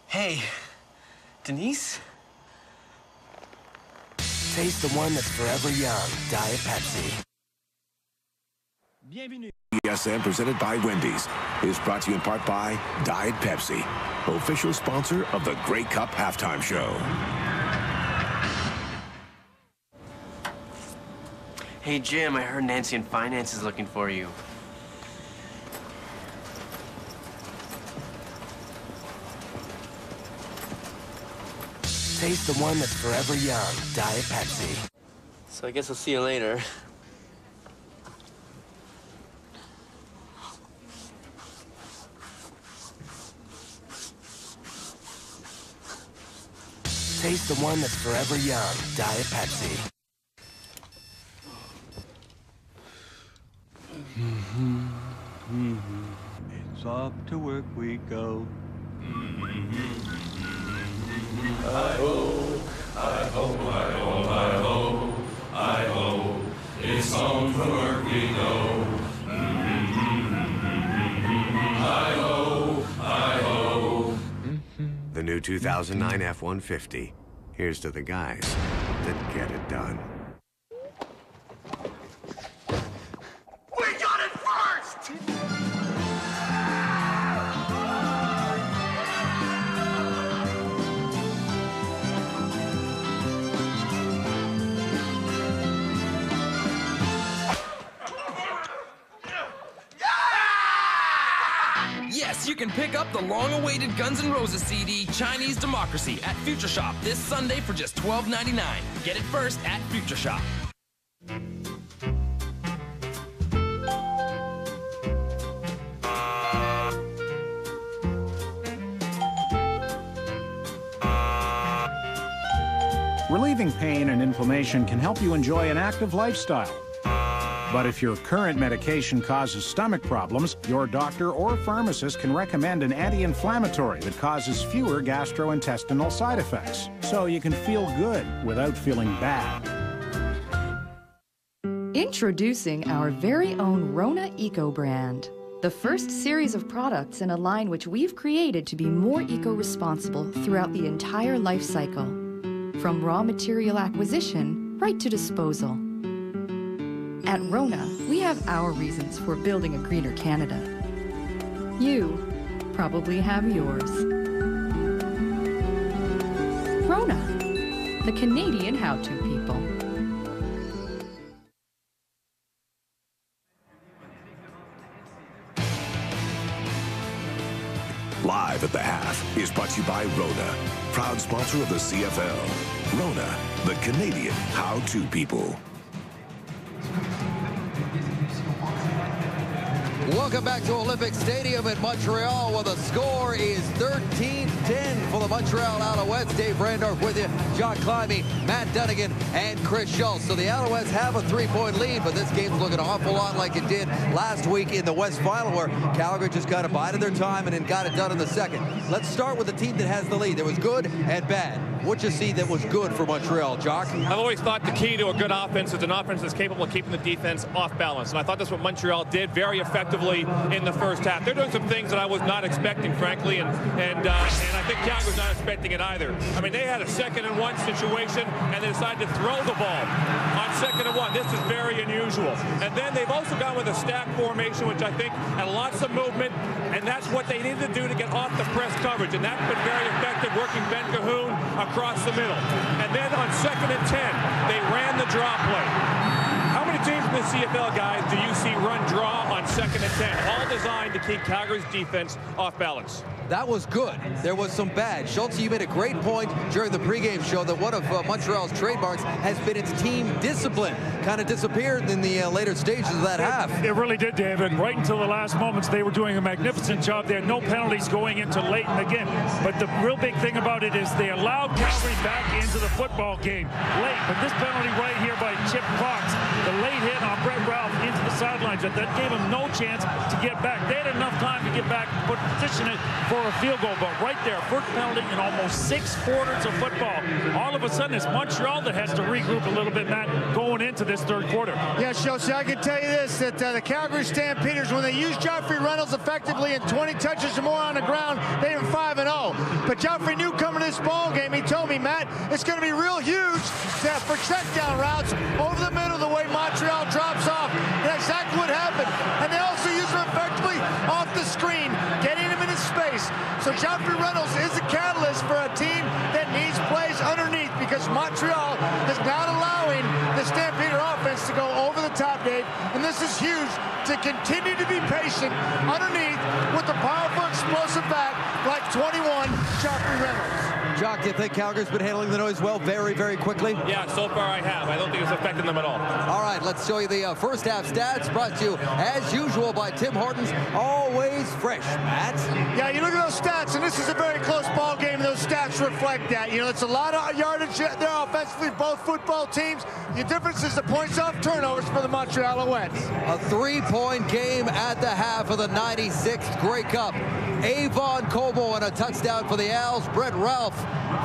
Hey, Denise? Taste the one that's forever young. Diet Pepsi. Bienvenue. TSN presented by Wendy's is brought to you in part by Diet Pepsi, official sponsor of the Grey Cup halftime show. Hey, Jim, I heard Nancy in finance is looking for you. Taste the one that's forever young. Diet Pepsi. So I guess I'll see you later. Taste the one that's forever young. Diet Pepsi. It's off to work we go. Hi-ho, hi-ho, hi-ho, hi-ho, hi-ho. It's home from work we go. Hi-ho, hi-ho. The new 2009 F-150. Here's to the guys that get it done. We got it first! Yes, you can pick up the long-awaited Guns N' Roses CD, Chinese Democracy, at Future Shop this Sunday for just $12.99. Get it first at Future Shop. Relieving pain and inflammation can help you enjoy an active lifestyle. But if your current medication causes stomach problems, your doctor or pharmacist can recommend an anti-inflammatory that causes fewer gastrointestinal side effects, so you can feel good without feeling bad. Introducing our very own Rona Eco brand, the first series of products in a line which we've created to be more eco-responsible throughout the entire life cycle, from raw material acquisition right to disposal. At Rona, we have our reasons for building a greener Canada. You probably have yours. Rona, the Canadian how-to people. Live at the Half is brought to you by Rona, proud sponsor of the CFL. Rona, the Canadian how-to people. Welcome back to Olympic Stadium in Montreal, where the score is 13-10 for the Montreal Alouettes. Dave Randorf with you, John Climbey, Matt Dunnigan, and Chris Schultz. So the Alouettes have a 3-point lead, but this game's looking an awful lot like it did last week in the West Final, where Calgary just kind of bided their time and then got it done in the second. Let's start with the team that has the lead. There was good and bad. What'd you see that was good for Montreal, Jock? I've always thought the key to a good offense is an offense that's capable of keeping the defense off balance. And I thought that's what Montreal did very effectively in the first half. They're doing some things that I was not expecting, frankly, and I think Calgary's not expecting it either. I mean, they had a 2nd-and-1 situation, and they decided to throw the ball on 2nd-and-1. This is very unusual. And then they've also gone with a stack formation, which I think had lots of movement, and that's what they needed to do to get off the press coverage. And that's been very effective, working Ben Cahoon across the middle. And then on 2nd and 10, they ran the draw play. How many teams in the CFL, guys, do you see run draw on 2nd and 10? All designed to keep Calgary's defense off balance. That was good. There was some bad. Schultz, you made a great point during the pregame show that one of Montreal's trademarks has been its team discipline. Kind of disappeared in the later stages of that half. It really did, David. Right until the last moments, they were doing a magnificent job there. No penalties going into late in the game. But the real big thing about it is they allowed Calgary back into the football game late. But this penalty right here by Chip Cox, the late hit on Brett Ralph into the sidelines, that gave him no chance to get back. They had enough time to get back, position it for a field goal, but right there, first penalty in almost 6 quarters of football. All of a sudden, it's Montreal that has to regroup a little bit, Matt, going into this third quarter. Yeah, Schultz, I can tell you this, that the Calgary Stampeders, when they used Joffrey Reynolds effectively in 20 touches or more on the ground, they were 5-0. But Joffrey knew coming to this ball game, he told me, Matt, it's going to be real huge for check down routes over the middle the way Montreal drops off. And that's exactly what happened. And they also used them effectively off the screen, getting him in his space. So Joffrey Reynolds is a catalyst for a team that needs plays underneath, because Montreal is not allowing the Stampeder offense to go over the top, Dave. And this is huge to continue to be patient underneath with the powerful, explosive back like 21, Joffrey Reynolds. Jock, do you think Calgary's been handling the noise well very, very quickly? Yeah, so far I have. I don't think it's affecting them at all. All right, let's show you the first half stats brought to you, as usual, by Tim Hortons. Always fresh, Matt. Yeah, you look at those stats, and this is a very close ball game, and those stats reflect that. You know, it's a lot of yardage there offensively, both football teams. The difference is the points off turnovers for the Montreal Alouettes. A 3-point game at the half of the 96th Grey Cup. Avon Como and a touchdown for the Owls. Brett Ralph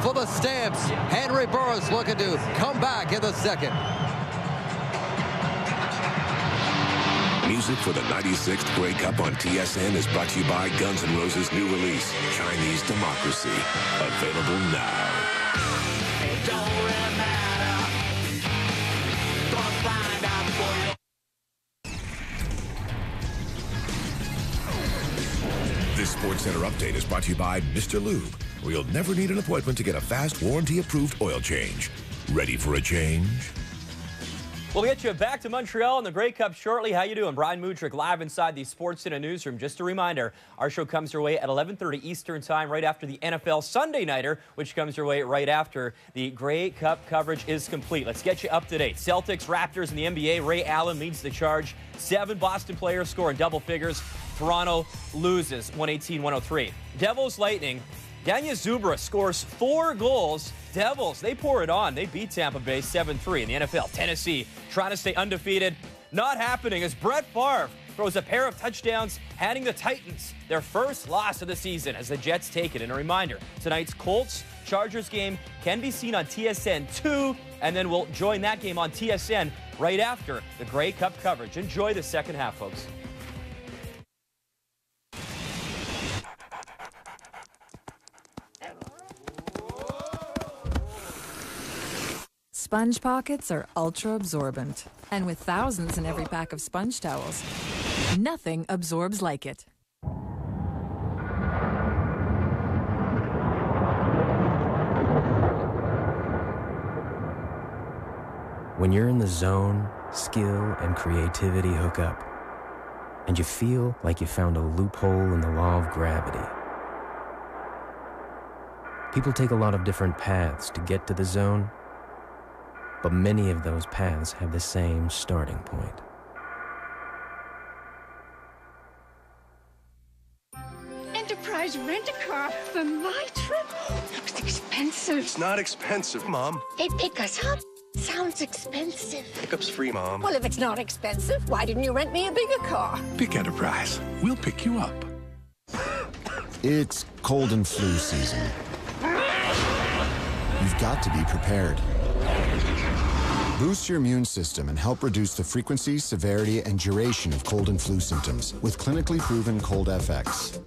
for the Stamps. Henry Burris looking to come back in the second. Music for the 96th Grey Cup on TSN is brought to you by Guns N' Roses' new release, Chinese Democracy. Available now. It don't really matter. Gonna find out for you. This SportsCenter update is brought to you by Mr. Lube, where you'll never need an appointment to get a fast, warranty-approved oil change. Ready for a change? We'll get you back to Montreal in the Grey Cup shortly. How you doing? Brian Mudrick live inside the Sports Center newsroom. Just a reminder, our show comes your way at 11:30 Eastern Time, right after the NFL Sunday Nighter, which comes your way right after the Grey Cup coverage is complete. Let's get you up to date. Celtics, Raptors in the NBA. Ray Allen leads the charge. 7 Boston players score in double figures. Toronto loses 118-103. Devils, Lightning. Danya Zubra scores 4 goals. Devils, they pour it on. They beat Tampa Bay 7-3 in the NFL. Tennessee trying to stay undefeated. Not happening as Brett Favre throws a pair of touchdowns, handing the Titans their first loss of the season as the Jets take it. And a reminder, tonight's Colts-Chargers game can be seen on TSN 2, and then we'll join that game on TSN right after the Grey Cup coverage. Enjoy the second half, folks. Sponge pockets are ultra absorbent, and with thousands in every pack of sponge towels, nothing absorbs like it. When you're in the zone, skill and creativity hook up, and you feel like you found a loophole in the law of gravity. People take a lot of different paths to get to the zone, but many of those paths have the same starting point. Enterprise rent-a-car for my trip? Looks expensive. It's not expensive, Mom. They pick us up? Sounds expensive. Pickup's free, Mom. Well, if it's not expensive, why didn't you rent me a bigger car? Pick Enterprise. We'll pick you up. It's cold and flu season. You've got to be prepared. Boost your immune system and help reduce the frequency, severity, and duration of cold and flu symptoms with clinically proven Cold FX.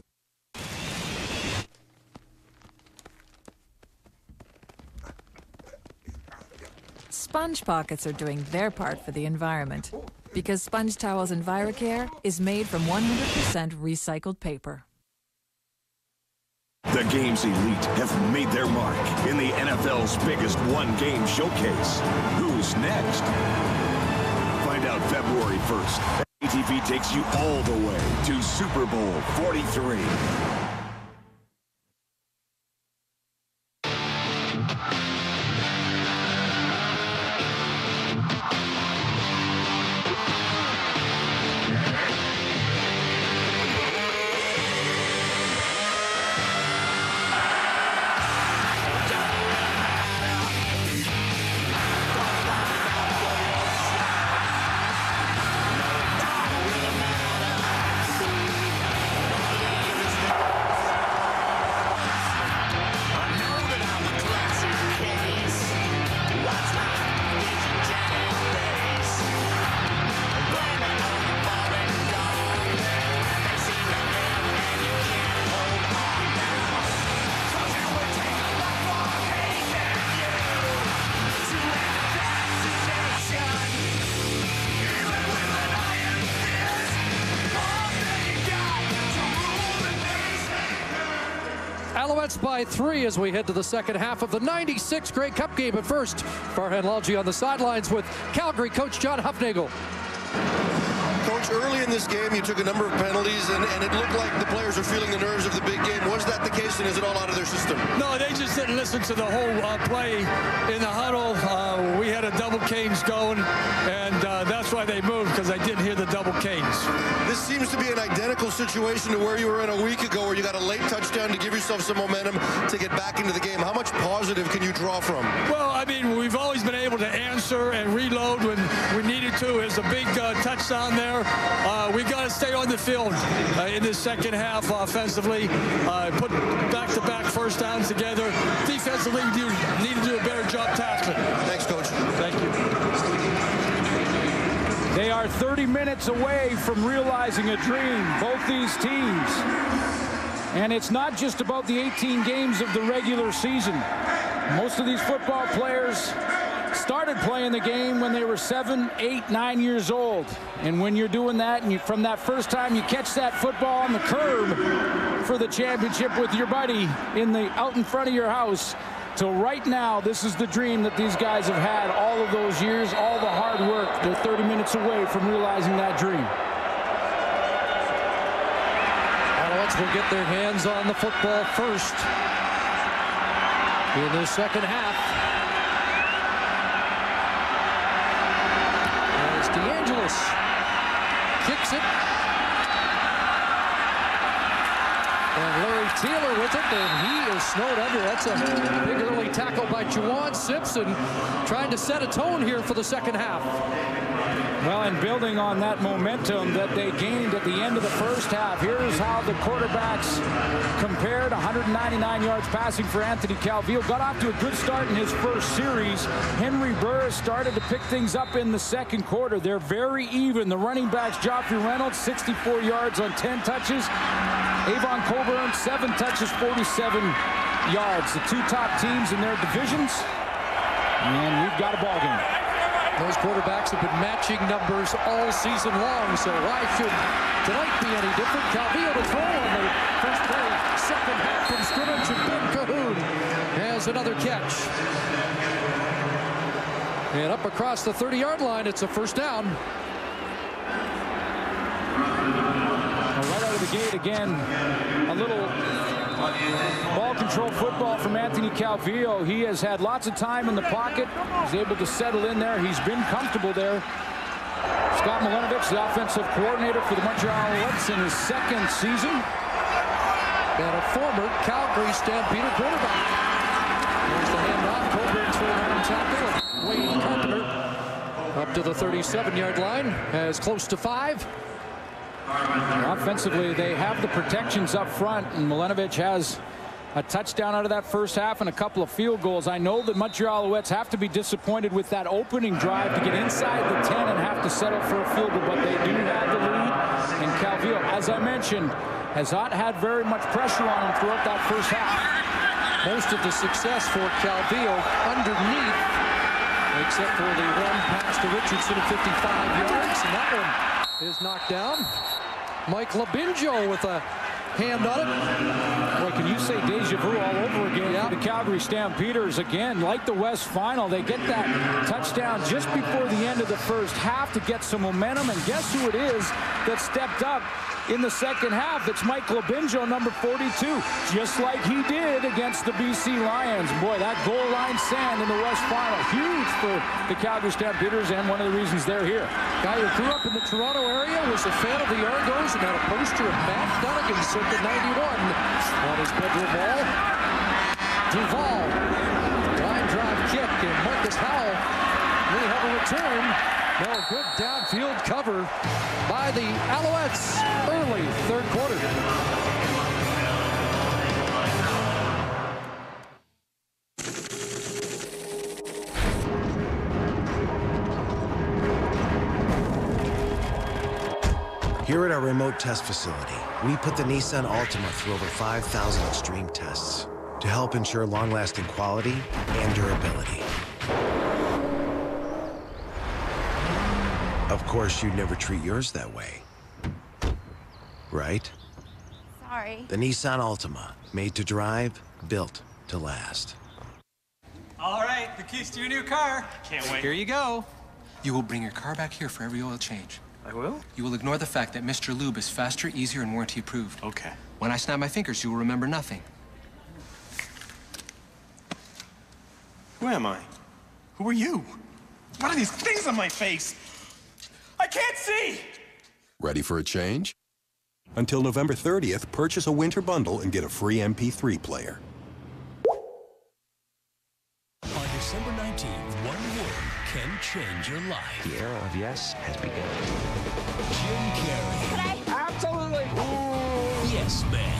Sponge pockets are doing their part for the environment because Sponge Towels EnviroCare is made from 100% recycled paper. The game's elite have made their mark in the NFL's biggest one-game showcase. Who's next? Find out February 1st. ATV takes you all the way to Super Bowl 43. Alouettes by 3 as we head to the second half of the 96 Grey Cup game. But first, Farhan Lalji on the sidelines with Calgary coach John Hufnagel. Coach, early in this game, you took a number of penalties, and it looked like the players were feeling the nerves of the big game. Was that the case, and is it all out of their system? No, they just didn't listen to the whole play in the huddle. We had a double canes going, and that's why they moved, because they didn't hear the double canes. This seems to be an identical situation to where you were in a week ago, where you got a late touchdown to give yourself some momentum to get back into the game. How much positive can you draw from? Well, I mean, we've always been able to answer and reload when we needed to. There's a big touchdown there. We got to stay on the field in this second half offensively. Put back-to-back first downs together. Defensively, we need to do a better job tackling. Thanks, Coach. Thank you. They are 30 minutes away from realizing a dream, both these teams. And it's not just about the 18 games of the regular season. Most of these football players started playing the game when they were 7, 8, 9 years old. And when you're doing that, and from that first time you catch that football on the curb for the championship with your buddy out in front of your house, till right now, this is the dream that these guys have had all of those years, all the hard work. They're 30 minutes away from realizing that dream. Alouettes will get their hands on the football first in the second half. As DeAngelis kicks it. And Larry Taylor with it, and he is snowed under. That's a big early tackle by Juwan Simpson, trying to set a tone here for the second half. Well, and building on that momentum that they gained at the end of the first half, here's how the quarterbacks compared. 199 yards passing for Anthony Calvillo. Got off to a good start in his first series. Henry Burris started to pick things up in the second quarter. They're very even. The running backs, Joffrey Reynolds, 64 yards on 10 touches. Avon Coburn, 7 touches, 47 yards. The two top teams in their divisions. And we've got a ball game. Those quarterbacks have been matching numbers all season long, so why should tonight be any different? Calvillo to throw on the first play, second half from scrimmage, and Ben Cahoon has another catch. And up across the 30-yard line, it's a first down. Right out of the gate again, a little ball control football from Anthony Calvillo. He has had lots of time in the pocket. He's able to settle in there. He's been comfortable there. Scott Milanovic, the offensive coordinator for the Montreal Alouettes in his second season. And a former Calgary Stampeder quarterback. There's the handoff. Coburn's full-arm tackle. Wayne Carpenter up to the 37-yard line, has close to 5. Offensively, they have the protections up front, and Milanovic has a touchdown out of that first half and a couple of field goals. I know that Montreal Alouettes have to be disappointed with that opening drive to get inside the 10 and have to settle for a field goal, but they do have the lead. And Calvillo, as I mentioned, has not had very much pressure on him throughout that first half. Most of the success for Calvillo underneath, except for the one pass to Richardson at 55 yards, and that one is knocked down. Mike Labinjo with a hand on it. Boy, can you say deja vu all over again for the Calgary Stampeders. Again, like the West Final, they get that touchdown just before the end of the first half to get some momentum. And guess who it is that stepped up in the second half? It's Mike Labinjo, number 42, just like he did against the BC Lions. Boy, that goal line stand in the West Final, huge for the Calgary Stampeders, and one of the reasons they're here. Guy who grew up in the Toronto area, was a fan of the Argos, and had a poster of Matt Dunnigan circa 91 on his bedroom wall. Duval, line drive kick, and Marcus Howell will have a return. No, good downfield cover by the Alouettes early third quarter. Here at our remote test facility, we put the Nissan Altima through over 5,000 extreme tests to help ensure long-lasting quality and durability. Of course, you'd never treat yours that way, right? Sorry. The Nissan Altima, made to drive, built to last. All right, the keys to your new car. Can't wait. Here you go. You will bring your car back here for every oil change. I will? You will ignore the fact that Mr. Lube is faster, easier, and warranty approved. Okay. When I snap my fingers, you will remember nothing. Who am I? Who are you? What are these things on my face? I can't see! Ready for a change? Until November 30th, purchase a winter bundle and get a free MP3 player. On December 19th, one word can change your life. The era of yes has begun. Jim Carrey. Absolutely. Yes, man.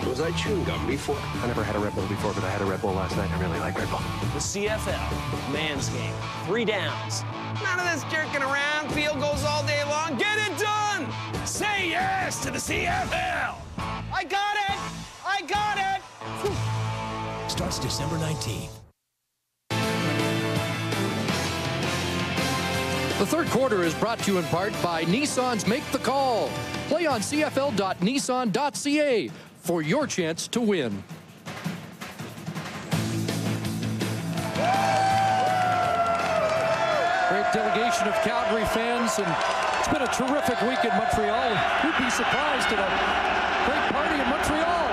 Was I chewing gum before? I never had a Red Bull before, but I had a Red Bull last night. I really like Red Bull. The CFL, man's game, 3 downs. None of this jerking around, field goals all day long. Get it done! Say yes to the CFL! I got it! I got it! Whew. Starts December 19th. The third quarter is brought to you in part by Nissan's Make the Call. Play on cfl.nissan.ca for your chance to win. Great delegation of Calgary fans, and it's been a terrific week in Montreal. Who'd be surprised at a great party in Montreal?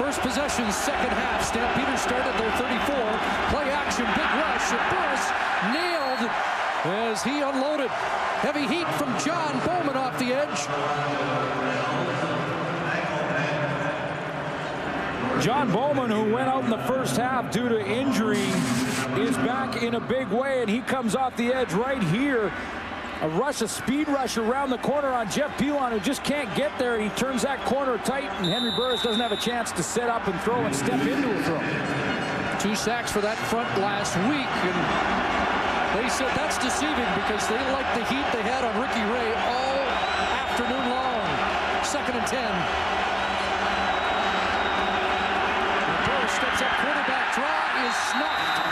First possession, second half. Stampeders started their 34. Play action, big rush. And Burris nailed as he unloaded. Heavy heat from John Bowman off the edge. John Bowman, who went out in the first half due to injury, is back in a big way, and he comes off the edge right here. A speed rush around the corner on Jeff Pilon, who just can't get there. He turns that corner tight, and Henry Burris doesn't have a chance to set up and throw and step into a throw. 2 sacks for that front last week, and they said that's deceiving because they like the heat they had on Ricky Ray all afternoon long. 2nd and 10. Steps up, quarterback draw is snuffed.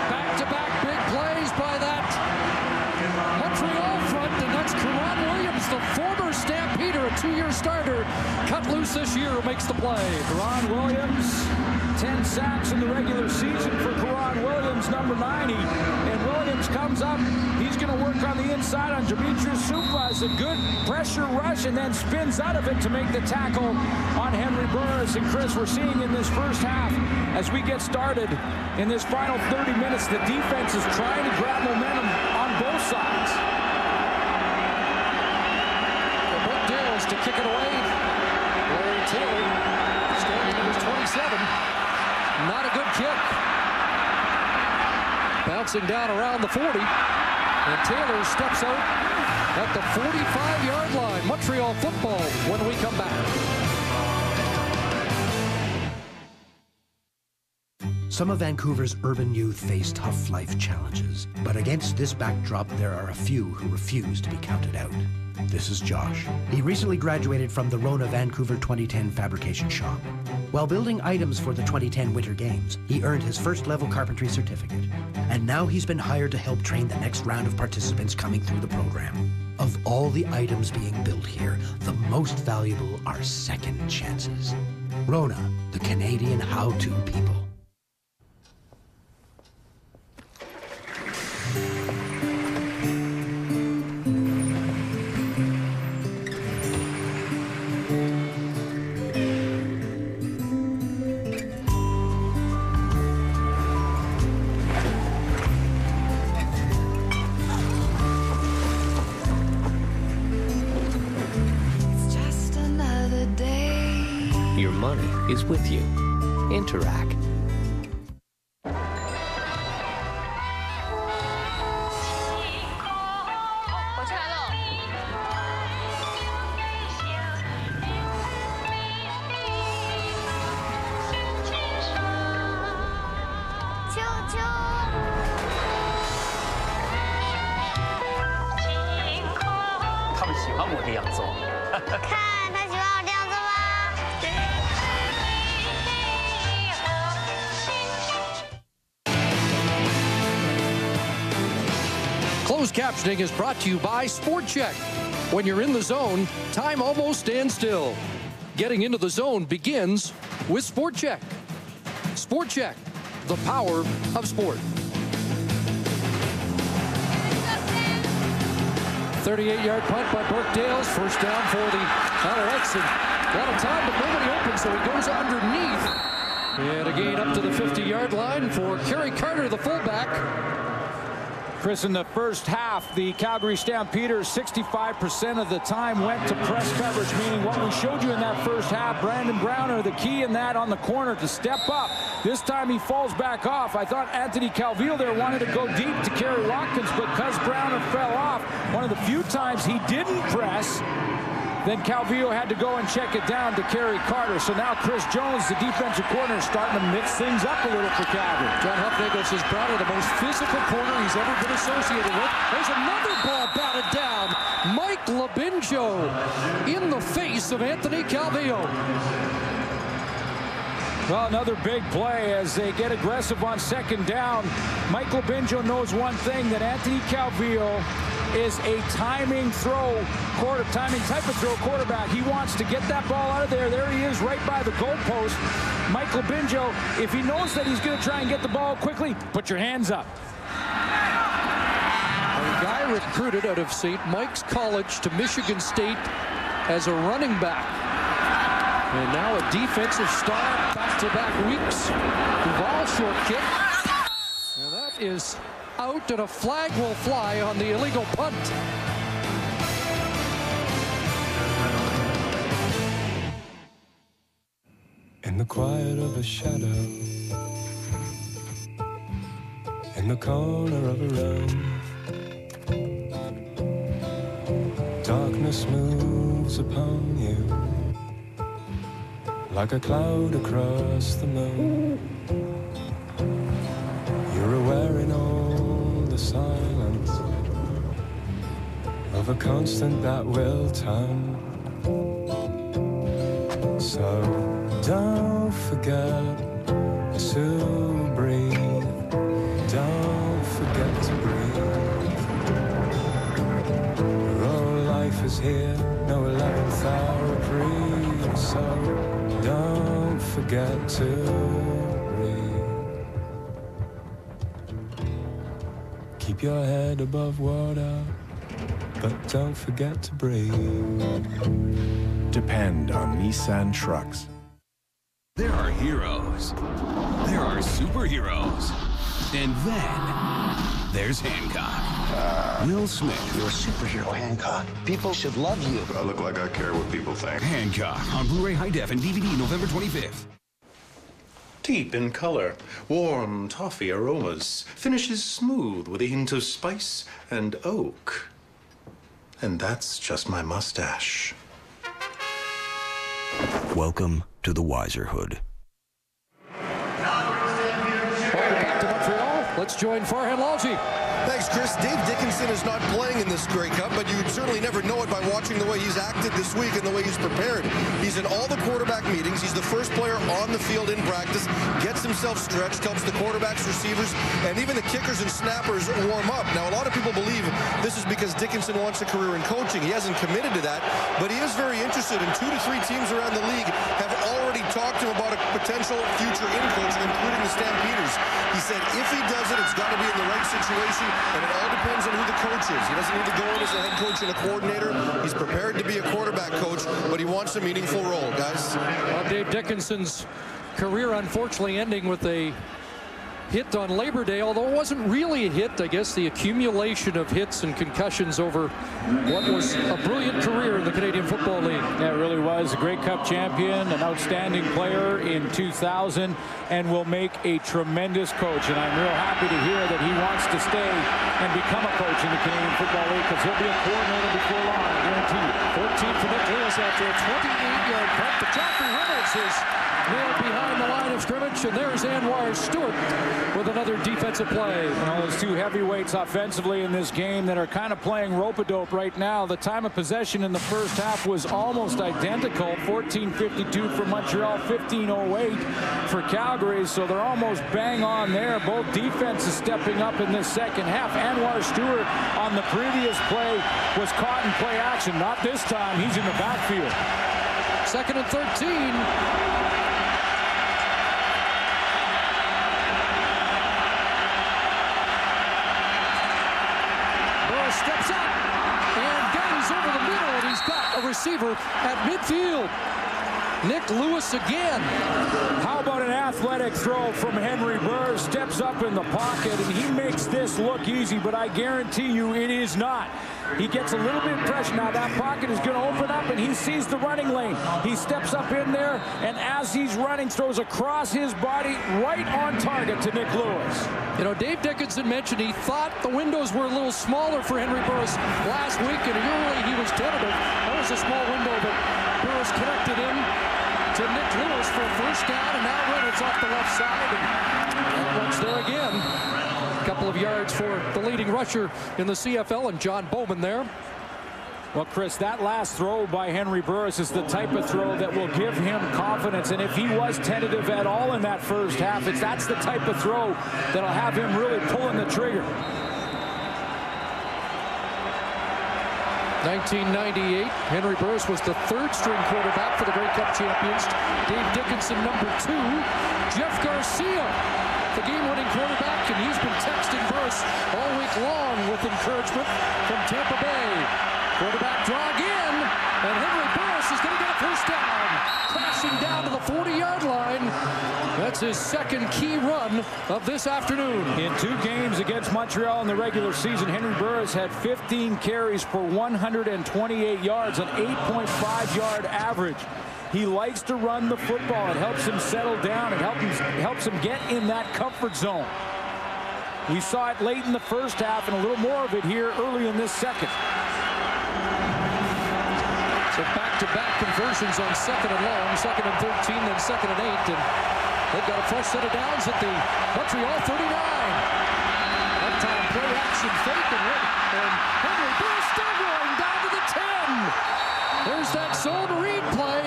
Back-to-back big plays by that Montreal front, and that's Karan Williams, the former Stampeder, a 2-year starter, cut loose this year, who makes the play. Karan Williams, 10 sacks in the regular season for Karan Williams, number 90. And Williams comes up. He's going to work on the inside on Demetrius Supras. A good pressure rush, and then spins out of it to make the tackle on Henry Burris. And Chris, we're seeing in this first half, as we get started in this final 30 minutes, the defense is trying to grab momentum on both sides. Brooke Dales to kick it away. Larry Taylor standing at his 27. Not a good kick. Bouncing down around the 40. And Taylor steps out at the 45-yard line. Montreal football when we come back. Some of Vancouver's urban youth face tough life challenges, but against this backdrop, there are a few who refuse to be counted out. This is Josh. He recently graduated from the Rona Vancouver 2010 fabrication shop. While building items for the 2010 Winter Games, he earned his first-level carpentry certificate, and now he's been hired to help train the next round of participants coming through the program. Of all the items being built here, the most valuable are second chances. Rona, the Canadian how-to people. Is with you. Interact. Closed captioning is brought to you by Sport Check. When you're in the zone, time almost stands still. Getting into the zone begins with Sport Check. Sport Check, the power of sport. 38-yard punt by Burke Dales. First down for the Alouettes. A lot of time, but nobody open, so he goes underneath. And a gain up to the 50-yard line for Kerry Carter, the fullback. Chris, in the first half, the Calgary Stampeders 65% of the time went to press coverage, meaning what we showed you in that first half, Brandon Browner, the key in that on the corner to step up. This time he falls back off. I thought Anthony Calvillo there wanted to go deep to Kerry Watkins, but because Browner fell off, one of the few times he didn't press, then Calvillo had to go and check it down to Kerry Carter. So now Chris Jones, the defensive corner, is starting to mix things up a little for Calgary. John Huffnagel says Browner, the most physical corner he's ever been associated with. There's another ball batted down. Mike Labinjo in the face of Anthony Calvillo. Well, another big play as they get aggressive on second down. Michael Binjo knows one thing, that Anthony Calvillo is a timing type of throw quarterback. He wants to get that ball out of there. There he is right by the goalpost. Michael Binjo, if he knows that he's going to try and get the ball quickly, put your hands up. A guy recruited out of St. Mike's College to Michigan State as a running back. And now a defensive star, back-to-back weeks. Duval short kick. And that is out, and a flag will fly on the illegal punt. In the quiet of a shadow, in the corner of a room, darkness moves upon you like a cloud across the moon. You're aware in all the silence of a constant that will turn. So don't forget to breathe. Don't forget to breathe. Oh, life is here, no 11th hour reprieve. So don't forget to breathe. Keep your head above water, but don't forget to breathe. Depend on Nissan trucks. There are heroes. There are superheroes. And then there's Hancock. Will Smith. You're a superhero, Hancock. People should love you. I look like I care what people think. Hancock on Blu-ray High Def and DVD November 25th. Deep in color, warm toffee aromas, finishes smooth with a hint of spice and oak. And that's just my mustache. Welcome to the Wiserhood. Back to Montreal. Let's join Farhan Lalji. Thanks, Chris. Dave Dickinson is not playing in this Grey Cup, but you'd certainly never know it by watching the way he's acted this week and the way he's prepared. He's in all the quarterback meetings. He's the first player on the field in practice, gets himself stretched, helps the quarterbacks, receivers, and even the kickers and snappers warm up. Now, a lot of people believe this is because Dickinson wants a career in coaching. He hasn't committed to that, but he is very interested, and 2 to 3 teams around the league have already talked to him about a potential future in coaching, including the Stampeders. He said if he does it, it's got to be in the right situation, and it all depends on who the coach is. He doesn't need to go in as a head coach and a coordinator. He's prepared to be a quarterback coach, but he wants a meaningful role, guys. Well, Dave Dickinson's career unfortunately ending with a hit on Labor Day, although it wasn't really a hit. I guess the accumulation of hits and concussions over what was a brilliant career in the Canadian Football League. Yeah, it really was. A Grey Cup champion, an outstanding player in 2000, and will make a tremendous coach. And I'm real happy to hear that he wants to stay and become a coach in the Canadian Football League, because he'll be a coordinator before long, I guarantee you. 14 for Nick Lewis after a 28-yard punt. But Joffrey Reynolds is nailed behind the line of scrimmage, and there's Anwar Stewart with another defensive play. Well, there's 2 heavyweights offensively in this game that are kind of playing rope-a-dope right now. The time of possession in the first half was almost identical. 14:52 for Montreal, 15:08 for Calgary, so they're almost bang on there. Both defenses stepping up in this second half. Anwar Stewart on the previous play was caught in play action. Not this time. He's in the backfield. 2nd and 13. Steps up and gains over the middle, and he's got a receiver at midfield. Nick Lewis again. How about an athletic throw from Henry Burr? Steps up in the pocket, and he makes this look easy, but I guarantee you it is not. He gets a little bit of pressure. Now that pocket is going to open up, and he sees the running lane. He steps up in there, and as he's running, throws across his body right on target to Nick Lewis. You know, Dave Dickinson mentioned he thought the windows were a little smaller for Henry Burris last week, and early he was tentative. That was a small window, but Burris connected in to Nick Lewis for a first down, and now Reynolds off the left side, and once there again. A couple of yards for the leading rusher in the CFL, and John Bowman there. Well, Chris, that last throw by Henry Burris is the type of throw that will give him confidence. And if he was tentative at all in that first half, that's the type of throw that'll have him really pulling the trigger. 1998, Henry Burris was the third-string quarterback for the Grey Cup champions. Dave Dickinson, number 2. Jeff Garcia, the game-winning quarterback, and he's been texting Burris all week long with encouragement from Tampa Bay. Quarterback draw again, and Henry Burris is going to get a first down. Crashing down to the 40-yard line. That's his second key run of this afternoon. In 2 games against Montreal in the regular season, Henry Burris had 15 carries for 128 yards, an 8.5-yard average. He likes to run the football. It helps him settle down. It helps him get in that comfort zone. We saw it late in the first half and a little more of it here early in this second. So back-to-back conversions on 2nd and long, 2nd and 13, then 2nd and 8. And they've got a fresh set of downs at the Montreal 39. That time play action fake and Henry Burris still going down to the 10. There's that zone read play.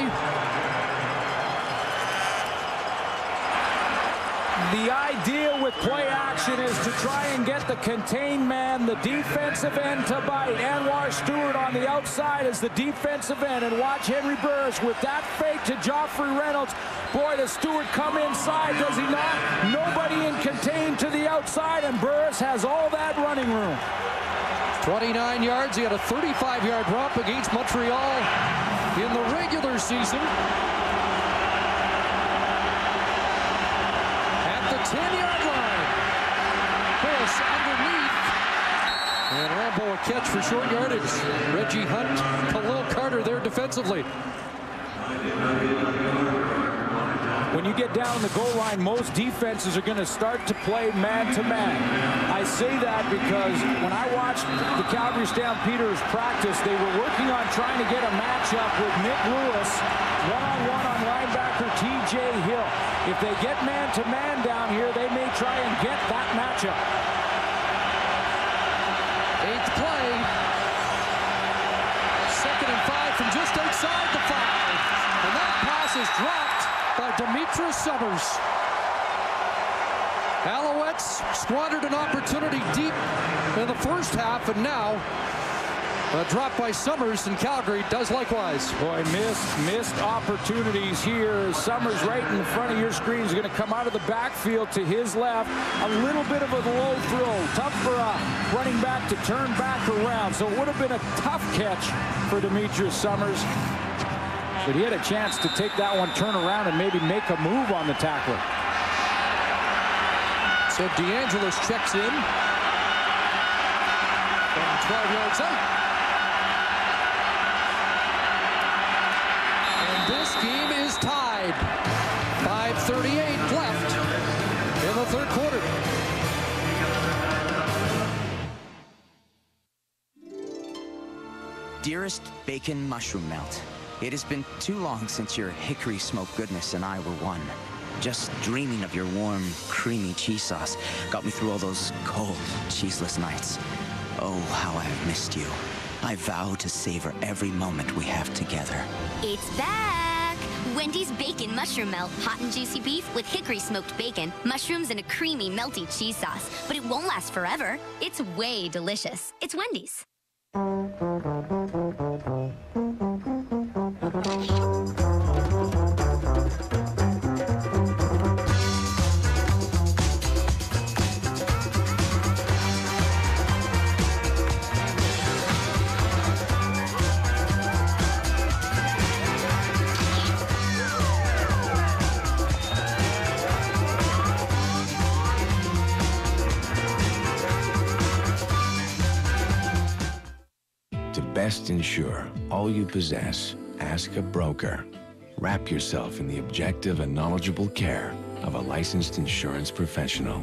The idea with play action is to try and get the contained man, the defensive end, to bite. Anwar Stewart on the outside as the defensive end. And watch Henry Burris with that fake to Joffrey Reynolds. Boy, does Stewart come inside, does he not? Nobody in contained to the outside, and Burris has all that running room. 29 yards. He had a 35-yard romp against Montreal in the regular season. 10-yard line. Burris underneath. And Rambo a catch for short yardage. Reggie Hunt, Khalil Carter there defensively. When you get down the goal line, most defenses are going to start to play man-to-man. I say that because when I watched the Calgary Stampeders practice, they were working on trying to get a matchup with Nick Lewis, one-on-one on linebacker T.J. Hill. If they get man-to-man down here, they may try and get that matchup. 8th play. 2nd and 5 from just outside the 5. And that pass is dropped by Demetrius Summers. Alouettes squandered an opportunity deep in the first half, and now a drop by Summers, and Calgary does likewise. Boy, missed opportunities here. Summers right in front of your screen is going to come out of the backfield to his left. A little bit of a low throw. Tough for a running back to turn back around. So it would have been a tough catch for Demetrius Summers. But he had a chance to take that one, turn around, and maybe make a move on the tackler. So DeAngelis checks in from 12 yards out. This game is tied. 5:38 left in the third quarter. Dearest Bacon Mushroom Melt, it has been too long since your hickory smoked goodness and I were one. Just dreaming of your warm, creamy cheese sauce got me through all those cold, cheeseless nights. Oh, how I have missed you. I vow to savor every moment we have together. It's back! Wendy's Bacon Mushroom Melt. Hot and juicy beef with hickory smoked bacon, mushrooms, and a creamy, melty cheese sauce. But it won't last forever. It's way delicious. It's Wendy's. Best insure all you possess. Ask a broker. Wrap yourself in the objective and knowledgeable care of a licensed insurance professional.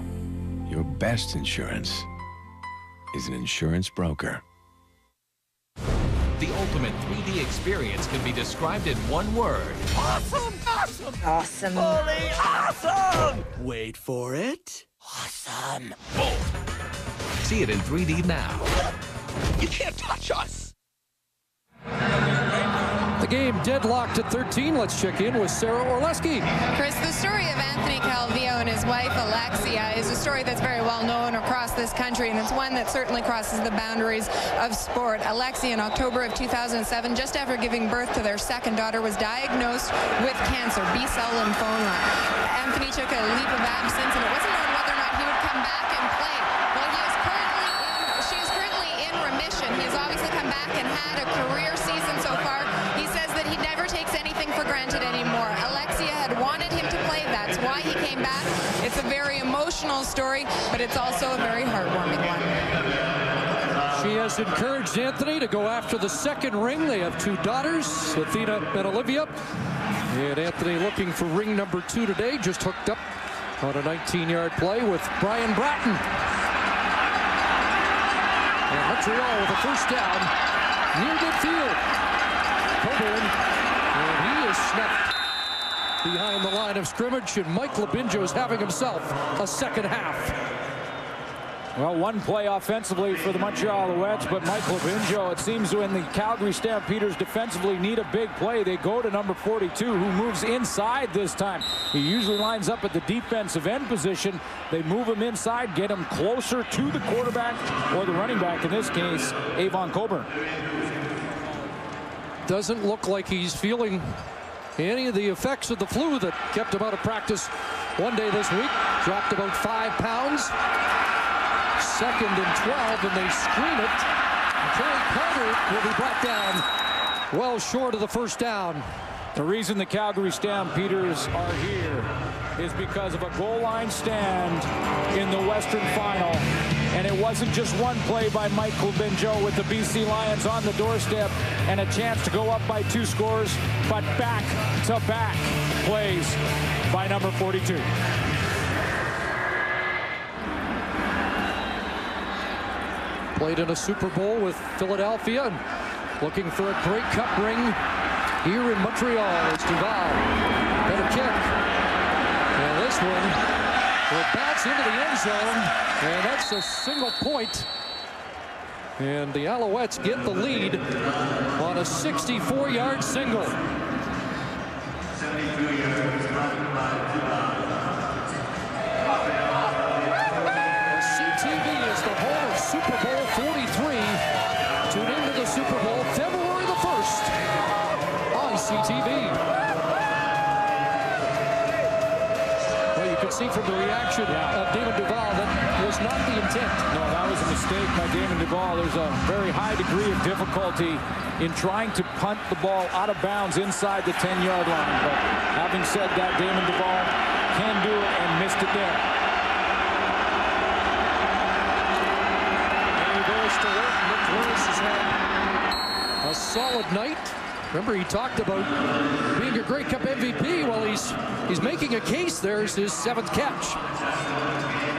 Your best insurance is an insurance broker. The ultimate 3D experience can be described in one word. Awesome! Awesome! Awesome. Holy awesome! Wait for it. Awesome! See it in 3D now. You can't touch us! game deadlocked at 13. Let's check in with Sarah Orleski. Chris, the story of Anthony Calvillo and his wife Alexia is a story that's very well known across this country, and it's one that certainly crosses the boundaries of sport. Alexia, in October of 2007, just after giving birth to their second daughter, was diagnosed with cancer, B-cell lymphoma. Anthony took a leave of absence, and it wasn't known whether or not he would come back and play. Well, she is currently in remission. He has obviously come back and had a career season so far. He says that he never takes anything for granted anymore. Alexia had wanted him to play. That's why he came back. It's a very emotional story, but it's also a very heartwarming one. She has encouraged Anthony to go after the second ring. They have two daughters, Athena and Olivia. And Anthony looking for ring number 2 today. Just hooked up on a 19-yard play with Brian Bratton. And Montreal with a first down near midfield. Coburn, and he is snapped behind the line of scrimmage, and Mike Labinjo is having himself a second half. Well, one play offensively for the Montreal Alouettes, but Mike Labinjo, it seems when the Calgary Stampeders defensively need a big play, they go to number 42, who moves inside this time. He usually lines up at the defensive end position. They move him inside, get him closer to the quarterback, or the running back, in this case, Avon Coburn. Doesn't look like he's feeling any of the effects of the flu that kept him out of practice one day this week. Dropped about 5 pounds. 2nd and 12, and they screen it. Terry Carter will be brought down well short of the first down. The reason the Calgary Stampeders are here is because of a goal line stand in the Western Final. And it wasn't just one play by Mike Labinjo with the BC Lions on the doorstep and a chance to go up by 2 scores, but back-to-back plays by number 42. Played in a Super Bowl with Philadelphia and looking for a Grey Cup ring here in Montreal. It's Duval. Better kick. And this one will bounce into the end zone, and that's a single point. And the Alouettes get the lead on a 64-yard single. CTV is the home of Super Bowl 43. Tune into the Super Bowl February the 1st on CTV. Well, you can see from the reaction of Damon Duval that was not the intent. No, that was a mistake by Damon Duval. There's a very high degree of difficulty in trying to punt the ball out of bounds inside the 10-yard line. But having said that, Damon Duval can do it and missed it there. Nick Lewis has had a solid night. Remember, he talked about being a Grey Cup MVP. Well, he's making a case. There's his 7th catch.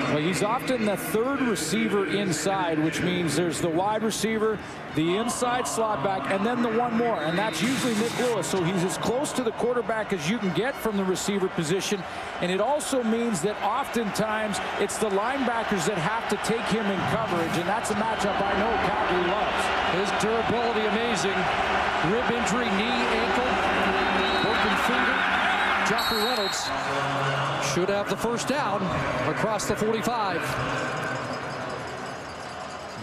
Well, he's often the 3rd receiver inside, which means there's the wide receiver, the inside slot back, and then the one more, and that's usually Nick Lewis. So he's as close to the quarterback as you can get from the receiver position, and it also means that oftentimes it's the linebackers that have to take him in coverage, and that's a matchup I know Calgary loves. His durability amazing. Rib injury, knee, ankle, broken finger. Joffrey Reynolds should have the first down across the 45.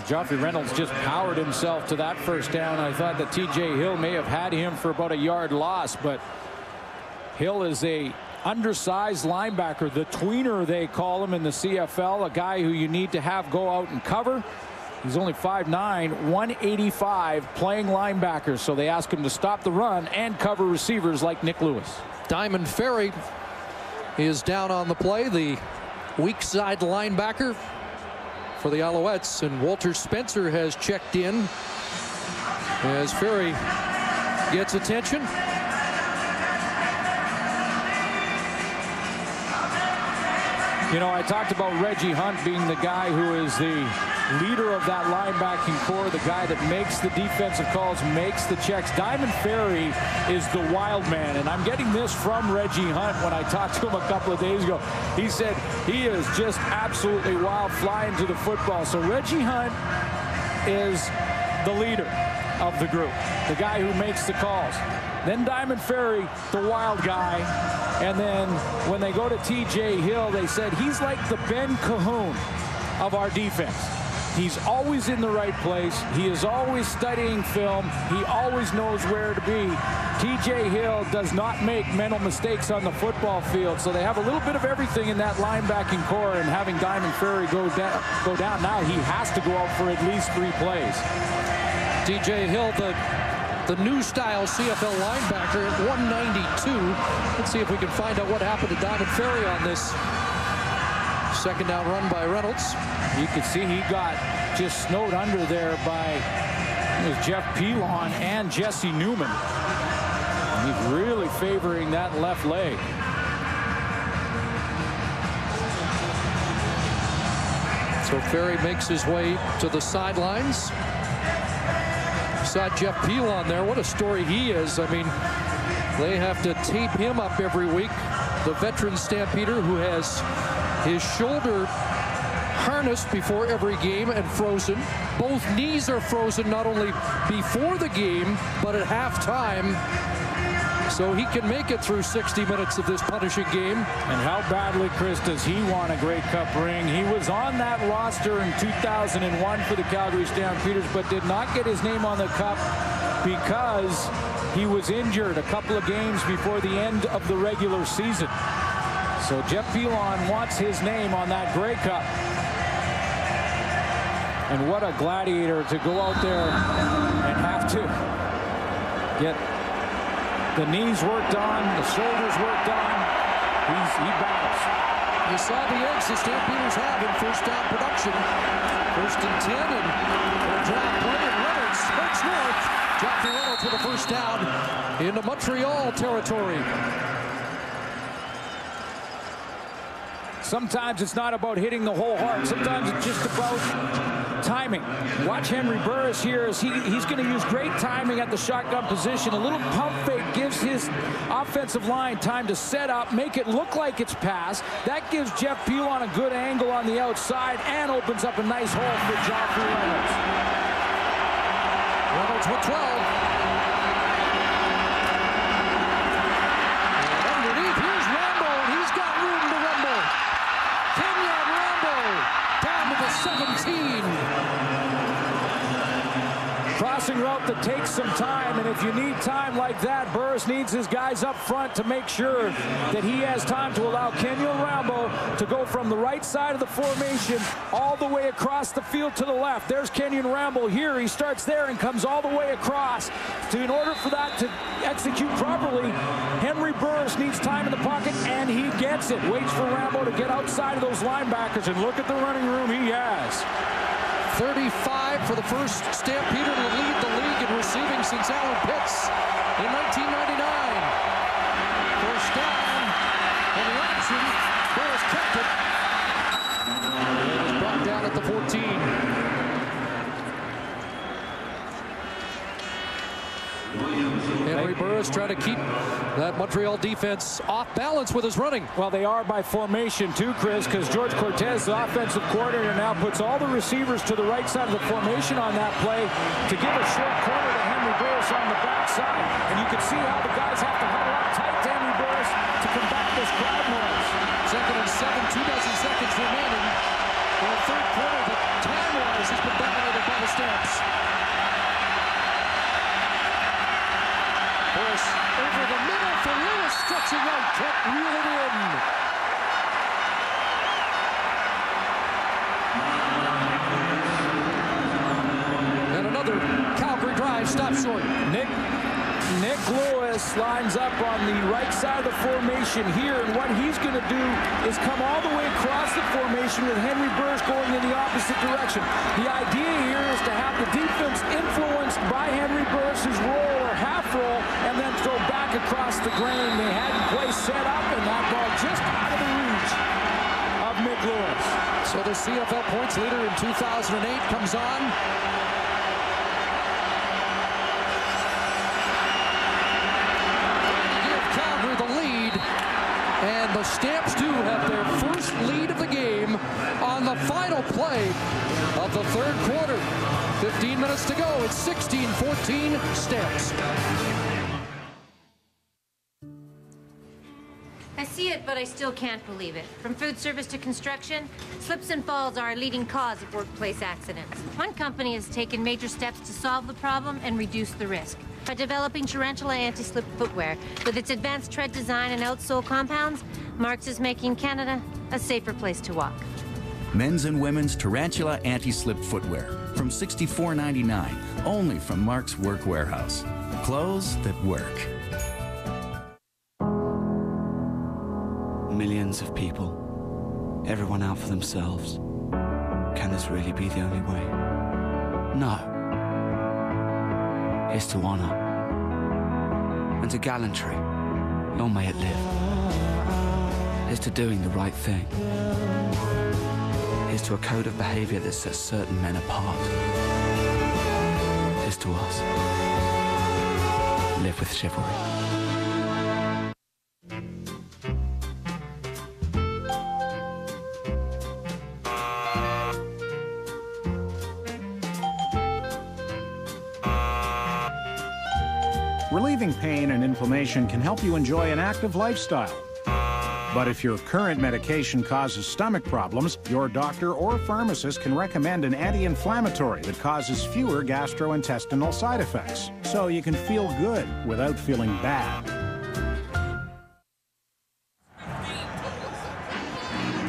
Joffrey Reynolds just powered himself to that first down. I thought that TJ Hill may have had him for about a yard loss, but Hill is a undersized linebacker, the tweener they call him in the CFL, a guy who you need to have go out and cover. He's only 5'9", 185, playing linebacker, so they ask him to stop the run and cover receivers like Nick Lewis. Diamond Ferry is down on the play, the weak side linebacker for the Alouettes, and Walter Spencer has checked in as Ferry gets attention. You know, I talked about Reggie Hunt being the guy who is the leader of that linebacking core, the guy that makes the defensive calls, makes the checks. Diamond Ferry is the wild man, and I'm getting this from Reggie Hunt when I talked to him a couple of days ago. He said he is just absolutely wild flying to the football. So Reggie Hunt is the leader of the group, the guy who makes the calls. then Diamond Ferry, the wild guy. And then when they go to TJ Hill, they said he's like the Ben Cahoon of our defense. He's always in the right place. He is always studying film. He always knows where to be. TJ Hill does not make mental mistakes on the football field. So they have a little bit of everything in that linebacking core, and having Diamond Ferry go down now, he has to go out for at least 3 plays. TJ Hill, the new style CFL linebacker at 192. Let's see if we can find out what happened to Diamond Ferry on this second down run by Reynolds. You can see he got just snowed under there by Jeff Pilon and Jesse Newman. And he's really favoring that left leg. So Ferry makes his way to the sidelines. Saw Jeff Pilon there. What a story he is. I mean, they have to tape him up every week. The veteran Stampeder who has his shoulder harnessed before every game and frozen. Both knees are frozen not only before the game, but at halftime. So he can make it through 60 minutes of this punishing game. And how badly, Chris, does he want a Grey Cup ring? He was on that roster in 2001 for the Calgary Stampeders, but did not get his name on the cup because he was injured a couple of games before the end of the regular season. So Jeff Pilon wants his name on that Grey Cup. And what a gladiator to go out there and have to get the knees worked on, the shoulders worked on. He battles. You saw the edge the Stampeders have in first down production. 1st and 10, and they'll drop play, and Reynolds spurts north. Joffrey Reynolds with a first down into Montreal territory. Sometimes it's not about hitting the whole heart. Sometimes it's just about timing. Watch Henry Burris here as he's going to use great timing at the shotgun position. A little pump fake gives his offensive line time to set up, make it look like it's pass. That gives Jeff Pilon a good angle on the outside and opens up a nice hole for Joffrey Reynolds. Reynolds with 12. And underneath, here's Rambo, and he's got room to rumble. Kenyon Rambo down to the 17. Crossing route that takes some time, and if you need time like that, Burris needs his guys up front to make sure that he has time to allow Kenyon Rambo to go from the right side of the formation all the way across the field to the left. There's Kenyon Rambo here. He starts there and comes all the way across. In order for that to execute properly, Henry Burris needs time in the pocket, and he gets it. Waits for Rambo to get outside of those linebackers, and look at the running room he has. 35 for the first Stampeder to lead the league in receiving since Alan Pitts in 1999. First down, and the option, Burris kept it. It was brought down at the 14. Henry Burris trying to keep that Montreal defense off balance with his running. Well, they are by formation too, Chris, because George Cortez, the offensive coordinator, now puts all the receivers to the right side of the formation on that play to give a short corner to Henry Burris on the backside. And you can see how the guys have to huddle up tight to Henry Burris to combat this crowd noise. 2nd and 7, 2 dozen seconds remaining. In the third quarter, the time-wise has been dominated by the Stamps. Burris over the middle for Lewis, stretching right, can't reel it in. And another Calgary drive, stop short. Nick Lewis lines up on the right side of the formation here, and what he's going to do is come all the way across the formation with Henry Burris going in the opposite direction. The idea here is to have the defense influenced by Henry Burris's roll or half roll, and then throw back across the grain. They had play set up, and that ball just out of the reach of Nick Lewis. So the CFL points leader in 2008 comes on. And the Stamps do have their first lead of the game on the final play of the third quarter. 15 minutes to go. It's 16-14 Stamps. see it, but I still can't believe it. From food service to construction, slips and falls are a leading cause of workplace accidents. One company has taken major steps to solve the problem and reduce the risk. By developing Tarantula anti-slip footwear, with its advanced tread design and outsole compounds, Marks is making Canada a safer place to walk. Men's and women's Tarantula anti-slip footwear from $64.99, only from Mark's Work Warehouse. Clothes that work. Millions of people, everyone out for themselves. Can this really be the only way? No. Here's to honor and to gallantry. Long may it live. Here's to doing the right thing. Here's to a code of behavior that sets certain men apart. Here's to us. Live with chivalry. Relieving pain and inflammation can help you enjoy an active lifestyle. But if your current medication causes stomach problems, your doctor or pharmacist can recommend an anti-inflammatory that causes fewer gastrointestinal side effects, so you can feel good without feeling bad.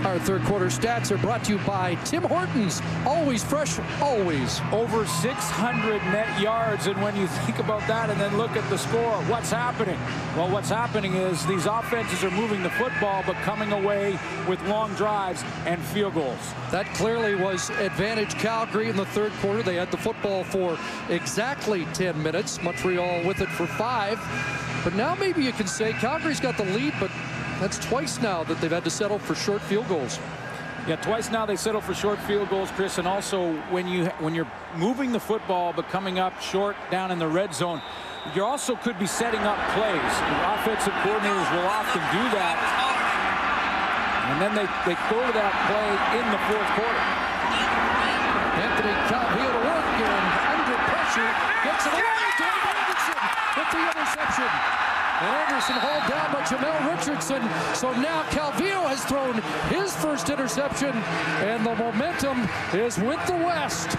Our third quarter stats are brought to you by Tim Hortons. Always fresh, always. Over 600 net yards, and when you think about that and then look at the score, what's happening? Well, what's happening is these offenses are moving the football but coming away with long drives and field goals. That clearly was advantage Calgary in the third quarter. They had the football for exactly 10 minutes. Montreal with it for 5. But now maybe you can say Calgary's got the lead, but that's twice now that they've had to settle for short field goals. Yeah, twice now they settle for short field goals, Chris. And also when you're moving the football but coming up short down in the red zone, you also could be setting up plays. The offensive coordinators will often do that. And then they go to that play in the fourth quarter. Anthony Calvillo to work and under pressure gets it away to Anderson with the interception. And Anderson hauled down by Jamel Richardson. So now Calvillo has thrown his first interception, and the momentum is with the West.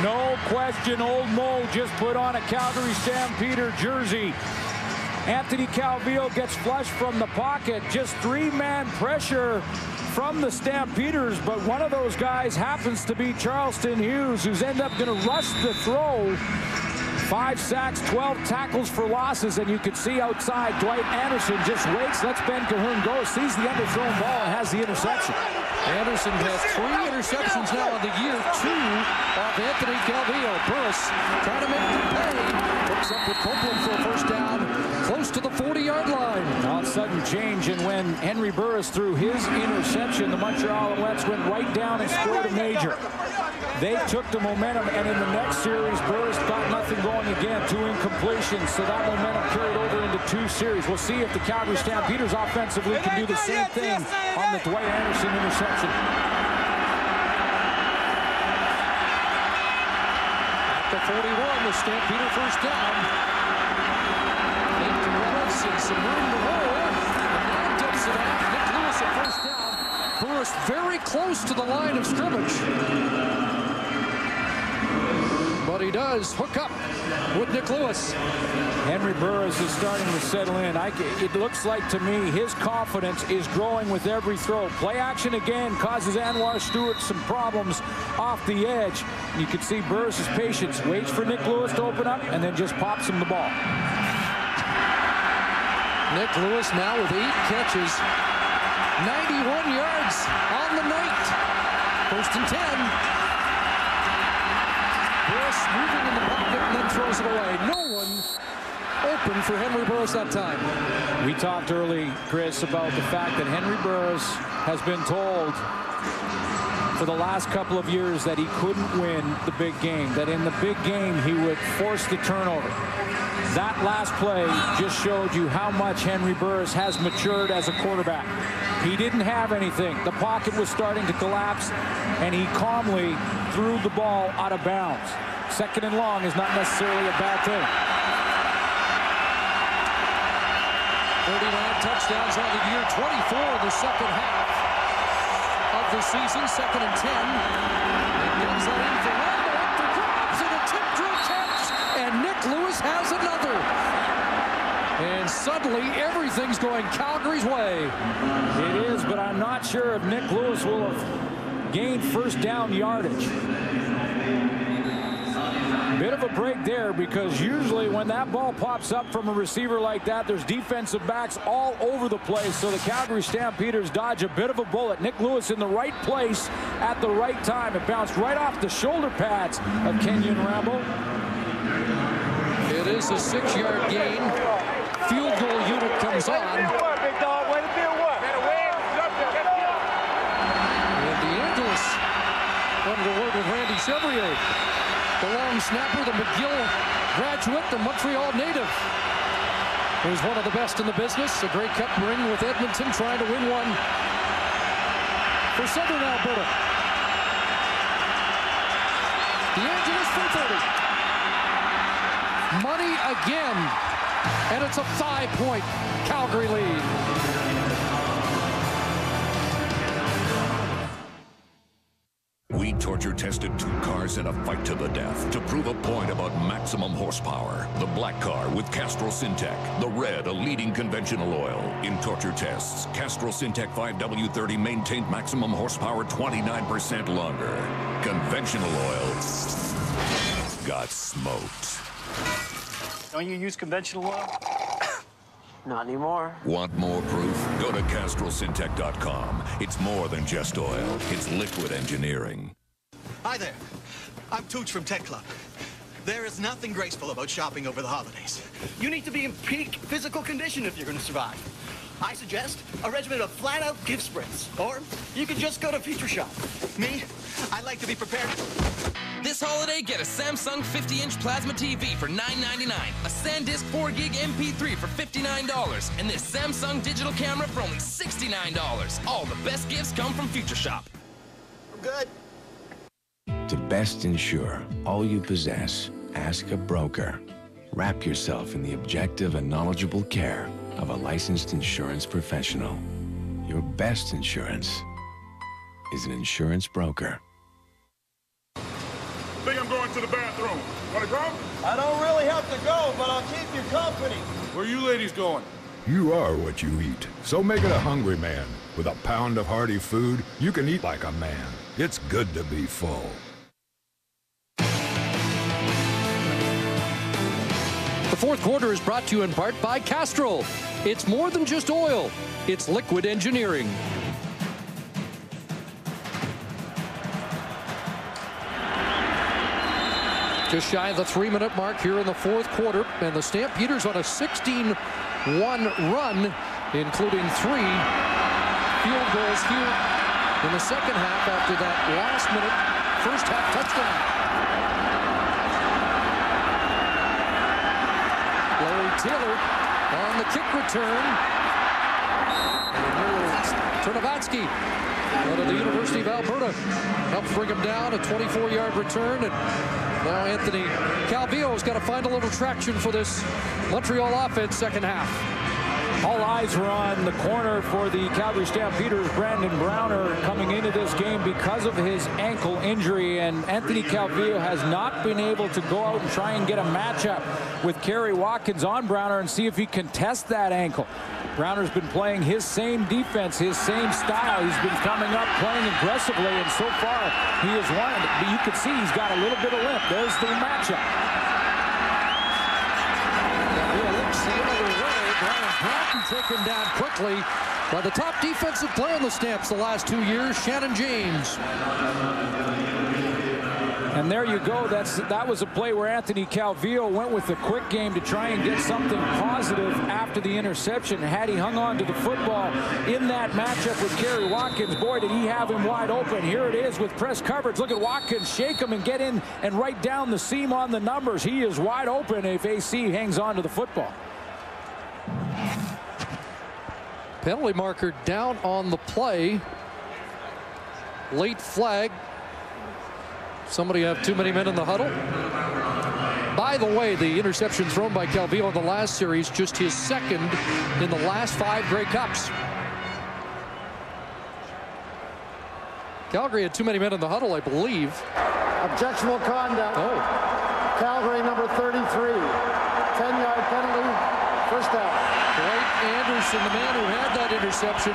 No question, Old Mo just put on a Calgary Stampeder jersey. Anthony Calvillo gets flushed from the pocket. Just three-man pressure from the Stampeders, but one of those guys happens to be Charleston Hughes, who's ended up going to rush the throw. 5 sacks, 12 tackles for losses, and you can see outside Dwight Anderson just waits, lets Ben Cahoon go, sees the underthrown ball, and has the interception. Anderson has 3 interceptions now in the year, 2 of Anthony Calvillo. Burris trying to make the pay. Hooks up with Copeland for a first down, close to the 40-yard line. All of a sudden change, and when Henry Burris threw his interception, the Montreal Alouettes went right down and scored a major. They took the momentum, and in the next series, Burris got nothing going again, 2 incompletions, so that momentum carried over into 2 series. We'll see if the Calgary Stampeders offensively can do the same thing on the Dwight Anderson interception. At the 41, the Stampeder first down. Into Lewis and some room to roll. And now dips it off. Nick Lewis at first down. Burris very close to the line of scrimmage. But he does hook up with Nick Lewis. Henry Burris is starting to settle in. It looks like to me his confidence is growing with every throw. Play action again causes Anwar Stewart some problems off the edge. You can see Burris's patience. Waits for Nick Lewis to open up and then just pops him the ball. Nick Lewis now with 8 catches. 91 yards on the night. 1st and 10. Burris moving in the pocket and then throws it away. No one open for Henry Burris that time. We talked early, Chris, about the fact that Henry Burris has been told for the last couple of years that he couldn't win the big game, that in the big game he would force the turnover. That last play just showed you how much Henry Burris has matured as a quarterback. He didn't have anything. The pocket was starting to collapse, and he calmly threw the ball out of bounds. 2nd and long is not necessarily a bad thing. 39 touchdowns on the year, 24 in the second half of the season, 2nd and 10. And gives that in for Rambo, up for grabs, and a tip drill catch, and Nick Lewis has another. And suddenly, everything's going Calgary's way. It is, but I'm not sure if Nick Lewis will have gained first down yardage. Bit of a break there, because usually when that ball pops up from a receiver like that, there's defensive backs all over the place. So the Calgary Stampeders dodge a bit of a bullet. Nick Lewis in the right place at the right time. It bounced right off the shoulder pads of Kenyon Rambo. It is a 6-yard gain. Field goal unit comes on. And DeAngelis wanted to work with Randy Chevrier. The long snapper, the McGill graduate, the Montreal native. He's one of the best in the business. A Grey Cup ring with Edmonton, trying to win one for Southern Alberta. DeAngelis for 30. Money again. And it's a 5-point Calgary lead. We torture tested 2 cars in a fight to the death to prove a point about maximum horsepower. The black car with Castrol Syntec, the red a leading conventional oil. In torture tests, Castrol Syntec 5W30 maintained maximum horsepower 29% longer. Conventional oil got smoked. Don't you use conventional oil? Not anymore. Want more proof? Go to CastrolSyntec.com. It's more than just oil. It's liquid engineering. Hi there. I'm Tooch from Tech Club. There is nothing graceful about shopping over the holidays. You need to be in peak physical condition if you're going to survive. I suggest a regimen of flat-out gift sprints. Or you could just go to Future Shop. Me, I like to be prepared. This holiday, get a Samsung 50-inch plasma TV for $9.99, a SanDisk 4GB MP3 for $59, and this Samsung digital camera for only $69. All the best gifts come from Future Shop. I'm good. To best insure all you possess, ask a broker. Wrap yourself in the objective and knowledgeable care of a licensed insurance professional. Your best insurance is an insurance broker. I think I'm going to the bathroom. Want to go? I don't really have to go, but I'll keep you company. Where you ladies going? You are what you eat, so make it a hungry man. With a pound of hearty food, you can eat like a man. It's good to be full. The fourth quarter is brought to you in part by Castrol. It's more than just oil. It's liquid engineering. Just shy of the 3-minute mark here in the fourth quarter, and the Stampeders on a 16-1 run, including 3 field goals here in the second half after that last-minute first-half touchdown. Larry Taylor on the kick return. And Trnavatsky out of the University of Alberta helps bring him down, a 24-yard return, and now Anthony Calvillo has got to find a little traction for this Montreal offense second half. All eyes were on the corner for the Calgary Stampeders. Brandon Browner coming into this game because of his ankle injury, and Anthony Calvillo has not been able to go out and try and get a matchup with Kerry Watkins on Browner and see if he can test that ankle. Browner's been playing his same defense, his same style. He's been coming up, playing aggressively, and so far he has won. But you can see he's got a little bit of limp. There's the matchup. Looks the other way. Brian Broughton taken down quickly by the top defensive player on the Stamps the last 2 years, Shannon James. And there you go. That was a play where Anthony Calvillo went with a quick game to try and get something positive after the interception. Had he hung on to the football in that matchup with Kerry Watkins, boy, did he have him wide open. Here it is with press coverage. Look at Watkins shake him and get in and right down the seam on the numbers. He is wide open if AC hangs on to the football. Penalty marker down on the play. Late flag. Somebody have too many men in the huddle. By the way, the interception thrown by Calvillo in the last series, just his second in the last 5 Grey Cups. Calgary had too many men in the huddle, I believe. Objectionable conduct. Oh. Calgary number 33. 10-yard penalty. First down. Dwight Anderson, the man who had that interception,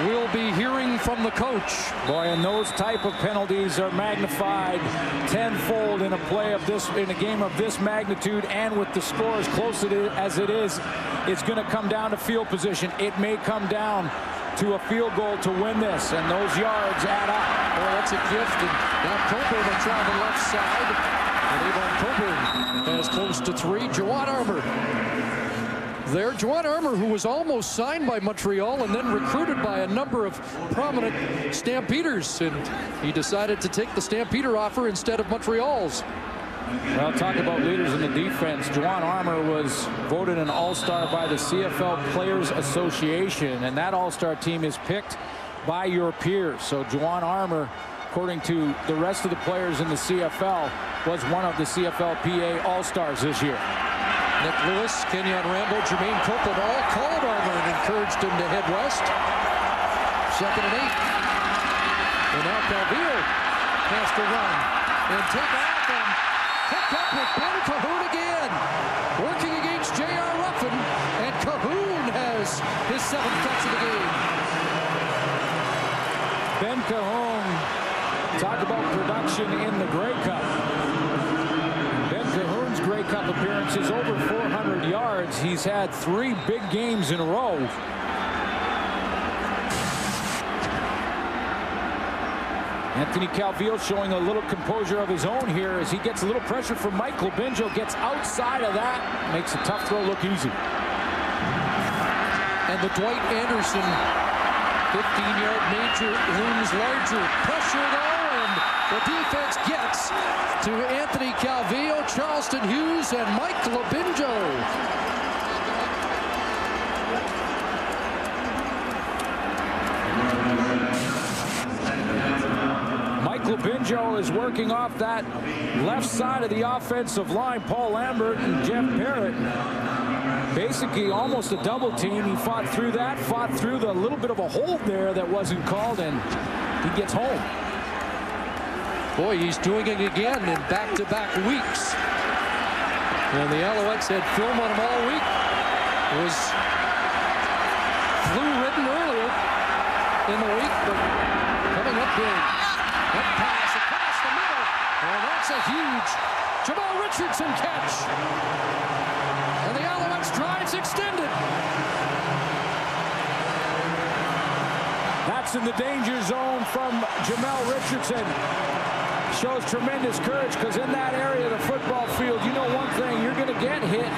will be hearing from the coach. Boy, and those type of penalties are magnified tenfold in a play of this, in a game of this magnitude, and with the score as close as it is, it's going to come down to field position. It may come down to a field goal to win this, and those yards add up. Boy, that's a gift. And now Coburn will try the left side. And Avon Coburn has close to 3. Juwan Armour there. Juwan Armour, who was almost signed by Montreal and then recruited by a number of prominent Stampeders, and he decided to take the Stampeder offer instead of Montreal's. Well, talk about leaders in the defense. Juwan Armour was voted an all-star by the CFL Players Association, and that all-star team is picked by your peers. So Juwan Armour, according to the rest of the players in the CFL, was one of the CFLPA all-stars this year. Nick Lewis, Kenyon Rambo, Jermaine Copeland all called Armour and encouraged him to head west. 2nd and 8. And now Calvillo has to run and take off and hook up with Ben Cahoon again. Working against J.R. Ruffin, and Cahoon has his 7th catch of the game. Ben Cahoon, talk about production in the Grey Cup. Ben Cahoon's Grey Cup appearances over 400 yards. He's had 3 big games in a row. Anthony Calvillo showing a little composure of his own here as he gets a little pressure from Mike Lobinjo, gets outside of that, makes a tough throw look easy. And the Dwight Anderson 15-yard major looms larger. Pressure though, and the defense gets to Anthony Calvillo, Charleston Hughes, and Mike Lobinjo. Lobinjo is working off that left side of the offensive line. Paul Lambert and Jeff Parrott, basically almost a double team. He fought through that, fought through the little bit of a hold there that wasn't called, and he gets home. Boy, he's doing it again in back-to-back weeks. And the Alouettes had film on him all week. It was flu-ridden earlier in the week, but coming up big. That pass across the middle. And that's a huge Jamal Richardson catch. And the Alouettes drive's extended. That's in the danger zone from Jamal Richardson. Shows tremendous courage, because in that area of the football field, you know one thing, you're going to get hit.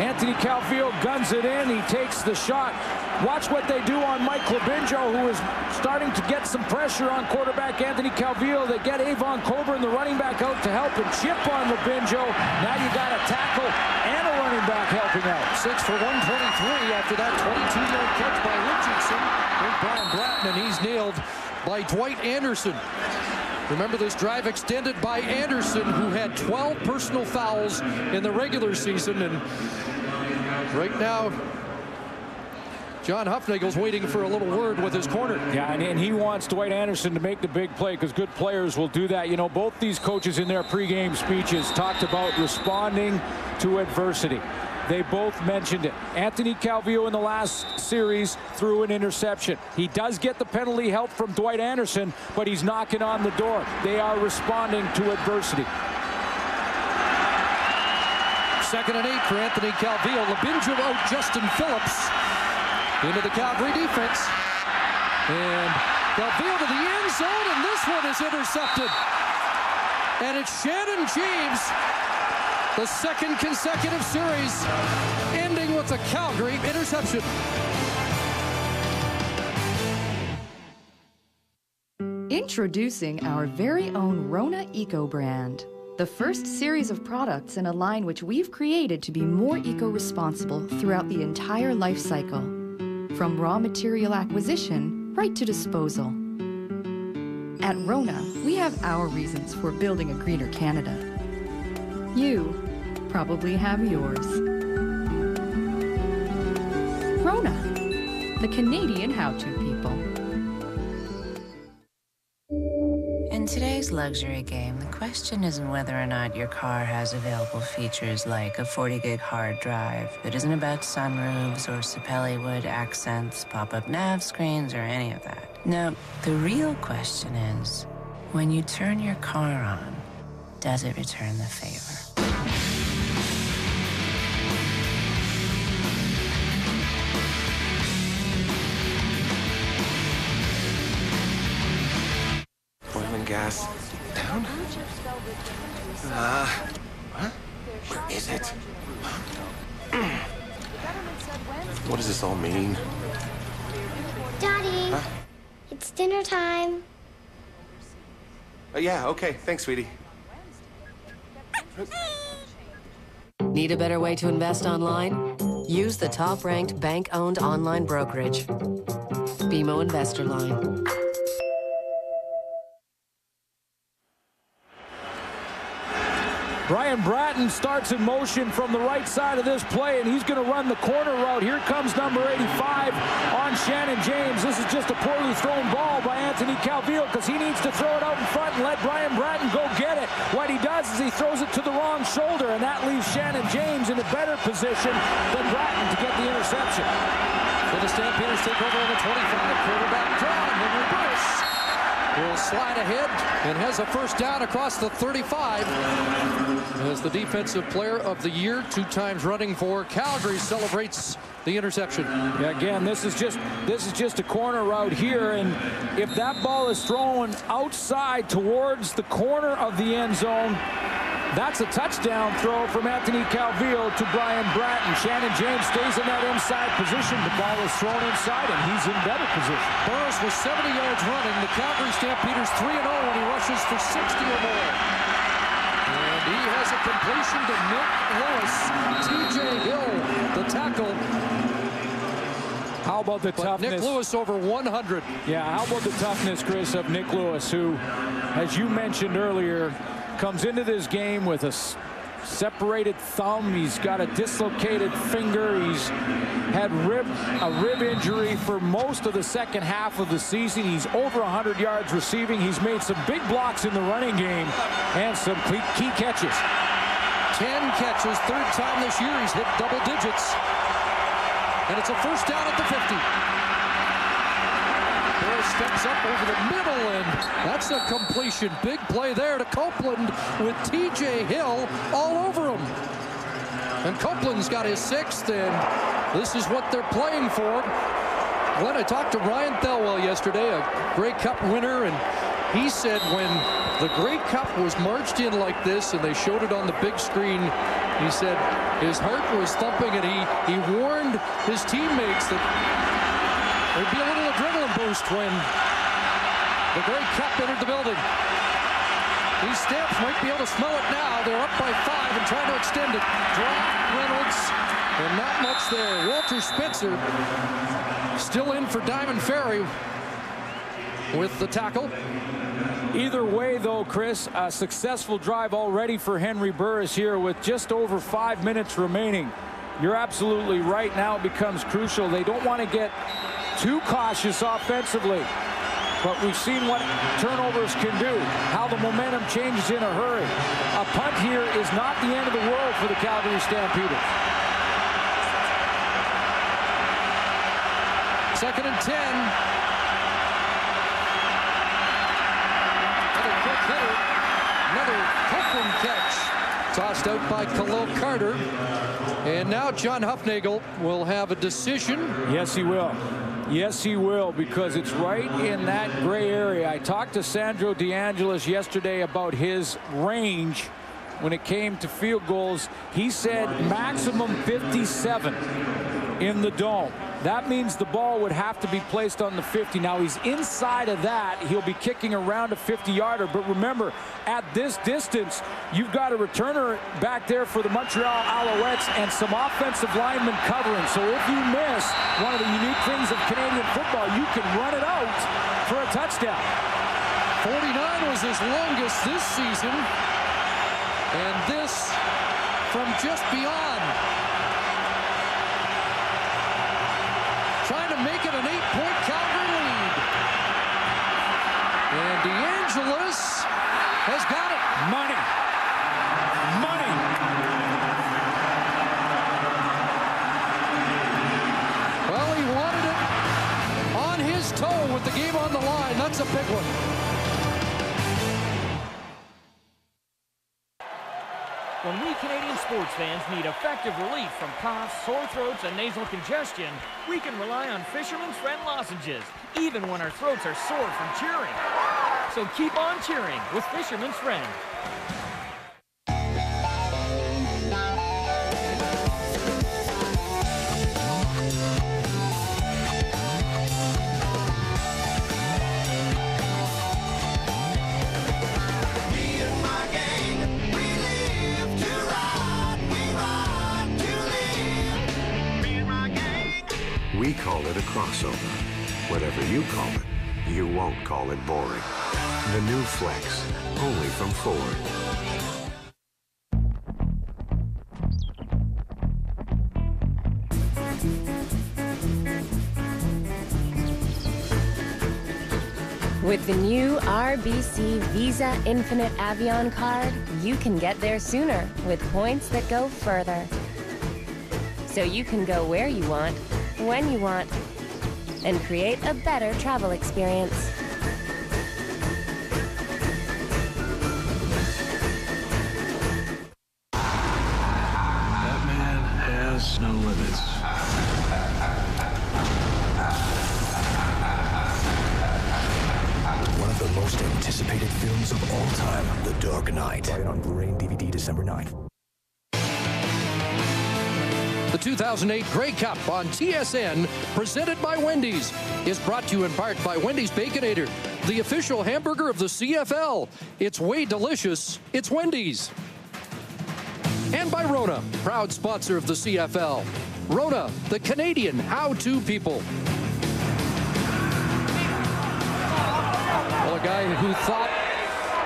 Anthony Calvillo guns it in. He takes the shot. Watch what they do on Mike Lobinjo, who is starting to get some pressure on quarterback Anthony Calvillo. They get Avon Coburn, the running back, out to help and chip on Lobinjo. Now you got a tackle and a running back helping out. 6 for 123 after that 22-yard catch by Richardson. Here's Brian Bratton, and he's nailed by Dwight Anderson. Remember, this drive extended by Anderson, who had 12 personal fouls in the regular season, and right now John Huffnagel's waiting for a little word with his corner. Yeah, and he wants Dwight Anderson to make the big play, because good players will do that. You know, both these coaches in their pregame speeches talked about responding to adversity. They both mentioned it. Anthony Calvillo in the last series threw an interception. He does get the penalty help from Dwight Anderson, but he's knocking on the door. They are responding to adversity. 2nd and 8 for Anthony Calvillo. Lobinjo out Justin Phillips into the Calgary defense. And Calvillo to the end zone, and this one is intercepted. And it's Shannon James, the 2nd consecutive series, ending with a Calgary interception. Introducing our very own Rona Eco brand. The first series of products in a line which we've created to be more eco-responsible throughout the entire life cycle. From raw material acquisition right to disposal. At Rona, we have our reasons for building a greener Canada. You probably have yours. Rona, the Canadian how-to people. In today's luxury game, the question isn't whether or not your car has available features like a 40-gig hard drive. It isn't about sunroofs or Sapelli wood accents, pop-up nav screens, or any of that. No, the real question is, when you turn your car on, does it return the favor? Boiling gas down? Huh? Where is it? What does this all mean? Daddy, Huh? it's dinner time. Yeah, okay. Thanks, sweetie. Need a better way to invest online? Use the top-ranked bank-owned online brokerage, BMO Investor Line. Brian Bratton starts in motion from the right side of this play, and he's going to run the corner route. Here comes number 85 on Shannon James. This is just a poorly thrown ball by Anthony Calvillo because he needs to throw it out in front and let Brian Bratton go get it. What he does is he throws it to the wrong shoulder, and that leaves Shannon James in a better position than Bratton to get the interception. So the Stampeders take over on the 25. Quarterback draw. Henry Burris will slide ahead and has a first down across the 35 as the defensive player of the year 2 times running for Calgary celebrates the interception. Yeah, again, this is just a corner route here, and if that ball is thrown outside towards the corner of the end zone, that's a touchdown throw from Anthony Calvillo to Brian Bratton. Shannon James stays in that inside position. The ball is thrown inside, and he's in better position. Burris was 70 yards running. The Calgary Stampeders 3-0 when he rushes for 60 or more. And he has a completion to Nick Lewis. T.J. Hill, the tackle. How about the toughness? Nick Lewis over 100. Yeah, how about the toughness, Chris, of Nick Lewis, who, as you mentioned earlier, comes into this game with a separated thumb. He's got a dislocated finger. He's had a rib injury for most of the second half of the season. He's over 100 yards receiving. He's made some big blocks in the running game and some key catches. 10 catches, 3rd time this year he's hit double digits. And it's a first down at the 50. Steps up over the middle, and that's a completion. Big play there to Copeland with T.J. Hill all over him. And Copeland's got his 6th, and this is what they're playing for. Glenn, I talked to Ryan Thelwell yesterday, a Grey Cup winner, and he said when the Grey Cup was marched in like this and they showed it on the big screen, he said his heart was thumping, and he warned his teammates that there'd be a little adrenaline boost when the Grey Cup entered the building. These Stamps might be able to smell it now. They're up by 5 and trying to extend it. Drop Reynolds, and not much there. Walter Spitzer still in for Diamond Ferry with the tackle. Either way, though, Chris, a successful drive already for Henry Burris here with just over 5 minutes remaining. You're absolutely right. Now it becomes crucial. They don't want to get too cautious offensively, but we've seen what turnovers can do, how the momentum changes in a hurry. A punt here is not the end of the world for the Calgary Stampeders. 2nd and 10. Another quick hitter. Another Copeland catch. Tossed out by Khalil Carter. And now John Hufnagel will have a decision. Yes, he will. Yes, he will, because it's right in that gray area. I talked to Sandro DeAngelis yesterday about his range when it came to field goals. He said maximum 57 in the dome. That means the ball would have to be placed on the 50. Now he's inside of that. He'll be kicking around a 50-yarder. But remember, at this distance, you've got a returner back there for the Montreal Alouettes and some offensive linemen covering. So if you miss, one of the unique things of Canadian football, you can run it out for a touchdown. 49 was his longest this season. And this from just beyond. Trying to make it an 8-point Calgary lead. And DeAngelis has got it. Money. Money. Well, he wanted it on his toe with the game on the line. That's a big one. When we Canadian sports fans need effective relief from coughs, sore throats, and nasal congestion, we can rely on Fisherman's Friend lozenges, even when our throats are sore from cheering. So keep on cheering with Fisherman's Friend. We call it a crossover. Whatever you call it, you won't call it boring. The new Flex, only from Ford. With the new RBC Visa Infinite Avion card, you can get there sooner with points that go further. So you can go where you want, when you want, and create a better travel experience. That man has no limits. One of the most anticipated films of all time, The Dark Knight. Buy it on Blu-ray and DVD December 9th. The 2008 Grey Cup on TSN, presented by Wendy's, is brought to you in part by Wendy's Baconator, the official hamburger of the CFL. It's way delicious. It's Wendy's. And by Rona, proud sponsor of the CFL. Rona, the Canadian how-to people. Well, a guy who thought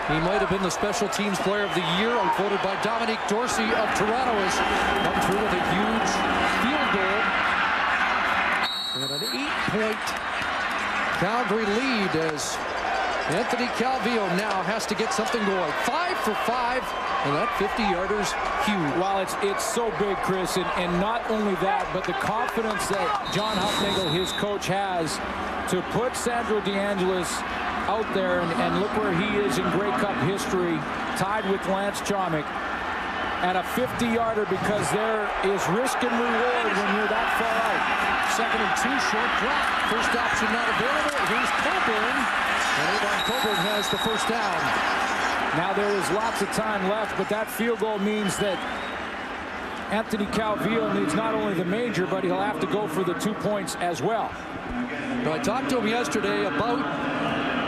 he might have been the special teams player of the year, outvoted by Dominique Dorsey of Toronto, has come through with a huge field goal. And an 8-point Calgary lead as Anthony Calvillo now has to get something going. 5 for 5, and that 50-yarder's huge. Well, it's so big, Chris, and not only that, but the confidence that John Huffnagel, his coach, has to put Sandro DeAngelis out there, and look where he is in Grey Cup history, tied with Lance Chomick at a 50-yarder, because there is risk and reward when you're that far out. 2nd and 2, short drop. First option not available. Here's Coburn, and Avon Coburn has the first down. Now there is lots of time left, but that field goal means that Anthony Calvillo needs not only the major, but he'll have to go for the 2 points as well. I talked to him yesterday about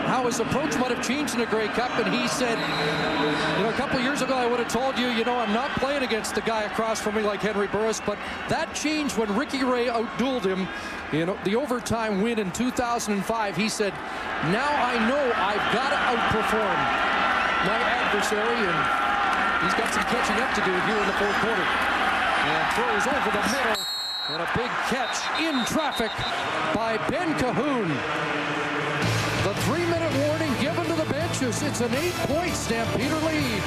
how his approach might have changed in the Grey Cup, and he said, a couple years ago I would have told you, I'm not playing against the guy across from me like Henry Burris, but that changed when Ricky Ray outdueled him, the overtime win in 2005. He said, now I know I've got to outperform my adversary, and he's got some catching up to do here in the fourth quarter. And throws over the middle, and a big catch in traffic by Ben Cahoon. The 3-minute warning given to the benches. It's an 8-point Stampeder lead.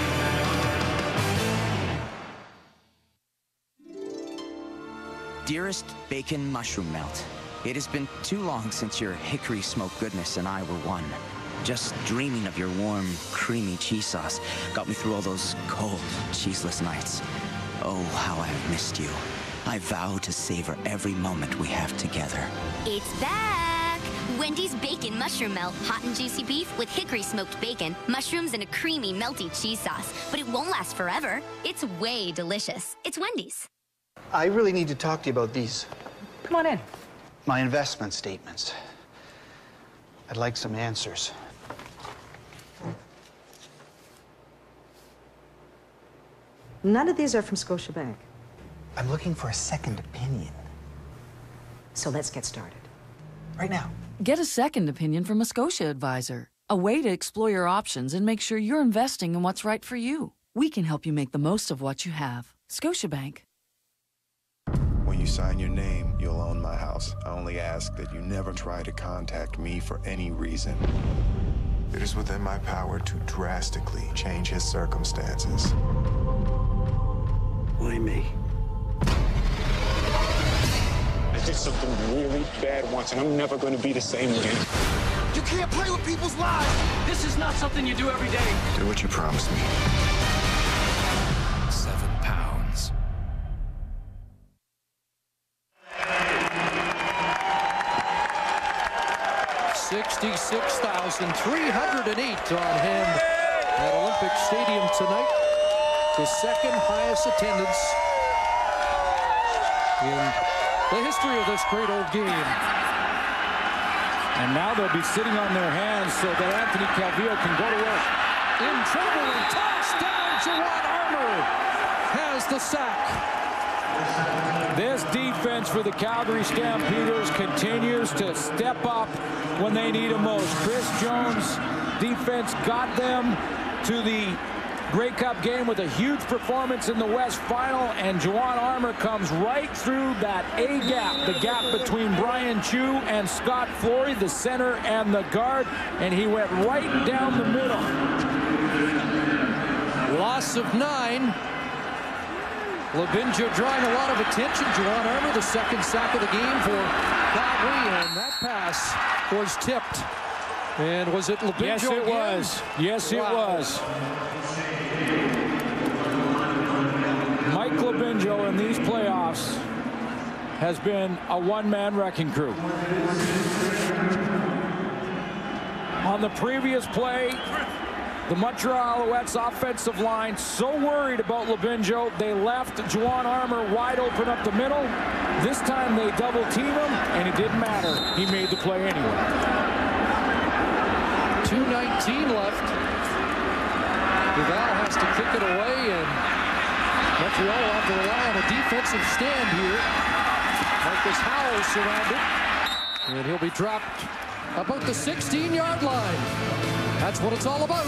Dearest Bacon Mushroom Melt, it has been too long since your hickory smoked goodness and I were one. Just dreaming of your warm, creamy cheese sauce got me through all those cold, cheeseless nights. Oh, how I have missed you. I vow to savor every moment we have together. It's back! Wendy's Bacon Mushroom Melt. Hot and juicy beef with hickory smoked bacon, mushrooms, and a creamy, melty cheese sauce. But it won't last forever. It's way delicious. It's Wendy's. I really need to talk to you about these. Come on in. My investment statements. I'd like some answers. None of these are from Scotiabank. I'm looking for a second opinion. So let's get started. Right now. Get a second opinion from a Scotia advisor, a way to explore your options and make sure you're investing in what's right for you. we can help you make the most of what you have. Scotiabank. When you sign your name, you'll own my house. I only ask that you never try to contact me for any reason. It is within my power to drastically change his circumstances. Why me? I did something really bad once, and I'm never going to be the same again. You can't play with people's lives! This is not something you do every day. Do what you promised me. 7 pounds. $66,308 on hand at Olympic Stadium tonight. The second highest attendance in the history of this great old game. And now they'll be sitting on their hands so that Anthony Calvillo can go to work. In trouble and tossed down. Juwan Armour has the sack. This defense for the Calgary Stampeders continues to step up when they need it most. Chris Jones' defense got them to the Grey Cup game with a huge performance in the West Final, and Juwan Armour comes right through that A gap, the gap between Brian Chu and Scott Flory, the center and the guard, and he went right down the middle. Loss of 9. Labinjo drawing a lot of attention. Juwan Armour, the second sack of the game for Calgary, and that pass was tipped. And was it Labinjo? Yes, it was. Yes, it was. Mike Labinjo in these playoffs has been a one-man wrecking crew. On the previous play, the Montreal Alouettes offensive line so worried about Labinjo, they left Juwan Armour wide open up the middle. This time they double team him, and it didn't matter. He made the play anyway. 2:19 left. Duval has to kick it away, and Montreal will have to rely on a defensive stand here. Marcus Howell surrounded, and he'll be dropped about the 16-yard line. That's what it's all about.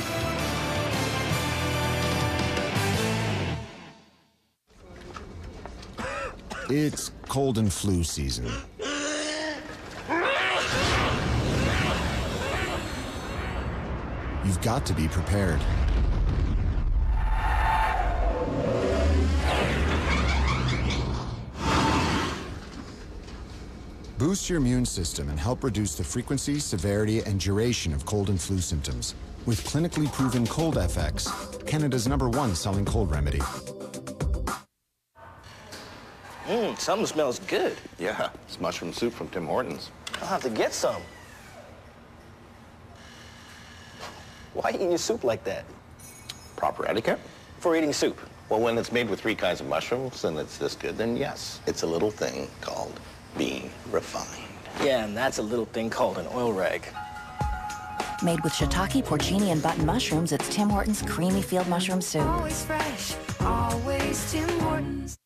It's cold and flu season. You've got to be prepared. Boost your immune system and help reduce the frequency, severity, and duration of cold and flu symptoms with clinically proven Cold FX, Canada's #1 selling cold remedy. Something smells good. Yeah, it's mushroom soup from Tim Hortons. I'll have to get some. Why eating your soup like that? Proper etiquette? For eating soup. Well, when it's made with 3 kinds of mushrooms and it's this good, then yes, it's a little thing called being refined. Yeah, and that's a little thing called an oil rag. Made with shiitake, porcini, and button mushrooms, it's Tim Hortons Creamy Field Mushroom Soup. Always fresh, always Tim Hortons.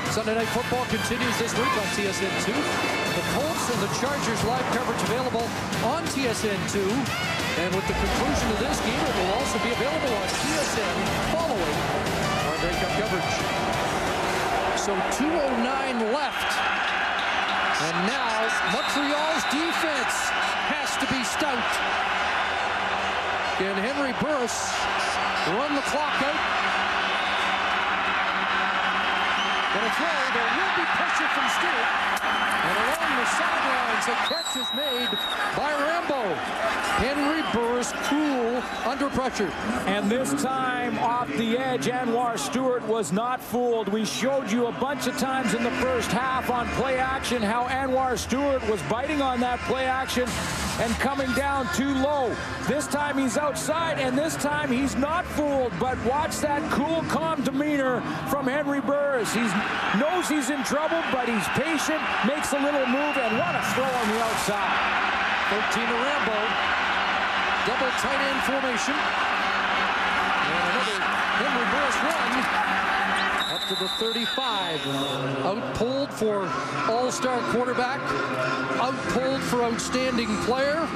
Sunday Night Football continues this week on TSN 2. The Colts and the Chargers live coverage available on TSN 2. And with the conclusion of this game, it will also be available on TSN following our Grey Cup coverage. So 2:09 left. And now Montreal's defense has to be stout. Can Henry Burris run the clock out? Gonna throw, there will be pressure from Stewart. And along the sidelines, a catch is made by Rambo. Henry Burris cool under pressure. And this time off the edge, Anwar Stewart was not fooled. We showed you a bunch of times in the first half on play action how Anwar Stewart was biting on that play action and coming down too low. This time he's outside, and this time he's not fooled. But watch that cool, calm demeanor from Henry Burris. He knows he's in trouble, but he's patient, makes a little move, and what a throw on the outside. 13 to Rambo. Double tight end formation. And another Henry Burris run up to the 35. Outpulled for all-star quarterback. Outpulled for outstanding player.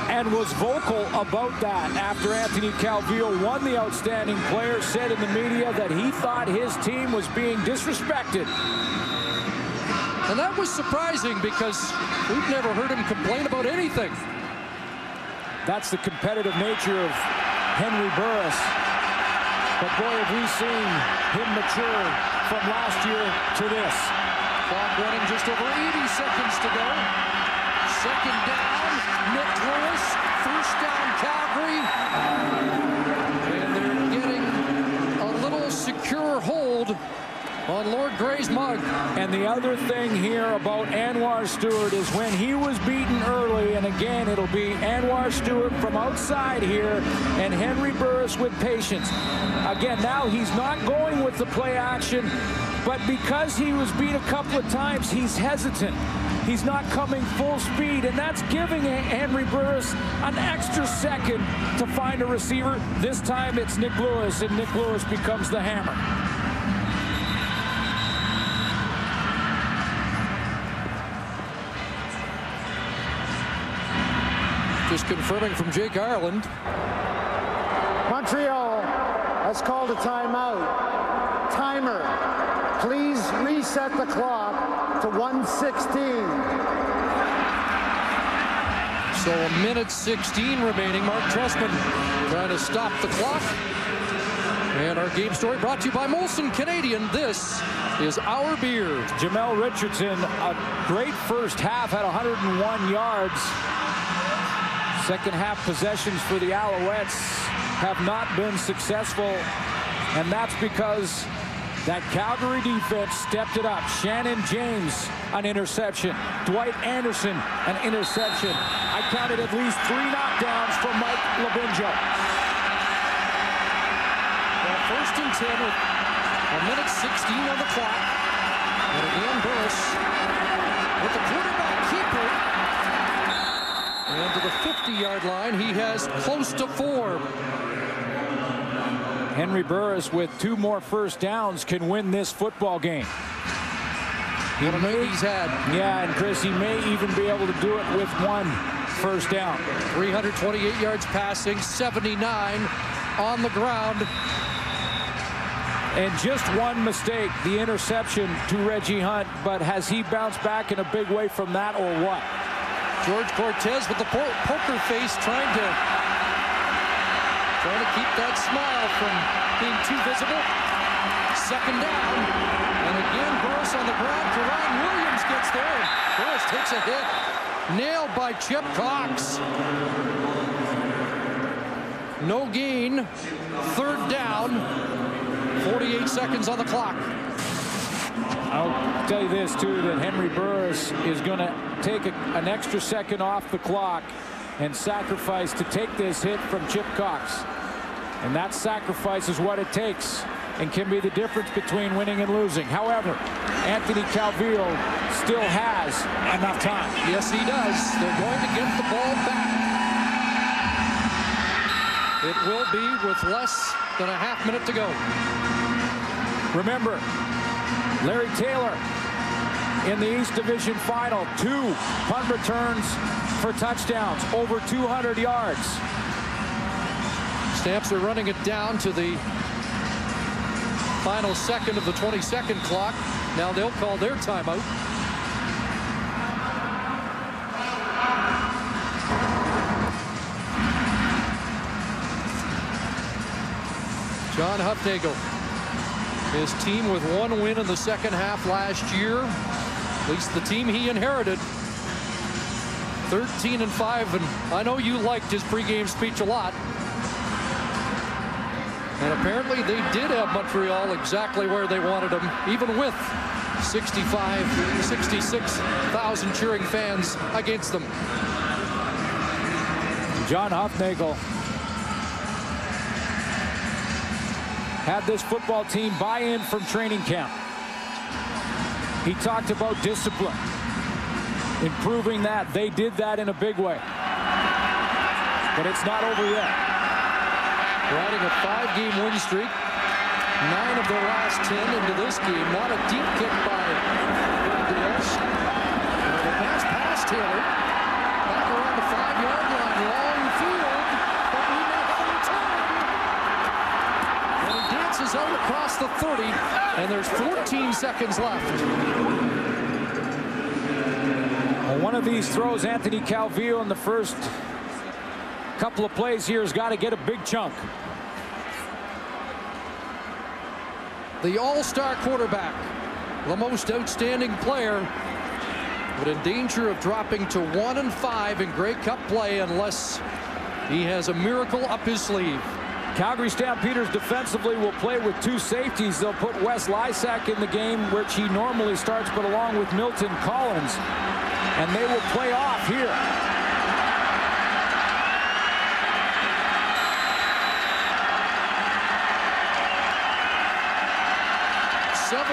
and was vocal about that after Anthony Calvillo won the Outstanding Player, said in the media that he thought his team was being disrespected. And that was surprising because we've never heard him complain about anything. That's the competitive nature of Henry Burris. But boy, have we seen him mature from last year to this. Clock running just over 80 seconds to go. Second down, Nick Lewis. First down, Calgary. And they're getting a little secure hold on Lord Gray's mug. And the other thing here about Anwar Stewart is when he was beaten early, and again, it'll be Anwar Stewart from outside here and Henry Burris with patience. Again, now he's not going with the play action, but because he was beat a couple of times, he's hesitant. He's not coming full speed, and that's giving Henry Burris an extra second to find a receiver. This time it's Nick Lewis, and Nick Lewis becomes the hammer. Just confirming from Jake Ireland. Montreal has called a timeout. Timer, please reset the clock to 1:16. So a minute 16 remaining. Mark Trestman trying to stop the clock. And our game story brought to you by Molson Canadian. This is our beer. Jamel Richardson, a great first half, had 101 yards. Second half possessions for the Alouettes have not been successful, and that's because that Calgary defense stepped it up. Shannon James, an interception. Dwight Anderson, an interception. I counted at least 3 knockdowns from Mike Labinjo. Well, first and 10 with a minute 16 on the clock. And again, Burris with the quarterback keeper. And to the 50-yard line, he has close to 4. Henry Burris with 2 more first downs can win this football game. What a night he's had. Yeah, and Chris, he may even be able to do it with 1 first down. 328 yards passing, 79 on the ground. And just 1 mistake, the interception to Reggie Hunt, but has he bounced back in a big way from that or what? George Cortez with the poker face trying to keep that smile from being too visible. Second down. And again, Burris on the ground. Karan Williams gets there. And Burris takes a hit. Nailed by Chip Cox. No gain. Third down. 48 seconds on the clock. I'll tell you this, too, that Henry Burris is going to take an extra second off the clock and sacrifice to take this hit from Chip Cox. And that sacrifice is what it takes and can be the difference between winning and losing. However, Anthony Calvillo still has enough time. Yes, he does. They're going to get the ball back. It will be with less than a half minute to go. Remember, Larry Taylor in the East Division Final, 2 punt returns for touchdowns, over 200 yards. Stamps are running it down to the final second of the 22nd clock. Now they'll call their timeout. John Hufnagel, his team with 1 win in the second half last year, at least the team he inherited. 13-5, and I know you liked his pregame speech a lot. And apparently they did have Montreal exactly where they wanted them, even with 66,000 cheering fans against them. John Hufnagel had this football team buy in from training camp. He talked about discipline, improving that. They did that in a big way. But it's not over yet. Riding a 5-game win streak. 9 of their last 10 into this game. Not a deep kick by Diaz. The pass past Taylor. Back around the 5-yard line. 30, and there's 14 seconds left. Well, one of these throws, Anthony Calvillo, in the first couple of plays here has got to get a big chunk. The all-star quarterback, the most outstanding player, but in danger of dropping to 1-5 in Grey Cup play unless he has a miracle up his sleeve. Calgary Stampeders defensively will play with two safeties. They'll put Wes Lysak in the game, which he normally starts, but along with Milton Collins. And they will play off here.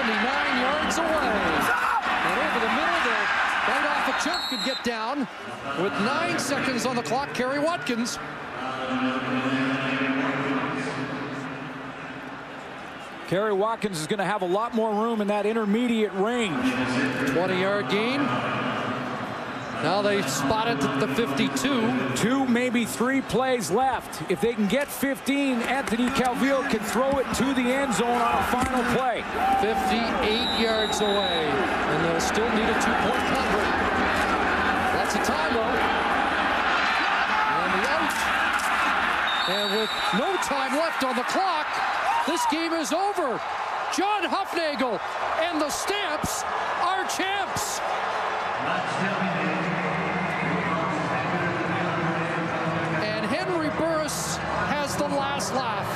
Yards away. And over the middle, they'll bite off a chunk and get down. With 9 seconds on the clock, Kerry Watkins. Kerry Watkins is going to have a lot more room in that intermediate range. 20-yard gain. Now they spot it at the 52. 2, maybe 3 plays left. If they can get 15, Anthony Calvillo can throw it to the end zone on a final play. 58 yards away, and they'll still need a 2-point convert. That's a timeout. And the out. And with no time left on the clock, this game is over. John Hufnagel and the Stamps are champs. Has the last laugh.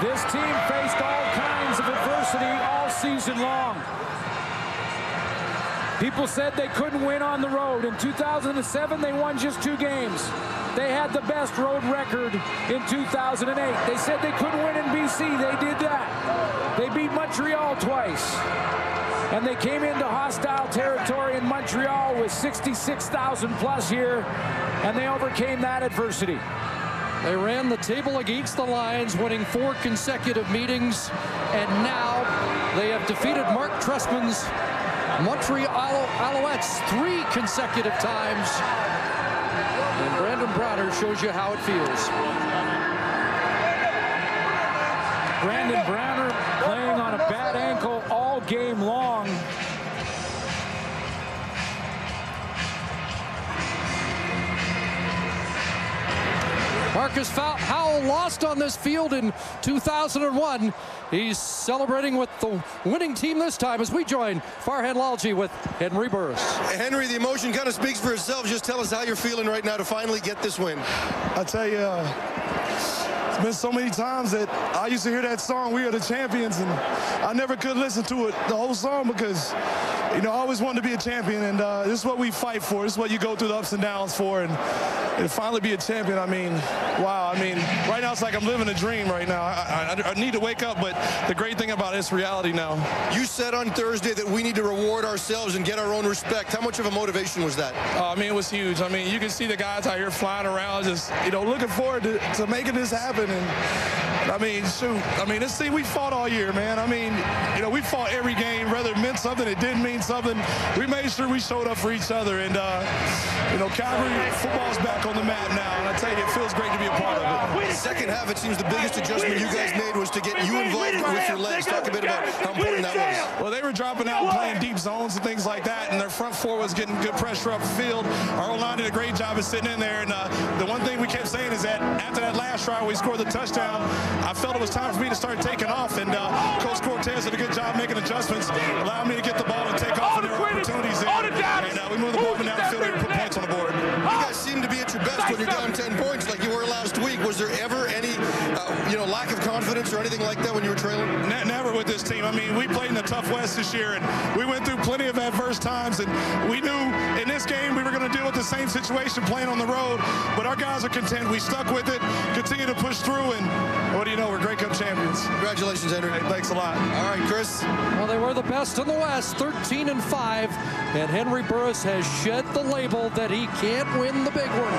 This team faced all kinds of adversity all season long. People said they couldn't win on the road. In 2007, they won just 2 games. They had the best road record in 2008. They said they couldn't win in BC. They did that. They beat Montreal twice. And they came into hostile territory in Montreal with 66,000 plus here, and they overcame that adversity. They ran the table against the Lions, winning 4 consecutive meetings, and now they have defeated Mark Trestman's Montreal Alouettes 3 consecutive times. And Brandon Browner shows you how it feels. Brandon Browner playing on a bad ankle all game long. Marcus Howell lost on this field in 2001. He's celebrating with the winning team this time as we join Farhan Lalji with Henry Burris. Henry, the emotion kind of speaks for itself. Just tell us how you're feeling right now to finally get this win. I tell you, it's been so many times that I used to hear that song, "We Are the Champions," and I never could listen to it, the whole song, because, you know, I always wanted to be a champion, and this is what we fight for. This is what you go through the ups and downs for, and finally be a champion. I mean, wow. I mean, right now it's like I'm living a dream right now. I need to wake up, but the great thing about it's reality now. You said on Thursday that we need to reward ourselves and get our own respect. How much of a motivation was that? I mean, it was huge. I mean, you can see the guys out here flying around, just, you know, looking forward to making this happen. And I mean, shoot. I mean, this team, we fought all year, man. I mean, you know, we fought every game, whether it meant something, it didn't mean something. We made sure we showed up for each other. And, you know, Calgary football's back on the map now. And I tell you, it feels great to be a part of it. The second half, it seems the biggest adjustment you guys made was to get you involved with your legs. Talk a bit about how important that was. Well, they were dropping out and playing deep zones and things like that, and their front four was getting good pressure up the field. Our O-line did a great job of sitting in there, and the one thing we kept saying is that after that last try we scored the touchdown, I felt it was time for me to start taking off, and Coach Cortez did a good job making adjustments, allowed me to get the ball and take off, and there were opportunities there. And we moved the ball down the field and put points on the board. You guys seem to be at your best when you're down 10 points like you were last week. Was there ever any lack of confidence or anything like that when you were trailing? Never with this team. I mean, we played in the tough West this year, and we went through plenty of adverse times, and we knew in this game we were going to deal with the same situation playing on the road, but our guys are content. We stuck with it, continue to push through, and what do you know, we're Grey Cup champions. Congratulations, Henry. Hey, thanks a lot. All right, Chris. Well, they were the best in the West, 13-5, and Henry Burris has shed the label that he can't win the big one.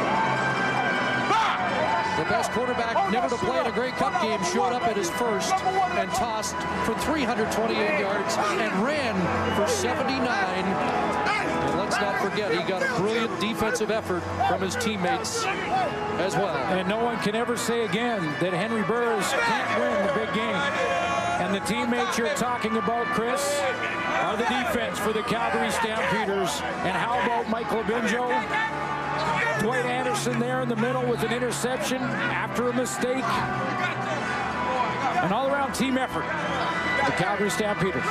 The best quarterback never to play in a Grey Cup game showed up at his first and tossed for 328 yards and ran for 79. And let's not forget, he got a brilliant defensive effort from his teammates as well. And no one can ever say again that Henry Burris can't win the big game. And the teammates you're talking about, Chris, are the defense for the Calgary Stampeders. And how about Mike Labinjo? Dwight Anderson there in the middle with an interception after a mistake. An all-around team effort. The Calgary Stampeders.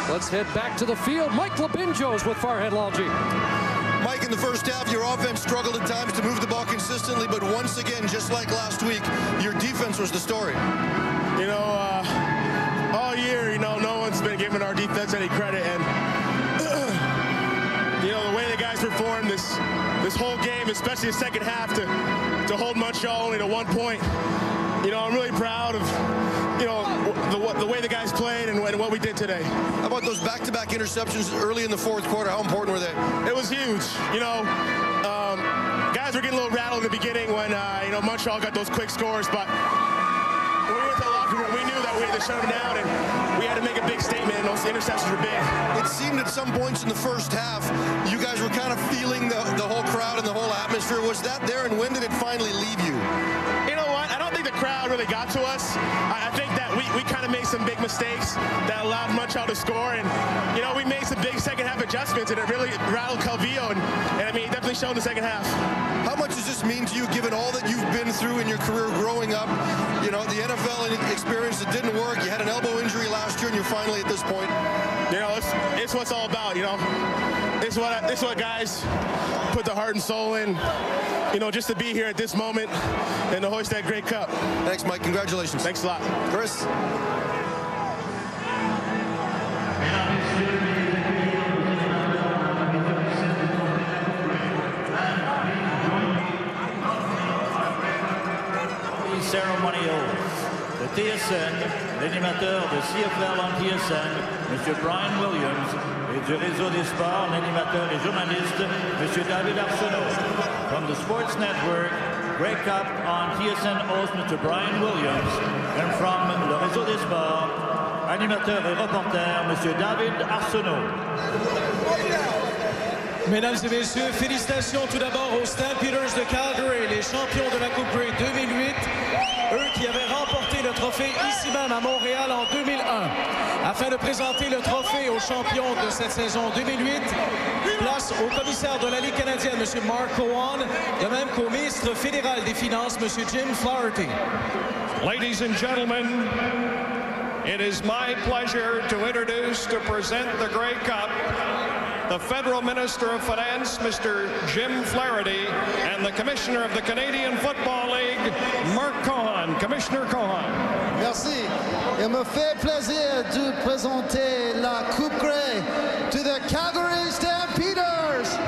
Let's head back to the field. Mike Labinjo's with Farhead Lalji. Mike, in the first half, your offense struggled at times to move the ball consistently, but once again, just like last week, your defense was the story. You know, all year, you know, no one's been giving our defense any credit, and you know, the way the guys performed this whole game, especially the second half, to hold Montreal only to 1 point. You know, I'm really proud of, you know, the way the guys played and what we did today. How about those back-to-back interceptions early in the fourth quarter? How important were they? It was huge. You know, guys were getting a little rattled in the beginning when, you know, Montreal got those quick scores, but when we went to the locker room, we knew that we had to shut them down, and we had to make a big statement, and those interceptions were big. It seemed at some points in the first half, you guys were kind of feeling the whole crowd and the whole atmosphere. Was that there, and when did it finally leave you? You know what? I don't think the crowd really got to us. I think that we kind of made some big mistakes that allowed Montreal to score, and you know, we made some big second half adjustments, and it really rattled Calvillo, and I mean, it definitely showed in the second half. How much does this mean to you, given all that you've been through in your career growing up? You know, the NFL experience that didn't work. You had an elbow injury last year, and you're finally at this point. You know, it's what it's all about. You know, it's what guys put the heart and soul in. You know, just to be here at this moment and to hoist that Grey Cup. Thanks, Mike. Congratulations. Thanks a lot. Chris? Ceremonial de TSN, l'animateur de CFL en TSN, M. Brian Williams, et du réseau des sports, l'animateur et journaliste, M. David Arsenault. From the Sports Network, Grey Cup on TSN host Mr. Brian Williams, and from le réseau des sports, animateur et reporter, M. David Arsenault. Mesdames et messieurs, félicitations tout d'abord aux Stampeders de Calgary, les champions de la Coupe Grey 2008, eux qui avaient remporté le trophée ici même à Montréal en 2001. Afin de présenter le trophée aux champions de cette saison 2008, place au commissaire de la Ligue canadienne, M. Mark Cowan, de même qu'au ministre fédéral des Finances, M. Jim Flaherty. Ladies and gentlemen, it is my pleasure to introduce, to present the Grey Cup, the Federal Minister of Finance, Mr. Jim Flaherty, and the Commissioner of the Canadian Football League, Mark Cohan. Commissioner Cohan. Merci. Il me fait plaisir de présenter la Coupe Grey to the Calgary Stampeders.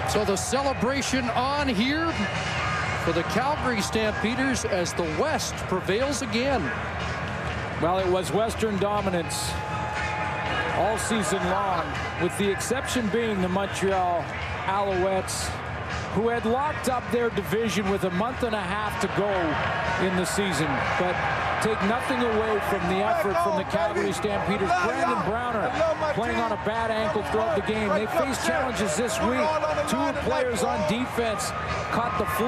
So the celebration on here for the Calgary Stampeders as the West prevails again. Well, it was Western dominance all season long, with the exception being the Montreal Alouettes, who had locked up their division with a month and a half to go in the season. But take nothing away from the effort from the Calgary Stampeders. Brandon Browner playing on a bad ankle throughout the game. They faced challenges this week. 2 players on defense caught the flu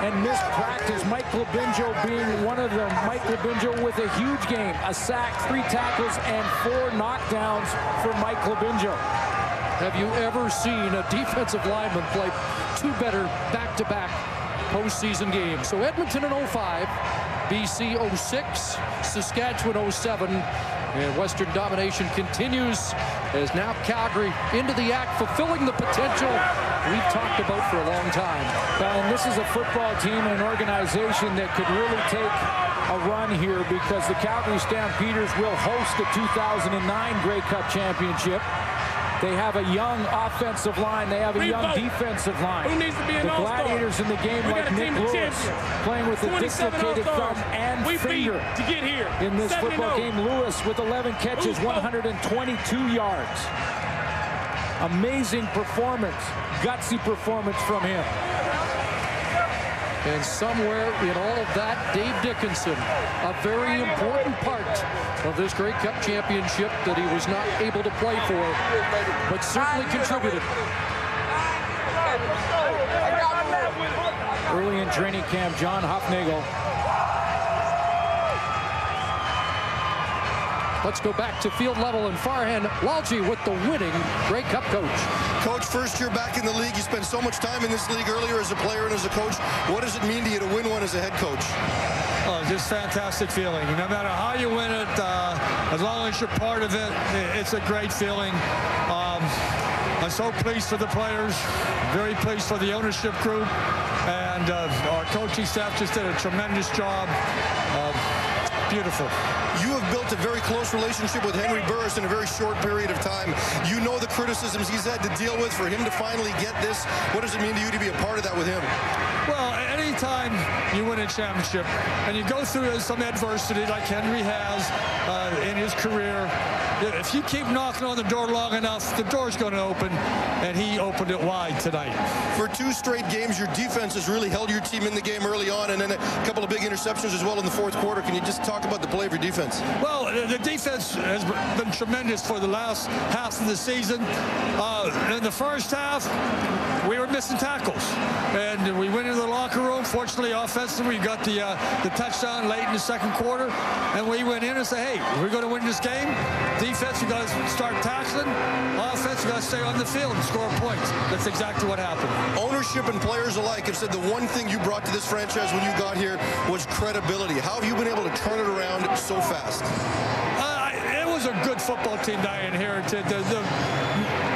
and missed practice. Mike Labinjo being one of them. Mike Labinjo with a huge game. A sack, 3 tackles, and 4 knockdowns for Mike Labinjo. Have you ever seen a defensive lineman play 2 better back-to-back postseason games? So Edmonton in 05, BC 06, Saskatchewan 07, and Western domination continues as now Calgary into the act, fulfilling the potential we've talked about for a long time. Well, and this is a football team and an organization that could really take a run here, because the Calgary Stampeders will host the 2009 Grey Cup Championship. They have a young offensive line. They have a young defensive line. Who needs to be an the Gladiators in the game, like Nick Lewis, playing with a dislocated thumb and finger to get here. In this football game, Lewis with 11 catches, 122 yards. Amazing performance, gutsy performance from him. And somewhere in all of that, Dave Dickinson, a very important part of this Grey Cup championship that he was not able to play for, but certainly contributed. Early in training camp, John Hufnagel. Let's go back to field level, and Farhan Lalji with the winning Grey Cup coach. Coach, first year back in the league. You spent so much time in this league earlier as a player and as a coach. What does it mean to you to win one as a head coach? Oh, just fantastic feeling. No matter how you win it, as long as you're part of it, it's a great feeling. I'm so pleased for the players, very pleased for the ownership group, and our coaching staff just did a tremendous job. Beautiful. You have built a very close relationship with Henry Burris in a very short period of time. You know the criticisms he's had to deal with. For him to finally get this, what does it mean to you to be a part of that with him? Well, anytime you win a championship and you go through some adversity like Henry has in his career, if you keep knocking on the door long enough, the door's going to open, and he opened it wide tonight. For 2 straight games, your defense has really held your team in the game early on, and then a couple of big interceptions as well in the 4th quarter. Can you just talk about the play of your defense? Well, the defense has been tremendous for the last half of the season. In the first half, we were missing tackles, and we went into the locker room. Fortunately, offensively, we got the touchdown late in the 2nd quarter, and we went in and said, hey, we're going to win this game. Defense, you got to start tackling. Offense, you got to stay on the field and score points. That's exactly what happened. Ownership and players alike have said the one thing you brought to this franchise when you got here was credibility. How have you been able to turn it around so fast? It was a good football team that I inherited.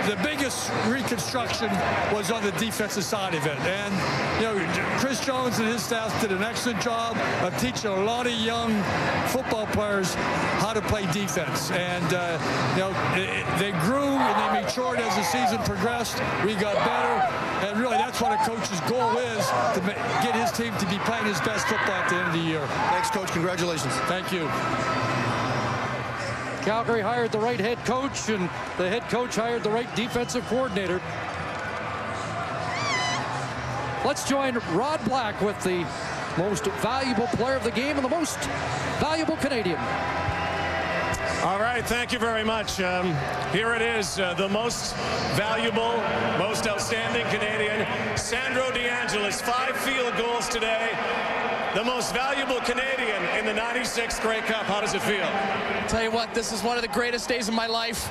The biggest reconstruction was on the defensive side of it. And, you know, Chris Jones and his staff did an excellent job of teaching a lot of young football players how to play defense. And, you know, they grew and they matured as the season progressed. We got better. And really, that's what a coach's goal is, to get his team to be playing his best football at the end of the year. Thanks, Coach. Congratulations. Thank you. Calgary hired the right head coach, and the head coach hired the right defensive coordinator. Let's join Rod Black with the most valuable player of the game and the most valuable Canadian. All right, thank you very much. Here it is, the most valuable, most outstanding Canadian, Sandro DeAngelis, 5 field goals today. The most valuable Canadian in the 96th Grey Cup. How does it feel? Tell you what, this is one of the greatest days of my life.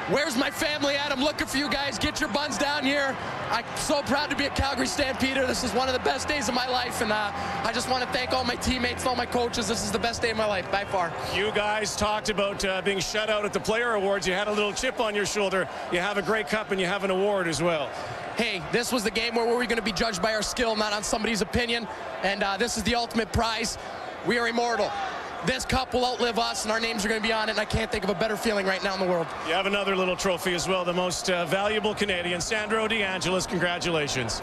Where's my family at? I'm looking for you guys. Get your buns down here. I'm so proud to be a Calgary Stampeder. This is one of the best days of my life, and I just want to thank all my teammates and all my coaches. This is the best day of my life, by far. You guys talked about being shut out at the Player Awards. You had a little chip on your shoulder. You have a Grey Cup, and you have an award as well. Hey, this was the game where we were going to be judged by our skill, not on somebody's opinion, and this is the ultimate prize. We are immortal. this cup will outlive us, and our names are going to be on it, and I can't think of a better feeling right now in the world. You have another little trophy as well, the most valuable Canadian, Sandro DeAngelis. Congratulations.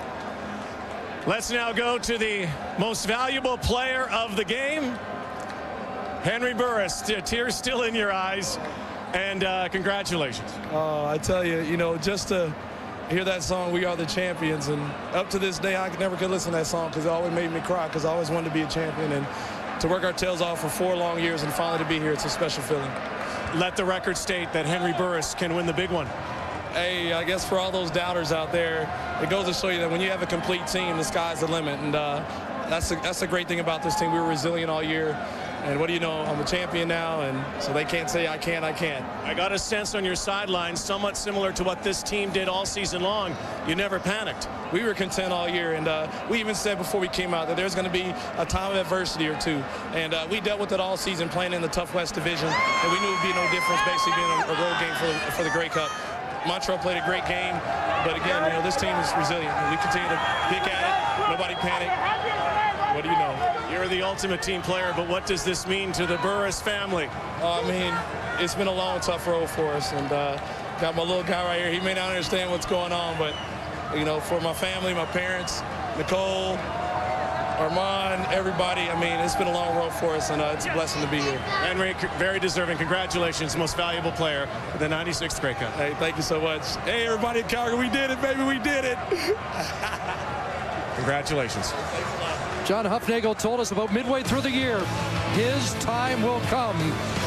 Let's now go to the most valuable player of the game, Henry Burris. Tears still in your eyes, and congratulations. I tell you, you know, just to hear that song, We Are the Champions, and up to this day, I never could listen to that song because it always made me cry because I always wanted to be a champion, and to work our tails off for 4 long years and finally to be here, it's a special feeling. Let the record state that Henry Burris can win the big one. Hey, I guess for all those doubters out there, it goes to show you that when you have a complete team, the sky's the limit. And that's a great thing about this team. We were resilient all year. And what do you know? I'm a champion now, and so they can't say I can't. I got a sense on your sideline, somewhat similar to what this team did all season long. You never panicked. We were content all year, and we even said before we came out that there's going to be a time of adversity or two. And we dealt with it all season, playing in the tough West Division, and we knew it would be no difference basically being a road game for the Grey Cup. Montreal played a great game, but again, you know, this team is resilient. We continue to pick at it. Nobody panic. What do you know? You're the ultimate team player, but what does this mean to the Burris family? I mean, it's been a long, tough road for us, and got my little guy right here. He may not understand what's going on, but, you know, for my family, my parents, Nicole, Armand, everybody, I mean, it's been a long road for us, and it's a blessing to be here. Henry, very deserving. Congratulations, most valuable player of the 96th Grey Cup. Hey, thank you so much. Hey, everybody in Calgary, we did it, baby, we did it. Congratulations. John Hufnagel told us about midway through the year, his time will come.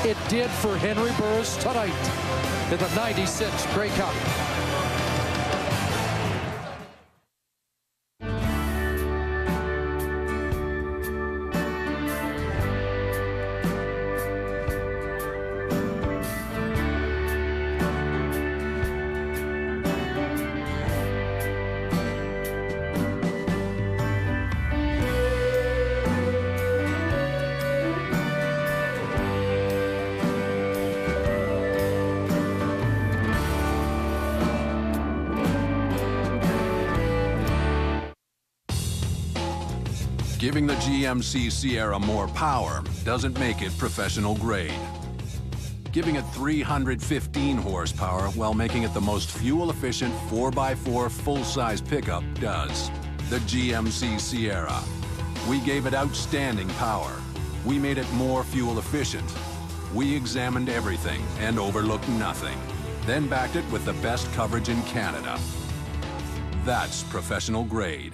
It did for Henry Burris tonight in the 96 Grey Cup. Giving the GMC Sierra more power doesn't make it professional grade. Giving it 315 horsepower while making it the most fuel-efficient 4x4 full-size pickup does. The GMC Sierra. We gave it outstanding power. We made it more fuel-efficient. We examined everything and overlooked nothing. Then backed it with the best coverage in Canada. That's professional grade.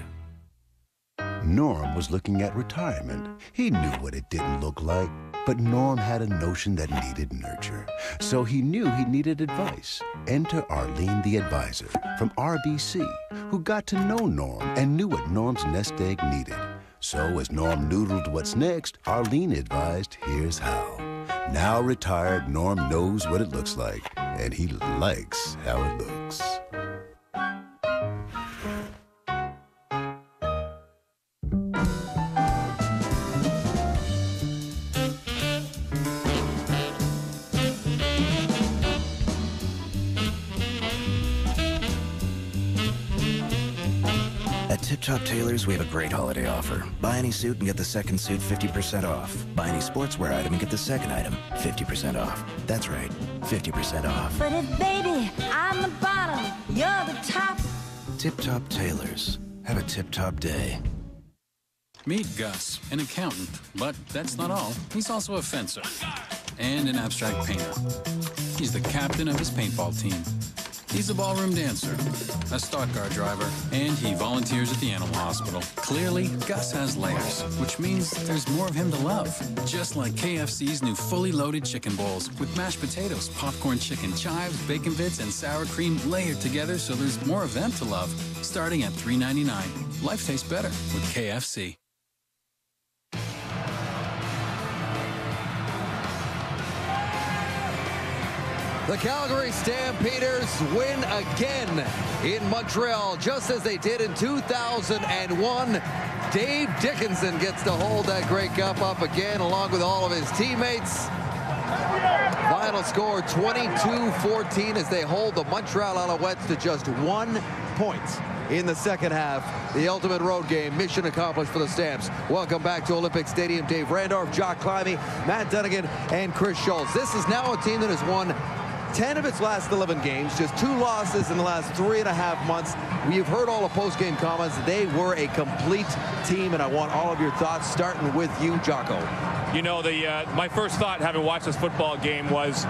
Norm was looking at retirement. He knew what it didn't look like, but Norm had a notion that needed nurture. So he knew he needed advice. Enter Arlene the advisor from RBC, who got to know Norm and knew what Norm's nest egg needed. So as Norm noodled what's next, Arlene advised, here's how. Now retired, Norm knows what it looks like, and he likes how it looks. Tip Top Tailors, we have a great holiday offer. Buy any suit and get the second suit 50% off. Buy any sportswear item and get the second item 50% off. That's right, 50% off. But if, baby, I'm the bottom, you're the top. Tip Top Tailors. Have a tip-top day. Meet Gus, an accountant, but that's not all. He's also a fencer and an abstract painter. He's the captain of his paintball team. He's a ballroom dancer, a stock car driver, and he volunteers at the animal hospital. Clearly, Gus has layers, which means there's more of him to love. Just like KFC's new fully loaded chicken bowls with mashed potatoes, popcorn chicken, chives, bacon bits, and sour cream layered together so there's more of them to love. Starting at $3.99. Life tastes better with KFC. The Calgary Stampeders win again in Montreal, just as they did in 2001. Dave Dickinson gets to hold that Grey Cup up again, along with all of his teammates. Final score 22-14 as they hold the Montreal Alouettes to just 1 point in the second half. The ultimate road game, mission accomplished for the Stamps. Welcome back to Olympic Stadium. Dave Randorf, Jock Climbey, Matt Dunnigan, and Chris Schultz. This is now a team that has won 10 of its last 11 games, just 2 losses in the last 3.5 months. We've heard all the post-game comments. They were a complete team, and I want all of your thoughts, starting with you, Jocko. You know, my first thought, having watched this football game, was,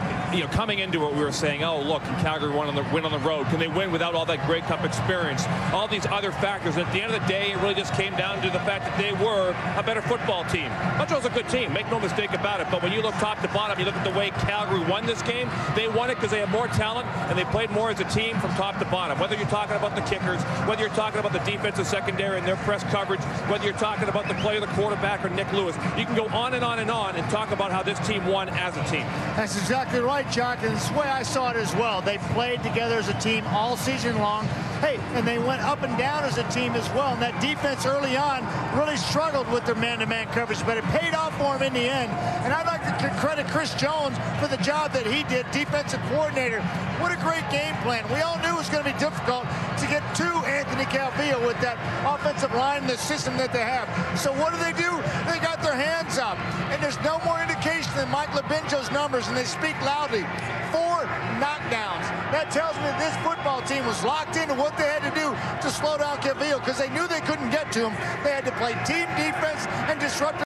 coming into it, we were saying, oh, look, can Calgary win on the road? Can they win without all that Grey Cup experience? All these other factors. And at the end of the day, it really just came down to the fact that they were a better football team. Montreal's a good team, make no mistake about it. But when you look top to bottom, you look at the way Calgary won this game, they won it because they had more talent and they played more as a team from top to bottom. Whether you're talking about the kickers, whether you're talking about the defensive secondary and their press coverage, whether you're talking about the play of the quarterback or Nick Lewis, you can go on and on and on and talk about how this team won as a team. That's exactly right, Jock, and it's the way I saw it as well. They played together as a team all season long. Hey, and they went up and down as a team as well. And that defense early on really struggled with their man-to-man coverage, but it paid off for them in the end. And I'd like to credit Chris Jones for the job that he did, defensive coordinator. What a great game plan. We all knew it was going to be difficult to get to Anthony Calvillo with that offensive line and the system that they have. So what do? They got their hands up. And there's no more indication than Mike Labinjo's numbers, and they speak loudly. 4 knockdowns. That tells me that this football team was locked into what they had to do to slow down Calvillo, because they knew they couldn't get to him. They had to play team defense and disrupt